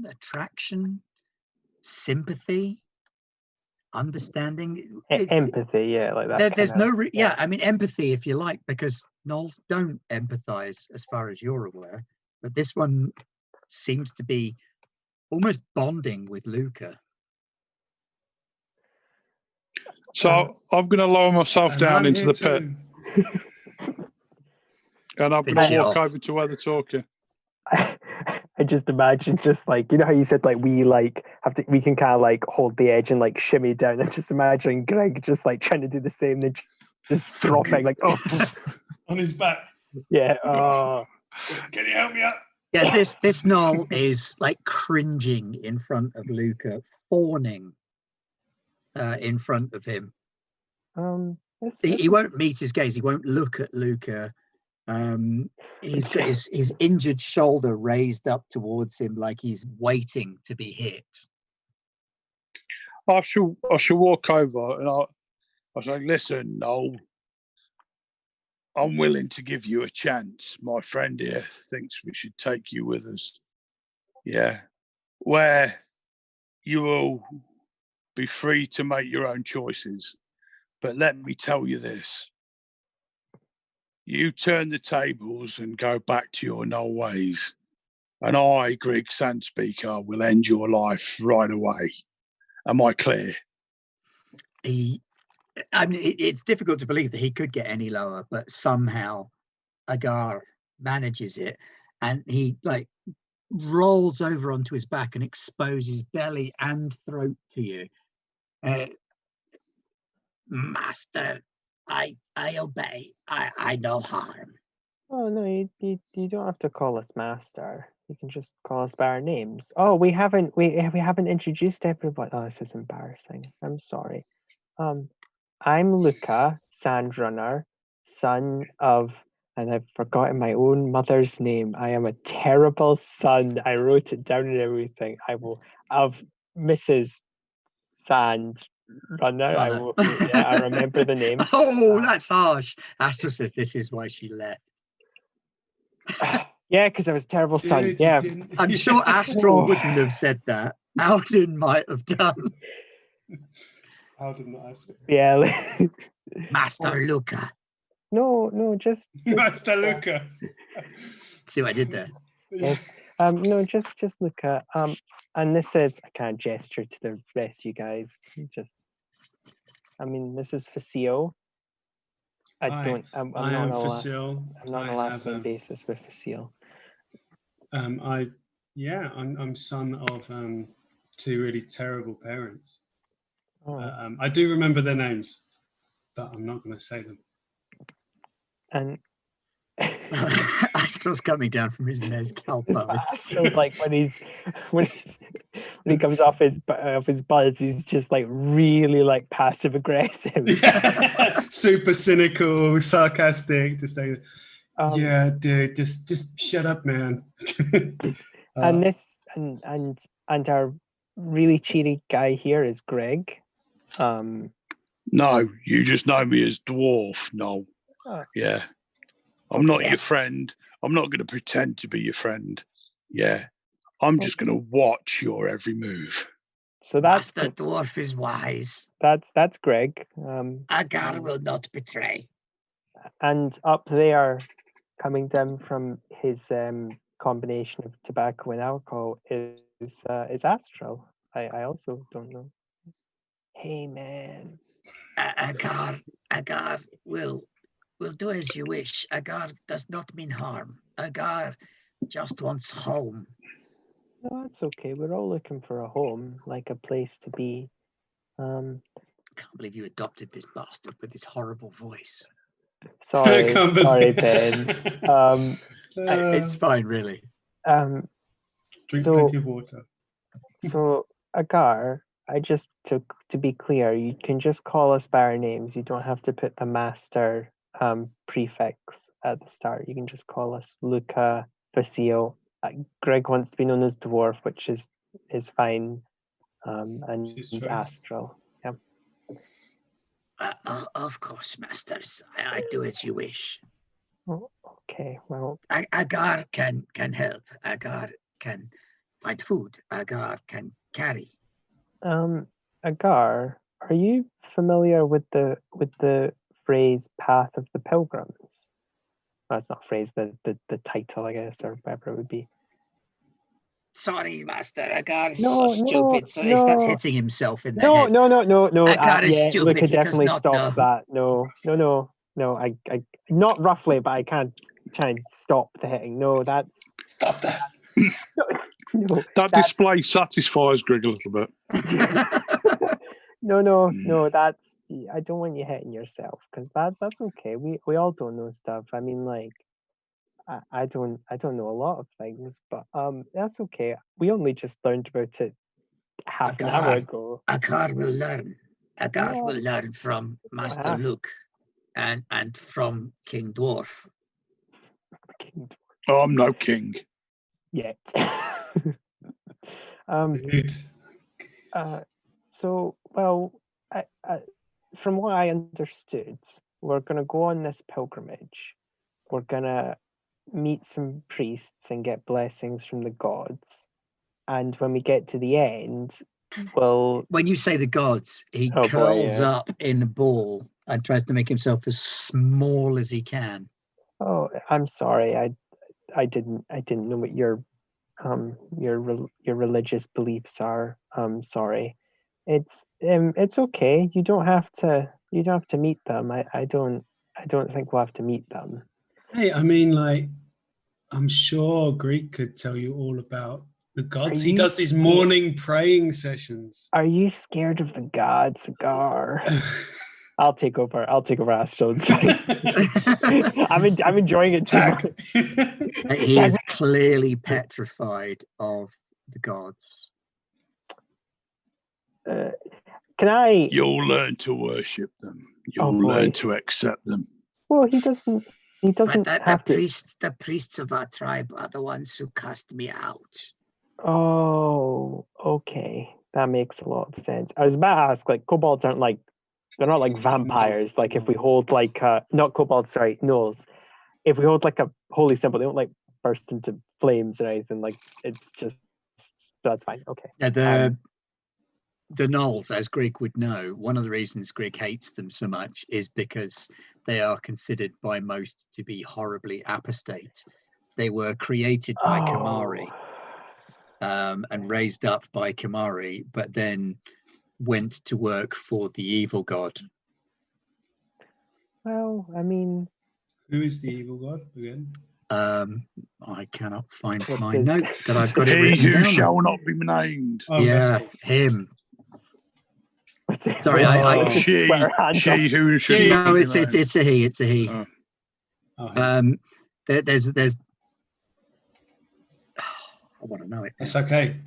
attraction, sympathy, understanding, empathy. Yeah, like that. There's no I mean, empathy, if you like, because Nulls don't empathize as far as you're aware, but this one seems to be almost bonding with Luca. So I'm going to lower myself down into the pit, and I'm going to walk over to where they're talking. I just imagine, just like, you know how you said, like, we can kind of like hold the edge and like shimmy down. I just imagine Greg just like trying to do the same, then just dropping like, oh, on his back. Yeah. Can you help me up? Yeah, this Null is like cringing in front of Luca, fawning in front of him. He won't meet his gaze. He won't look at Luca. He's got his injured shoulder raised up towards him, like he's waiting to be hit. I shall walk over and I'll say, listen, Noel, I'm willing to give you a chance. My friend here thinks we should take you with us. Yeah. Where you will be free to make your own choices. But let me tell you this. You turn the tables and go back to your Null ways. And I, Greg Sandspeaker, will end your life right away. Am I clear? It's difficult to believe that he could get any lower, but somehow Agar manages it, and he like rolls over onto his back and exposes belly and throat to you. Master, I obey. I no harm. Oh no, you don't have to call us master. You can just call us by our names. Oh, we haven't introduced everybody. Oh, this is embarrassing. I'm sorry. I'm Luca, Sandrunner, son of, and I've forgotten my own mother's name. I am a terrible son. I wrote it down and everything. Of Mrs. Sandrunner. I remember the name. Oh, that's harsh. Astro says this is why she left. Yeah, because I was a terrible son. Yeah. I'm sure Astral wouldn't have said that. Alden might have done. Alden not ask it. Yeah. Master Luca. No, just Master Luca. See what I did there? Yes. No, just look at and this is, I can't gesture to the rest of you guys. This is Facile. I'm not on a last name basis with Facile. I'm son of two really terrible parents. Oh. I do remember their names, but I'm not going to say them. And Astral's coming down from his mezcal pose. Astral's like when he comes off his buzz, he's just like really like passive aggressive. Yeah. Super cynical, sarcastic. Just like, yeah, dude, just shut up, man. And our really cheery guy here is Greg. No, you just know me as Dwarf. No. Yeah. I'm not your friend. I'm not going to pretend to be your friend. Yeah. I'm just going to watch your every move. So that's the dwarf is wise. That's Greg. Agar will not betray. And up there, coming down from his combination of tobacco and alcohol is Astral. I also don't know. Hey man. Agar will do as you wish. Agar does not mean harm. Agar just wants home. No, that's okay. We're all looking for a home, like a place to be. I can't believe you adopted this bastard with his horrible voice. Sorry, Ben. It's fine, really. Drink plenty of water. So, Agar, to be clear, you can just call us by our names. You don't have to put the master prefix at the start. You can just call us Luca, Facile. Greg wants to be known as Dwarf, which is fine. And Astral. Yeah. Of course, masters. I do as you wish. Oh, okay. Well, Agar can help. Agar can find food. Agar can carry. Agar, are you familiar with the phrase "Path of the Pilgrims"? That's not a phrase. The title, I guess, or whatever it would be. Sorry, Master. Agar is so stupid, so he starts hitting himself in the head. No. Agar is stupid. Luca definitely stops that. No. I not roughly, but I can't try and stop the hitting. No, that's stop that. No, that display satisfies Greg a little bit. No. That's I don't want you hitting yourself because that's okay. We all don't know stuff. I mean, like. I don't know a lot of things, but that's okay. We only just learned about it half an hour ago. Agar will learn. Agar will learn from Master Luke and from King Dwarf. Oh, I'm no king yet. From what I understood, we're gonna go on this pilgrimage. We're gonna meet some priests and get blessings from the gods, and when we get to the end, when you say the gods, he curls up in a ball and tries to make himself as small as he can. Oh, I'm sorry. I didn't know what your religious beliefs are. Sorry. It's okay. You don't have to meet them. I don't think we'll have to meet them. Hey, I mean, like, I'm sure Greek could tell you all about the gods. He does these morning praying sessions. Are you scared of the gods, Agar? I'll take over Astral. I'm enjoying it too much. He is clearly petrified of the gods. You'll learn to worship them. You'll learn to accept them. Well, he doesn't have to. The priests of our tribe are the ones who cast me out. Oh, okay. That makes a lot of sense. I was about to ask, like, kobolds aren't like, they're not like vampires. Like, if we hold like, not kobolds, sorry, gnolls. If we hold like a holy symbol, they don't like burst into flames or anything. Like, it's just, that's fine. Okay. Yeah, the gnolls, as Greg would know, one of the reasons Greg hates them so much is because they are considered by most to be horribly apostate. They were created by Kamari Oh. and raised up by Kamari, but then went to work for the evil god. Well, I mean, Who is the evil god again? I cannot find What's my his- note that I've got it He written who down. shall not be named. Oh, Yeah, that's cool. him. what's it? Sorry, Oh. She who should No, not be it's named. a he. It's a he. Oh. Oh, yeah. There's. I want to know it. That's okay.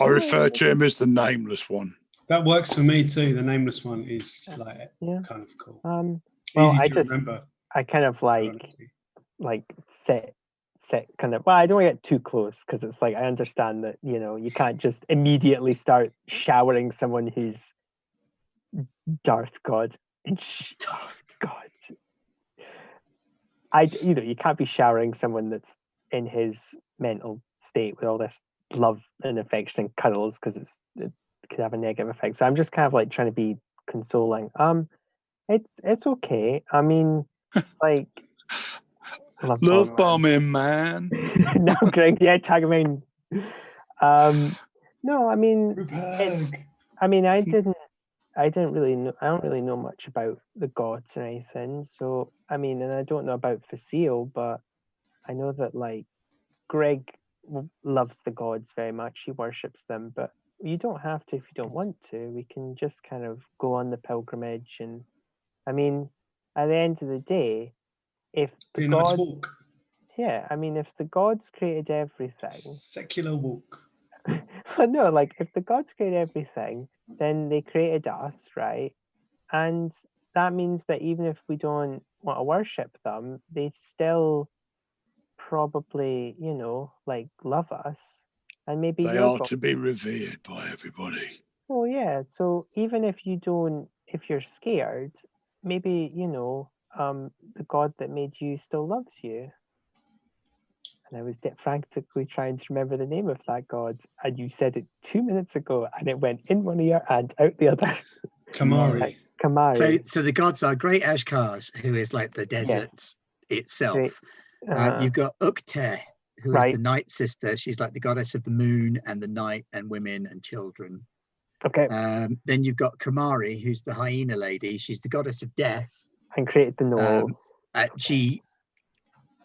I refer to him as the nameless one. That works for me too. The nameless one is like Yeah. kind of cool. Well, Easy I to just, remember. I kind of like sit kind of. Well, I don't want to get too close because it's like I understand that you can't just immediately start showering someone who's Darth God. Darth God. You can't be showering someone that's in his mental state with all this love and affection and cuddles because it could have a negative effect. So I'm just kind of like trying to be consoling. It's okay. I mean, like, Love bombing, man. No, Greg. Yeah, tag him in. No, I mean, I didn't really know. I don't really know much about the gods or anything. So I mean, and I don't know about Facile, but I know that like Greg loves the gods very much. He worships them, but you don't have to if you don't want to. We can just kind of go on the pilgrimage, and I mean, at the end of the day, if the Be a nice gods, walk. yeah, I mean, if the gods created everything, Secular walk. but no, like if the gods created everything, then they created us, right? And that means that even if we don't want to worship them, they still probably, like love us. And maybe They your are to be revered by everybody. Oh yeah. So even if if you're scared, maybe, the God that made you still loves you. And I was frantically trying to remember the name of that God, and you said it 2 minutes ago, and it went in one ear and out the other. Kamari. Kamari. So the gods are Great Ashkars, who is like the desert itself. Great. You've got Ukte, who is Right. the night sister. She's like the goddess of the moon and the night and women and children. Okay. Then you've got Kamari, who's the hyena lady. She's the goddess of death. And created the Knolls.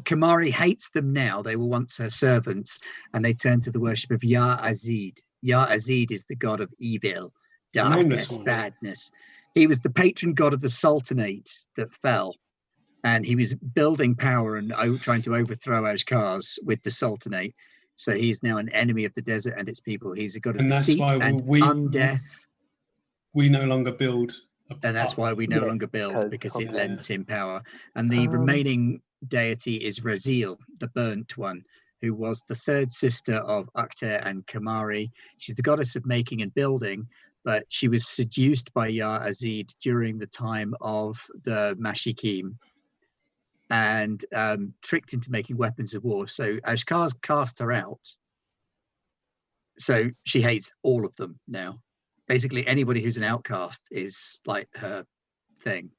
Kamari hates them now. They were once her servants, and they turn to the worship of Ya-Azid. Ya-Azid is the god of evil, darkness, badness. He was the patron god of the Sultanate that fell, and he was building power and trying to overthrow Ashkars with the Sultanate. So he is now an enemy of the desert and its people. He's a god of deceit and undeath. We no longer build. And that's why we no longer build, because it lends him power. And the remaining deity is Raziel, the burnt one, who was the third sister of Ukte and Kamari. She's the goddess of making and building, but she was seduced by Ya-Azid during the time of the Mashikim and tricked into making weapons of war. So Ashkar's cast her out. So she hates all of them now. Basically, anybody who's an outcast is like her thing.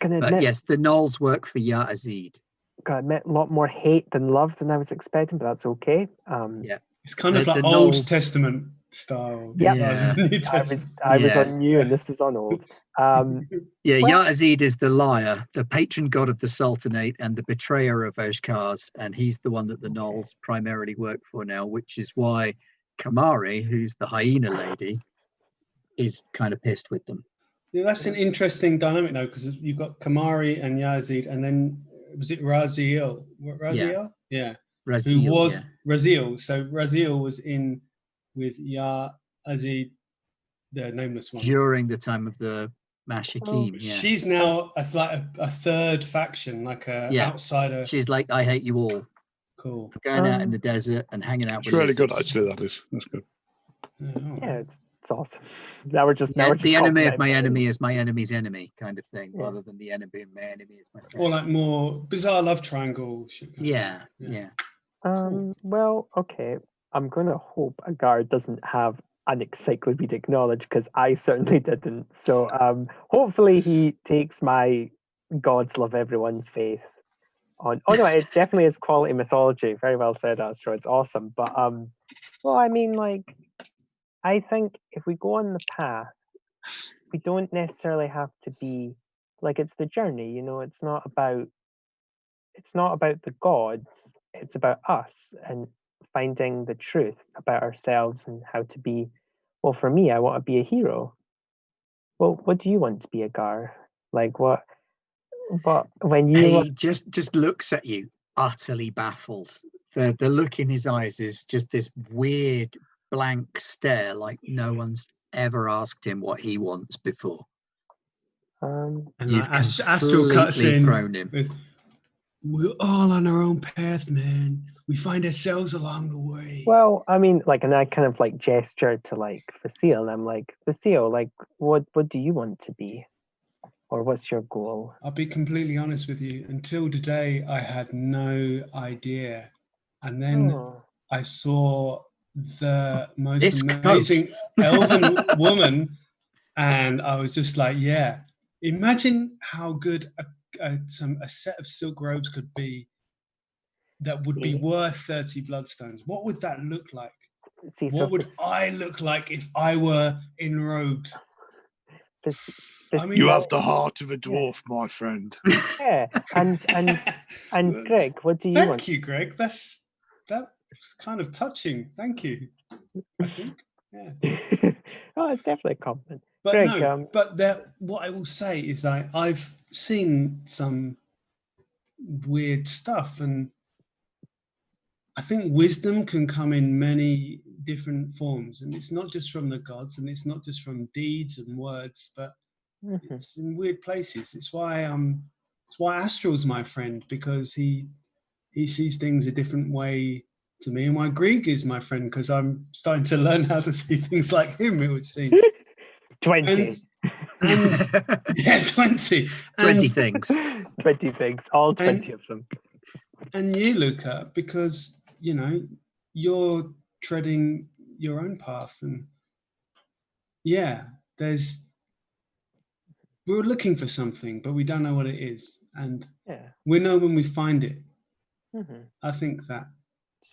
But yes, the Knolls work for Ya-Azid. I met a lot more hate than love than I was expecting, but that's okay. Yeah, it's kind of like Old Testament style. Yeah, I was on new, and this is on old. Ya-Azid is the liar, the patron god of the Sultanate, and the betrayer of Ashkars, and he's the one that the Knolls primarily work for now, which is why Kamari, who's the hyena lady, is kind of pissed with them. Yeah, that's an interesting dynamic though, because you've got Kamari and Ya-Azid, and then was it Raziel? Raziel? Yeah. Raziel, who was Raziel. So Raziel was in with Ya-Azid, the nameless one. During the time of the Mashikim, She's now a third faction, like a outsider. She's like, I hate you all. Cool. Going out in the desert and hanging out with really good, actually, that's good. Yeah, it's awesome. Now we're just the enemy of my enemy is my enemy's enemy kind of thing, rather than the enemy of my enemy is my friend. Or like more bizarre love triangle shit. Yeah. Cool. Well, okay. I'm gonna hope a guard doesn't have an encyclopedic knowledge, because I certainly didn't. So hopefully he takes my gods love everyone faith on. Oh no, it definitely is quality mythology. Very well said, Astro. It's awesome. But well, I mean, like, I think if we go on the path, we don't necessarily have to be like, it's the journey. You know, it's not about the gods. It's about us and finding the truth about ourselves and how to be. Well, for me, I want to be a hero. Well, what do you want to be, Agar? Like what? But when you He just looks at you, utterly baffled. The look in his eyes is just this weird blank stare, like no one's ever asked him what he wants before. And You've like Astral cuts completely in thrown him. with, we're all on our own path, man. We find ourselves along the way. well, I mean, like, and I kind of like gesture to like Raziel, and I'm like, Raziel, like, what do you want to be, or what's your goal? I'll be completely honest with you. Until today, I had no idea. And then Oh. I saw the most This amazing elven woman, and I was just like, yeah. Imagine how good a set of silk robes could be that would be worth 30 bloodstones. What would that look like? See, What would I look like if I were enrobed? I mean, You have the heart of a dwarf, my friend. Yeah, and Greg, what do you want? Thank you, Greg. That was kind of touching. Thank you. I think, yeah. Oh, it's definitely a compliment. But Greg, no, what I will say is I've seen some weird stuff, and I think wisdom can come in many different forms, and it's not just from the gods, and it's not just from deeds and words, but it's in weird places. It's why Astral's my friend, because he sees things a different way to me, and why Grieg is my friend, because I'm starting to learn how to see things like him, it would seem. 20. And yeah, 20. 20 things. 20 things, all 20 of them. And you, Luca, because, you know, you're treading your own path, and yeah, we're looking for something, but we don't know what it is, and we know when we find it. I think that.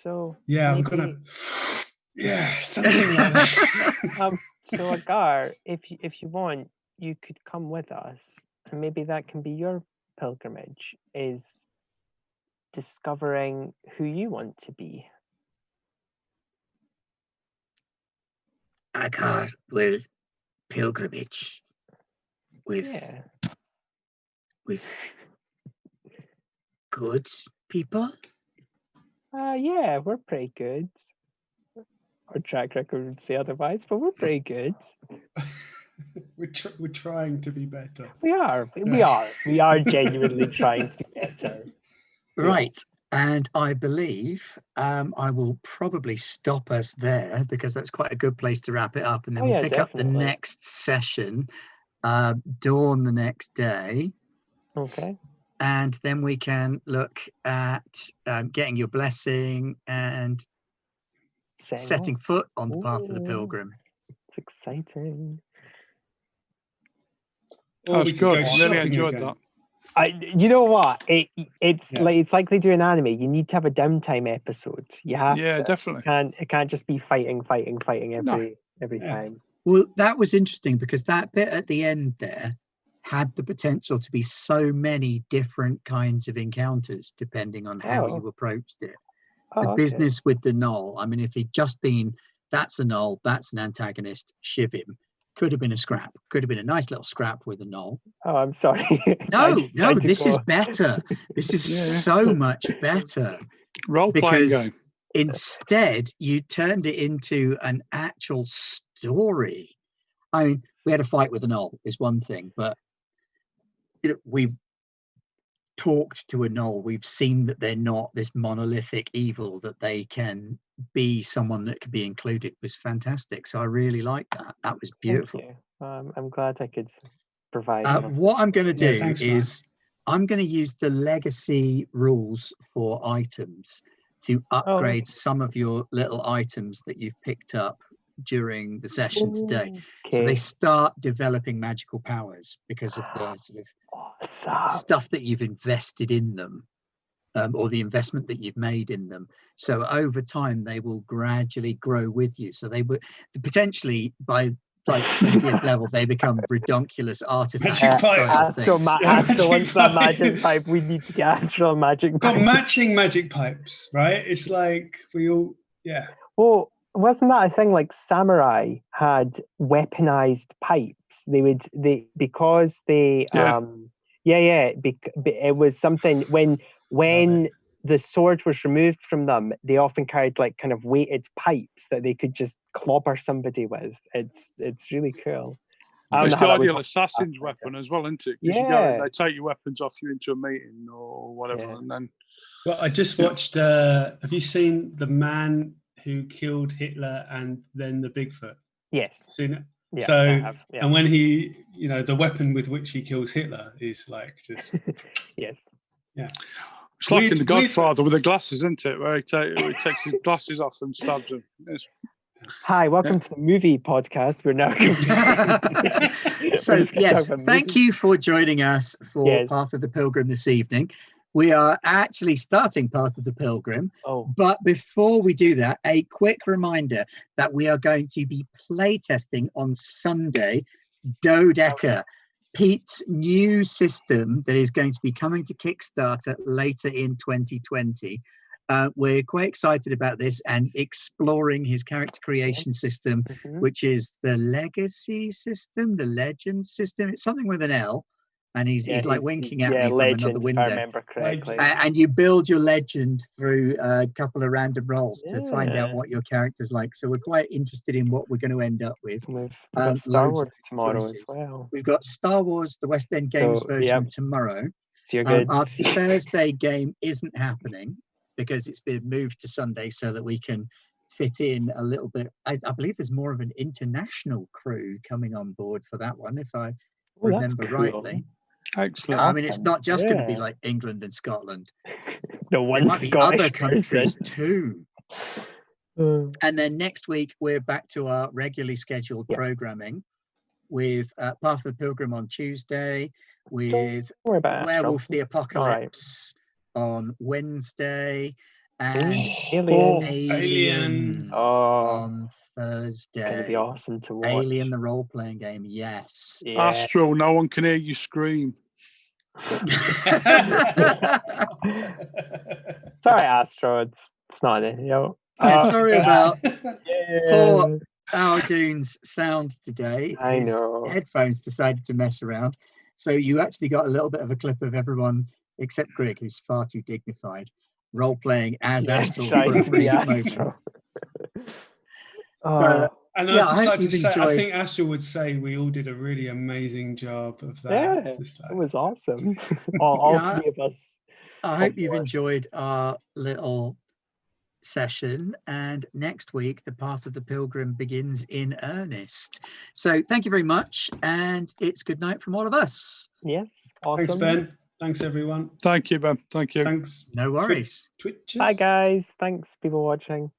So yeah, maybe, I'm gonna. Yeah, something like that. So Agar, if you want, you could come with us, and maybe that can be your pilgrimage, is discovering who you want to be. Agar will pilgrimage with good people. Yeah, we're pretty good. Our track record would say otherwise, but we're pretty good. We're trying to be better. We are genuinely trying to be better. Right, and I believe I will probably stop us there, because that's quite a good place to wrap it up, and then we'll pick up the next session, dawn the next day. Okay. And then we can look at getting your blessing and setting foot on the path of the pilgrim. It's exciting. That's good. I really enjoyed that. You know what? It's like they do in anime. You need to have a downtime episode. You have to. Definitely. It can't just be fighting every time. Well, that was interesting, because that bit at the end there had the potential to be so many different kinds of encounters depending on how you approached it. The business with the Gnoll, I mean, if he'd just been, that's a Gnoll, that's an antagonist, shiv him. Could have been a scrap. Could have been a nice little scrap with a Gnoll. Oh, I'm sorry. No, this is better. This is so much better. Role-playing game. Instead, you turned it into an actual story. I mean, we had a fight with a Gnoll is one thing, but we've talked to a Gnoll. We've seen that they're not this monolithic evil, that they can be someone that could be included. It was fantastic. So I really liked that. That was beautiful. Thank you. I'm glad I could provide. What I'm going to do is I'm going to use the legacy rules for items to upgrade some of your little items that you've picked up during the session today. So they start developing magical powers because of the sort of stuff that you've invested in them. or the investment that you've made in them. So over time, they will gradually grow with you. So they would potentially by like 20th level, they become redonkulous artifact style things. Astro wants that magic pipe. We need to get Astro a magic pipe. Got matching magic pipes, right? It's like we all, yeah. Well, wasn't that a thing? Like samurai had weaponized pipes. It was something when the sword was removed from them, they often carried like kind of weighted pipes that they could just clobber somebody with. It's really cool. It's the ideal assassin's weapon as well, isn't it? Because they take your weapons off you into a meeting or whatever, and then. Well, I just watched. Have you seen The Man Who Killed Hitler and Then the Bigfoot? Yes. Seen it? Yeah, so, I have, yeah. And when he, the weapon with which he kills Hitler is like just. Yes. Yeah. It's like in The Godfather with the glasses, isn't it? Where he takes his glasses off and stabs him. Yes. Hi, welcome to the movie podcast. We're now. So yes, thank you for joining us for Path of the Pilgrim this evening. We are actually starting Path of the Pilgrim, but before we do that, a quick reminder that we are going to be playtesting on Sunday Dodeca, Pete's new system that is going to be coming to Kickstarter later in 2020. We're quite excited about this and exploring his character creation system, which is the legacy system, the legend system. It's something with an L. And he's like winking at me from another window. If I remember correctly. And you build your legend through a couple of random rolls to find out what your character's like. So we're quite interested in what we're going to end up with. We've got Star Wars tomorrow as well. We've got Star Wars, the West End Games version tomorrow. So you're good. Our Thursday game isn't happening because it's been moved to Sunday so that we can fit in a little bit. I believe there's more of an international crew coming on board for that one, if I remember rightly. Excellent. I mean, it's not just going to be like England and Scotland. The one there might be Scottish other countries too. And then next week we're back to our regularly scheduled programming with Path of the Pilgrim on Tuesday, with Werewolf the Apocalypse on Wednesday, and Alien on Thursday. It's going to be awesome to watch. Alien, the role-playing game, yes. Yeah. Astro, no one can hear you scream. Sorry, Astro, it's not it. Sorry about poor Aldoon's sound today. I know. His headphones decided to mess around. So you actually got a little bit of a clip of everyone except Greg, who's far too dignified, role-playing as Astro for a brief moment. And I'd just like to say, I think Astro would say we all did a really amazing job of that. Yeah, it was awesome. all three of us. I hope you've enjoyed our little session, and next week the Path of the Pilgrim begins in earnest. So thank you very much, and it's good night from all of us. Yes, awesome. Thanks, Ben. Thanks, everyone. Thank you, Ben. Thank you. Thanks. No worries. Twitches. Bye, guys. Thanks, people watching.